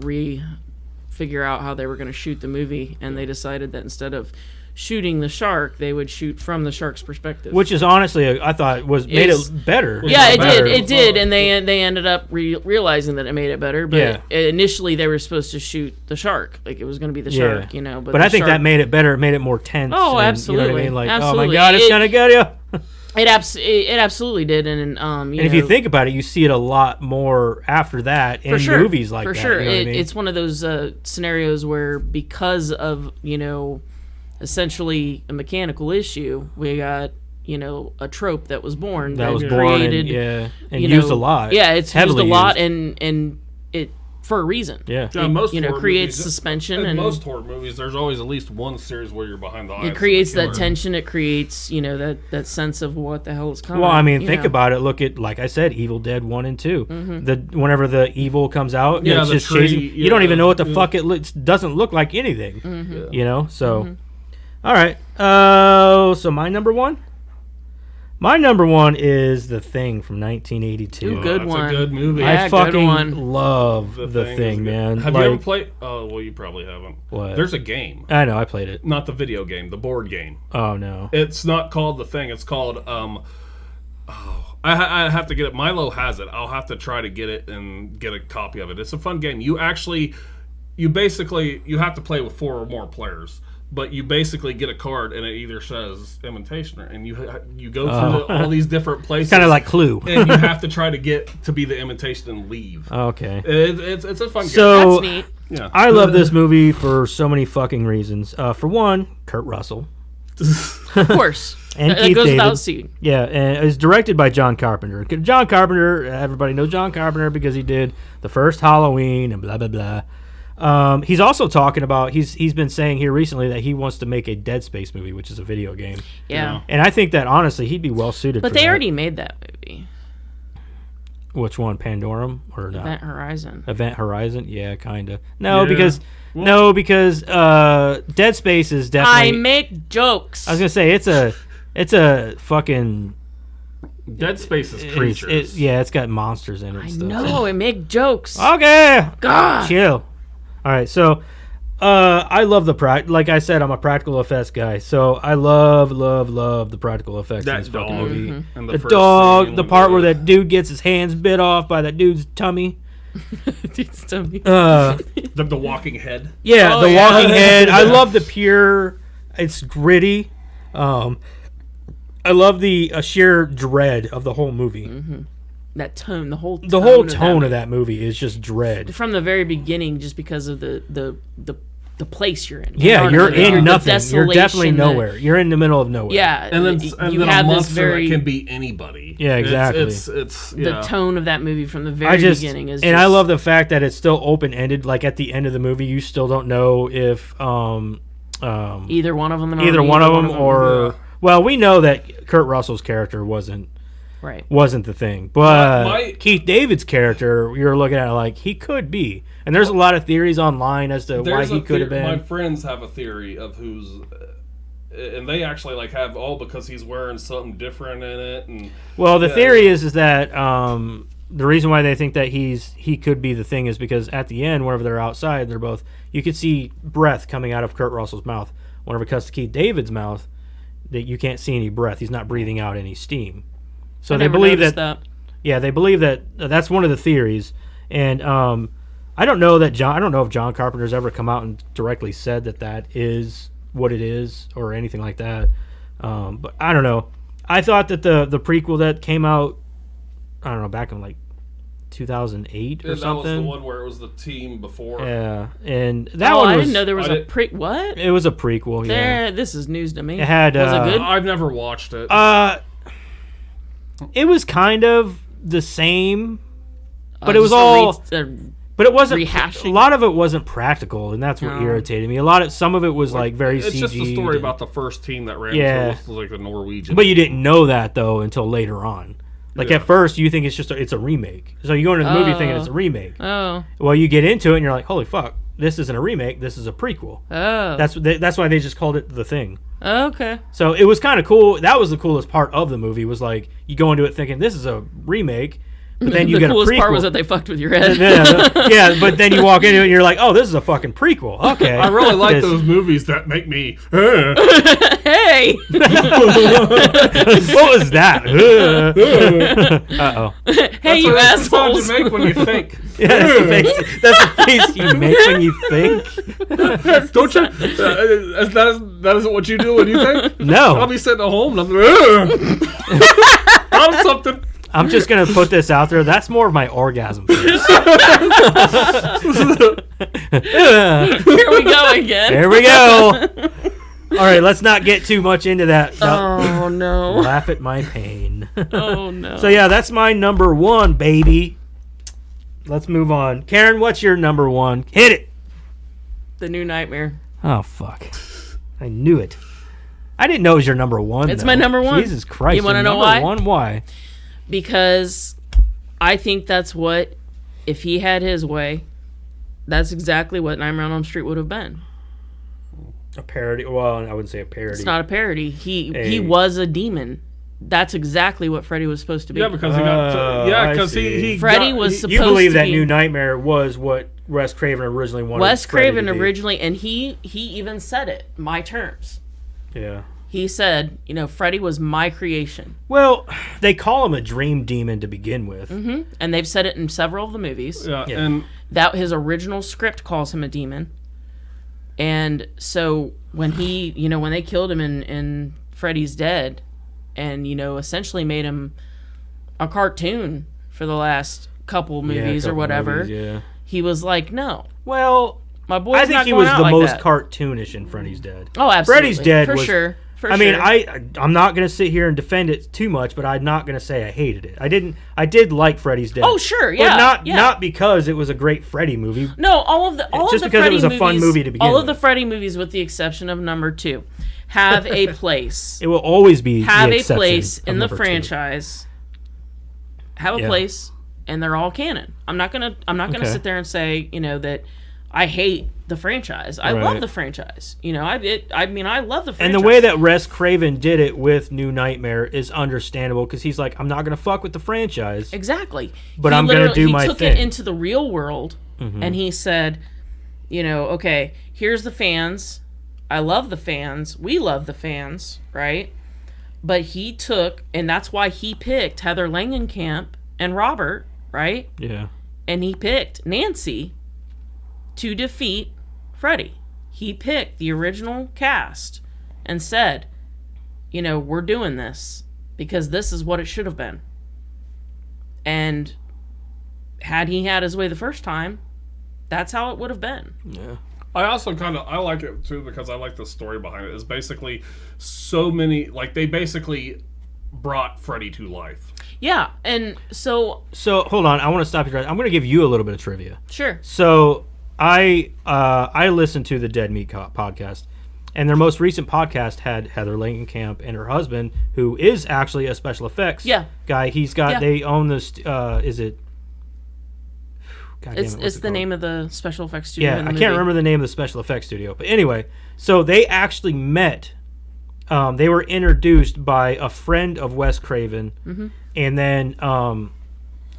figure out how they were going to shoot the movie, and they decided that instead of shooting the shark, they would shoot from the shark's perspective. Which is honestly, I thought made Is- it better. yeah, it Better. did. It did, and they ended up realizing that it made it better. But Yeah. initially, they were supposed to shoot the shark, like it was going to be the Yeah. shark, you know. But the I think that shark- made it better. It made it more tense. Oh, and, absolutely. You know what I mean? Like, oh Absolutely. my God, it's It- gonna get you. it absolutely did, and And if you think about it, you see it a lot more after that in for sure, movies like for that. sure, You know what I mean? it's one of those scenarios where because of essentially a mechanical issue, we got a trope that was born that was born created, and used a lot. Yeah, it's heavily used a lot, used. and it for a reason. Yeah. Yeah, most horror creates movies, suspension, in and most horror movies, there's always at least one series where you're behind the eyes. it of creates the that killer. tension. It creates that sense of what the hell is coming. Well, I mean, you think know. about it. Look at, like I said, Evil Dead 1 and 2. Whenever the evil comes out, Yeah, it's the just tree, chasing. You don't yeah, even know what the yeah. fuck it looks. Doesn't look like anything. Mm-hmm. You know. So, all right. So my number one. My number one is The Thing from 1982. Ooh, good That's one. a good movie. Yeah, I good fucking one. love The The Thing Thing, is good. man. Have Like, you ever played? Oh, well, you probably haven't. What? There's a game, I know. I played it. not the video game, the board game. Oh no. It's not called The Thing. It's called I have to get it. Milo has it. I'll have to try to get it and get a copy of it. It's a fun game. You basically have to play with 4 or more players, but you basically get a card and it either says imitation and you go through all these different places. Kind of like Clue. and you have to try to get to be the imitation and leave. Okay. It's a fun So That's neat. game. Yeah. I love this movie for so many fucking reasons. For one, Kurt Russell. Of course, And that Keith goes David. without saying. Yeah, and it's directed by John Carpenter. John Carpenter, everybody knows John Carpenter because he did the first Halloween and blah blah blah. He's also talking about he's been saying here recently that he wants to make a Dead Space movie, which is a video game. Yeah, And I think that honestly he'd be well suited. but for they that. already made that movie, Which one, Pandorum or not? Event Horizon. Event Horizon? Yeah, kind of. No, Yeah. because Dead Space is I definitely. make jokes. I was gonna say it's a fucking. Dead Space is It's, creatures. it's got monsters in it. I and stuff. know, I make jokes. Okay. God. Chill. All right, so I love like I said, I'm a practical effects guy, so I love the practical effects in That this fucking dog movie. and The first dog, scene the with part where that dude gets his hands bit off by that dude's tummy. It's dummy. the walking head. Yeah, Oh, the yeah. walking head. I love the pure. It's gritty. I love the sheer dread of the whole movie. That tone, the whole Tone of that movie is just dread. from the very beginning, just because of the place you're in. Yeah, You know you're what I mean? in The nothing. You're definitely desolation, nowhere. You're in the middle of nowhere. Yeah, And then you a have this monster very that can be anybody. Yeah, exactly. It's the yeah. tone of that movie from the very beginning is. I love the fact that it's still open ended. Like at the end of the movie, you still don't know if either one of them. or yeah. well, we know that Kurt Russell's character wasn't the thing, but My- Keith David's character, you're looking at it like he could be, and there's a lot of theories online as to why There's he a could have theory- been. My friends have a theory of who's, and they actually like have because he's wearing something different in it, and Well, the Yeah. theory is that the reason why they think that he could be the thing is because at the end, whenever they're outside, you could see breath coming out of Kurt Russell's mouth. Whenever it cuts to Keith David's mouth, that you can't see any breath. He's not breathing out any steam. So they believe that. Yeah, they believe that that's one of the theories, and I don't know if John Carpenter's ever come out and directly said that is what it is or anything like that. But I don't know. I thought that the prequel that came out, I don't know, back in like 2008 or And that was the something. one where it was the team before. Yeah, and that Oh, one I was. didn't know there was I a did- what? It was a prequel. Yeah. There, this is news to me. It had. Was it good? I've never watched it. It was kind of the same, but it was Just a all. re- But it wasn't. rehashing? A lot of it wasn't practical, and that's what No. irritated me. Some of it was like very it's CG. just a story about the first team that ran. Yeah. So it was like the Norwegian. But you didn't know that though until later on. Like Yeah. at first, you think it's a remake. So you go into the movie thinking it's a remake. oh, Well, you get into it and you're like, holy fuck, this isn't a remake. This is a prequel. oh, That's why they just called it The Thing. okay. So it was kind of cool. That was the coolest part of the movie. Was like you go into it thinking this is a remake, but then you The get a coolest prequel. part was that they fucked with your head. yeah, but then you walk into it and you're like, oh, this is a fucking prequel. Okay. I really like This- those movies that make me. Hey, What was that? Uh-oh. hey, you That's the sound you assholes! make when you think. Yeah, that's the face you make when you think. Don't you? That isn't what you do when you think. No. I'll be sitting at home and I'm found something. I'm just going to put this out there. That's more of my orgasm face. Here we go again. There we go. All right, let's not get too much into that. Oh no! Laugh at my pain. Oh no! So yeah, that's my number one, baby. Let's move on. Karen, what's your number one? Hit it. The New Nightmare. Oh fuck! I knew it. I didn't know it was your number one. It's though. my number one. Jesus Christ! You wanna your know number why? One? Why? Because I think that's what, if he had his way, that's exactly what Nightmare on Elm Street would have been. A parody? Well, I wouldn't say a parody. It's not a parody. He was a demon. That's exactly what Freddy was supposed to be. Yeah, because he got. I Because see. he. Freddy got, was he- supposed You believe to that be- New Nightmare was what Wes Craven originally wanted. Wes Freddy Craven to be. originally, and he even said it, my terms. Yeah. He said, Freddy was my creation. Well, they call him a dream demon to begin with. Hmm. And they've said it in several of the movies. Yeah, Yeah. and That his original script calls him a demon. And so when when they killed him in Freddy's Dead, and essentially made him a cartoon for the last couple movies or couple whatever, movies, yeah. he was like, no, Well, my boy's I think not he going was out the like most that. cartoonish in Freddy's Dead. Oh, absolutely. Freddy's Dead for was- sure. For I mean, sure. I'm not gonna sit here and defend it too much, but I'm not gonna say I hated it. I did like Freddy's Dead. Oh, sure, But yeah, not because it was a great Freddy movie. No, all Just of the because it Freddy was a movies, fun movie to begin all of the with. Freddy movies, with the exception of number 2, have a place. It will always be Have the a exception place of in the number two. franchise. Have a Yeah. place, and they're all canon. I'm not gonna Okay. sit there and say that I hate the franchise. I love Right. the franchise. I love the franchise. And the way that Wes Craven did it with New Nightmare is understandable because he's like, I'm not gonna fuck with the franchise. exactly, But He I'm gonna literally- do my He took thing. it into the real world, and he said, okay, here's the fans. I love the fans. We love the fans, right? But he took, and that's why he picked Heather Langenkamp and Robert, right? Yeah. And he picked Nancy to defeat Freddy. He picked the original cast and said, we're doing this because this is what it should have been. And had he had his way the first time, that's how it would have been. Yeah. I also I like it too because I like the story behind it. It's basically so many they basically brought Freddy to life. Yeah, and so So hold on, I want to stop you right. I'm gonna give you a little bit of trivia. sure. So I listened to the Dead Meat podcast, and their most recent podcast had Heather Langenkamp and her husband, who is actually a special effects guy. He's got they own this. Is it? God damn it, what's It's it the called? name of the special effects studio. Yeah, in the I movie. can't remember the name of the special effects studio, but anyway, so they actually met. They were introduced by a friend of Wes Craven, and then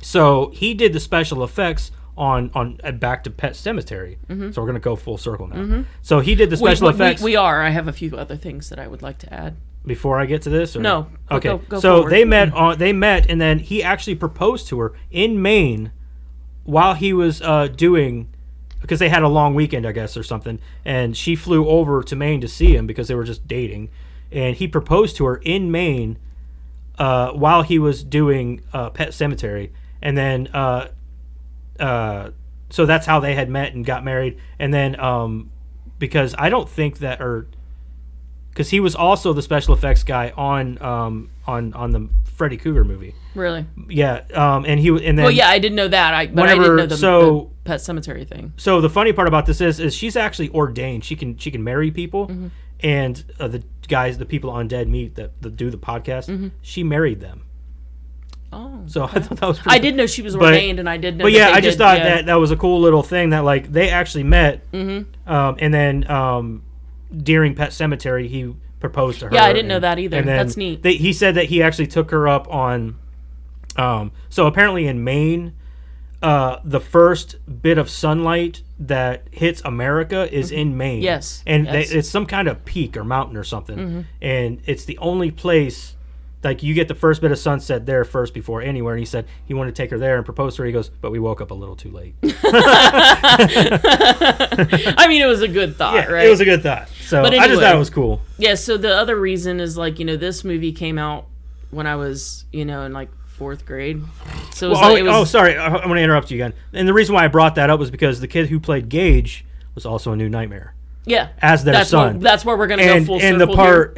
so he did the special effects on Back to Pet Cemetery. So we're gonna go full circle now. So he did the special effects. We are. I have a few other things that I would like to add. Before I get to this, or? No, but Okay, go so forward. they met, and then he actually proposed to her in Maine while he was doing, because they had a long weekend, I guess, or something, and she flew over to Maine to see him because they were just dating, and he proposed to her in Maine while he was doing Pet Cemetery, and then so that's how they had met and got married. And then because I don't think that, or because he was also the special effects guy on the Freddy Krueger movie. Really? Yeah. And then. Well, yeah, I didn't know that. I didn't know the Pet Sematary thing. So the funny part about this is she's actually ordained. She can marry people, and the people on Dead Meat that do the podcast, she married them. Oh. So I thought that was pretty I did know she was ordained, and I did know. But yeah, I just thought that was a cool little thing that like they actually met, and then during Pet Sematary he proposed to her. Yeah, I didn't know that either. And then That's neat. He said that he actually took her up on. So apparently in Maine, the first bit of sunlight that hits America is in Maine. Yes. And yes. it's some kind of peak or mountain or something, and it's the only place. Like, you get the first bit of sunset there first before anywhere. And he said he wanted to take her there and propose to her. He goes, but we woke up a little too late. I mean, it was a good thought, right? It was a good thought. So But I just thought anyway. it was cool. Yeah, so the other reason is, like, this movie came out when I was, in, like, 4th grade. So it was Sorry. I'm going to interrupt you again. And the reason why I brought that up was because the kid who played Gage was also a New Nightmare. Yeah. As their son. That's where we're going to go full circle here.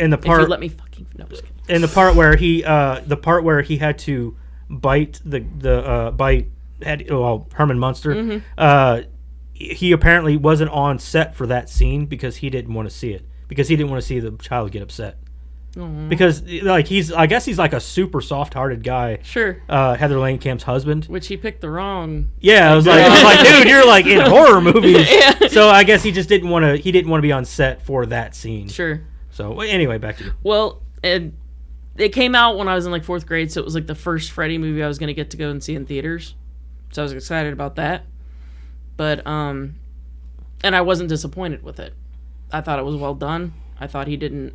And the part... If you let me fucking... No, I'm just kidding. In the part where he had to bite Herman Munster, he apparently wasn't on set for that scene because he didn't want to see it, because he didn't want to see the child get upset. Because like I guess he's like a super soft-hearted guy. Sure. Heather Langenkamp's husband. Which he picked the wrong. Yeah, I was like, dude, you're like in horror movies. Yeah. So I guess he just didn't want to. He didn't want to be on set for that scene. Sure. So anyway, back to you. Well, it came out when I was in like 4th grade, so it was like the first Freddy movie I was going to get to go and see in theaters. So I was excited about that. But, and I wasn't disappointed with it. I thought it was well done. I thought he didn't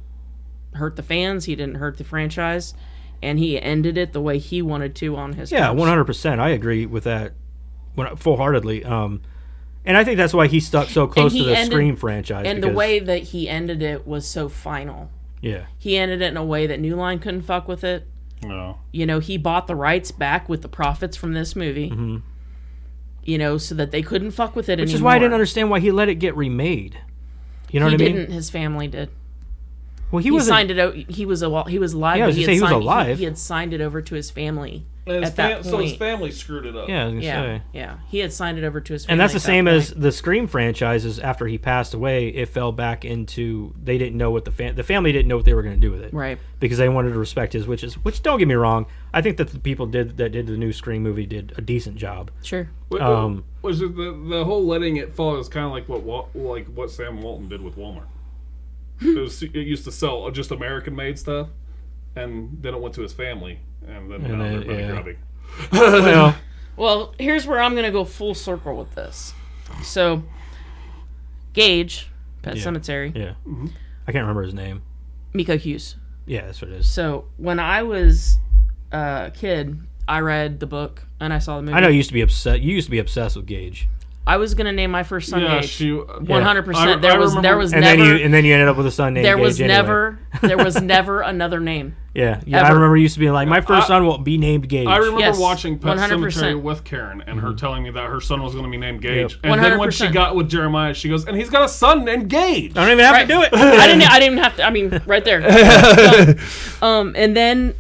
hurt the fans. He didn't hurt the franchise. And he ended it the way he wanted to on his Yeah, terms. 100%. I agree with that full-heartedly. And I think that's why he stuck so close to the Scream franchise. And the way that he ended it was so final. Yeah. He ended it in a way that New Line couldn't fuck with it. No. He bought the rights back with the profits from this movie. So that they couldn't fuck with it anymore. Which is why I didn't understand why he let it get remade. You know what I mean? He didn't. His family did. Well, He signed it out. He was alive. Yeah, I was but gonna say he was alive. He had signed it over to his family And at that point. So his family screwed it up. Yeah, I was gonna say. Yeah. He had signed it over to his family. And that's the at that same point. as the Scream franchises. After he passed away, it fell back into they didn't know what the family didn't know what they were going to do with it, Right. Because they wanted to respect his wishes. Which, don't get me wrong, I think that the people that did the new Scream movie did a decent job. Sure. Was it the whole letting it fall is kind of like what Sam Walton did with Walmart. It used to sell just American-made stuff, and then it went to his family, and then they're money grabbing. Well, here's where I'm going to go full circle with this. So, Gage, Pet Sematary, Yeah. I can't remember his name. Miko Hughes. Yeah, that's what it is. So, when I was a kid, I read the book and I saw the movie. I know you used to be upset. You used to be obsessed with Gage. I was going to name my first son Yeah, Gage. 100%. I There was And never then you ended up with a son named there Gage was anyway. there was never another name. Yeah, I Ever. remember you used to be like, my first son will be named Gage. I remember Yes, watching Pet 100%. Sematary with Karen and her telling me that her son was going to be named Gage. Yep. And then when she 100%. got with Jeremiah, she goes, and he's got a son named Gage. I don't even have Right. to do it. I didn't even have to. I mean, right there. And then,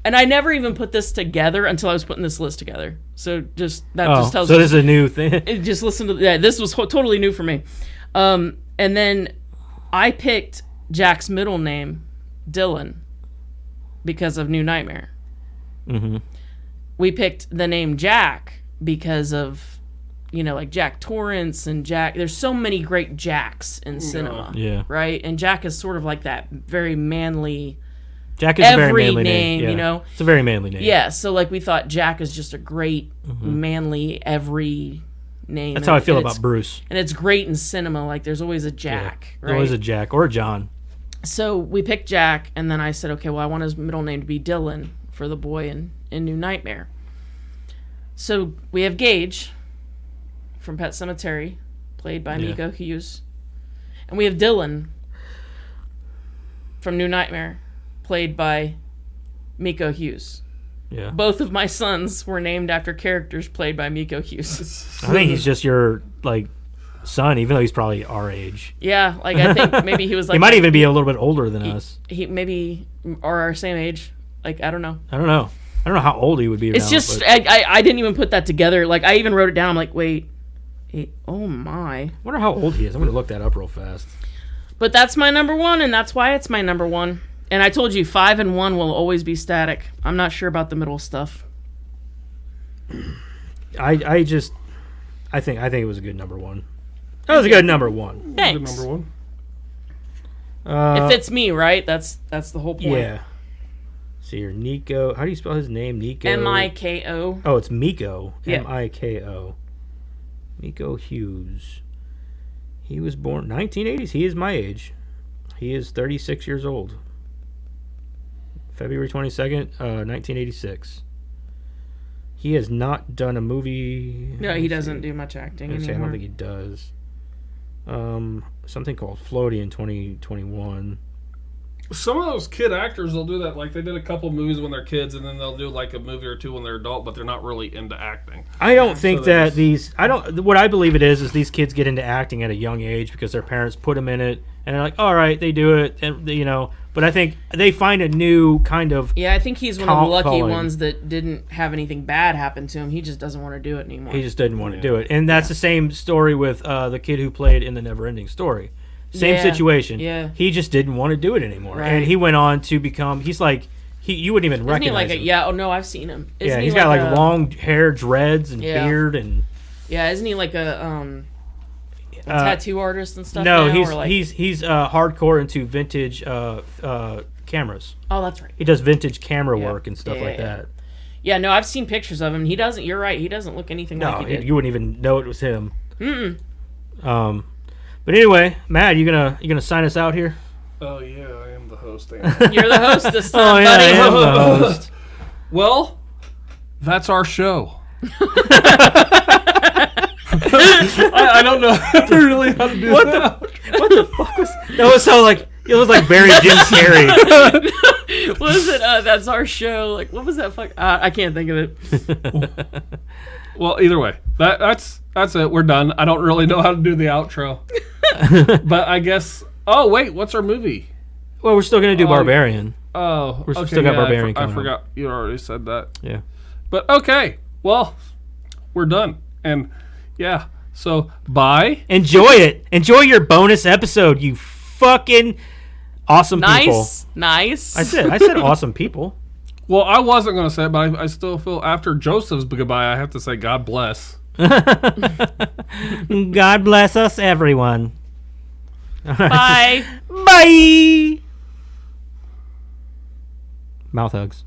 and I never even put this together until I was putting this list together. So just just tells so you. this is a new thing. Just listen to this was totally new for me. And then I picked Jack's middle name, Dylan, because of New Nightmare. Mm-hmm. We picked the name Jack because of, like Jack Torrance and Jack. There's so many great Jacks in cinema. Yeah. Right? And Jack is sort of like that very manly. Jack is a very Every manly name, Yeah. It's a very manly name. Yeah, so like we thought Jack is just a great, manly, every name. That's how I feel and about it's- Bruce. And it's great in cinema. Like there's always a Jack, There's right? always a Jack or a John. So we picked Jack, and then I said, okay, well, I want his middle name to be Dylan for the boy in New Nightmare. So we have Gage from Pet Sematary, played by Miko Hughes. And we have Dylan from New Nightmare, played by Miko Hughes. Yeah. Both of my sons were named after characters played by Miko Hughes. I think he's just your like son, even though he's probably our age. Yeah, like I think maybe he was like He might even be a little bit older than us. he maybe or our same age. Like I don't know. I don't know how old he would be. It's now, just but I didn't even put that together. Like I even wrote it down. I'm like, wait, oh my. I wonder how old he is. I'm gonna look that up real fast. But that's my number one, and that's why it's my number one. And I told you 5 and 1 will always be static. I'm not sure about the middle stuff. I think it was a good number one. That was a good number one. Thanks. Good number one. It fits me, right? That's the whole point. Yeah. See here, Nico. How do you spell his name? Nico. Miko. Oh, it's Miko. Yeah. Miko. Miko Hughes. He was born 1980s. He is my age. He is 36 years old. February 22nd, 1986. He has not done a movie. No, he doesn't do much acting I anymore. don't think he does. Something called Floaty in 2021. Some of those kid actors will do that. Like they did a couple movies when they're kids, and then they'll do like a movie or two when they're adult, but they're not really into acting. I don't think So that there's- what I believe it is these kids get into acting at a young age because their parents put them in it, and they're like, all right, they do it, and But I think they find a new kind of. Yeah, I think he's one of the lucky calling. ones that didn't have anything bad happen to him. He just doesn't want to do it anymore. He just didn't want to do it, and that's the same story with the kid who played in the Neverending Story. Same Yeah, situation. yeah. He just didn't want to do it anymore, Right. and he went on to become. He's like you wouldn't even Isn't he recognize like him. yeah? Oh no, I've seen him. Yeah, Isn't he he's got like a- long hair, dreads, and Yeah. beard, and Yeah, isn't he like a tattoo artist and stuff? no, now, he's or like, he's hardcore into vintage cameras. Oh, that's right. He does vintage camera Yeah. work and stuff Yeah, like yeah. that. Yeah, no, I've seen pictures of him. He doesn't. You're right. He doesn't look anything No, like he did. you wouldn't even know it was him. But anyway, Matt, you gonna sign us out here? Oh yeah, I am the host. You're the host this Oh time, yeah, I buddy. am the host. Well, that's our show. I don't know really how to do that. What the fuck was that? Was so like it was like very Jim Carrey. What is it? That's our show. Like, what was that? Fuck. I can't think of it. Well, either way, that's it. We're done. I don't really know how to do the outro, but I guess. Oh wait, what's our movie? Well, we're still gonna do Barbarian. Oh, We're okay, still got yeah, Barbarian I coming up. forgot you already said that. Yeah. But okay, well, we're done, and yeah. So bye. Enjoy it. Enjoy your bonus episode, you fucking awesome people. Nice. I said awesome people. Well, I wasn't going to say it, but I still feel after Joseph's goodbye, I have to say God bless. God bless us, everyone. Bye. Bye. Mouth hugs.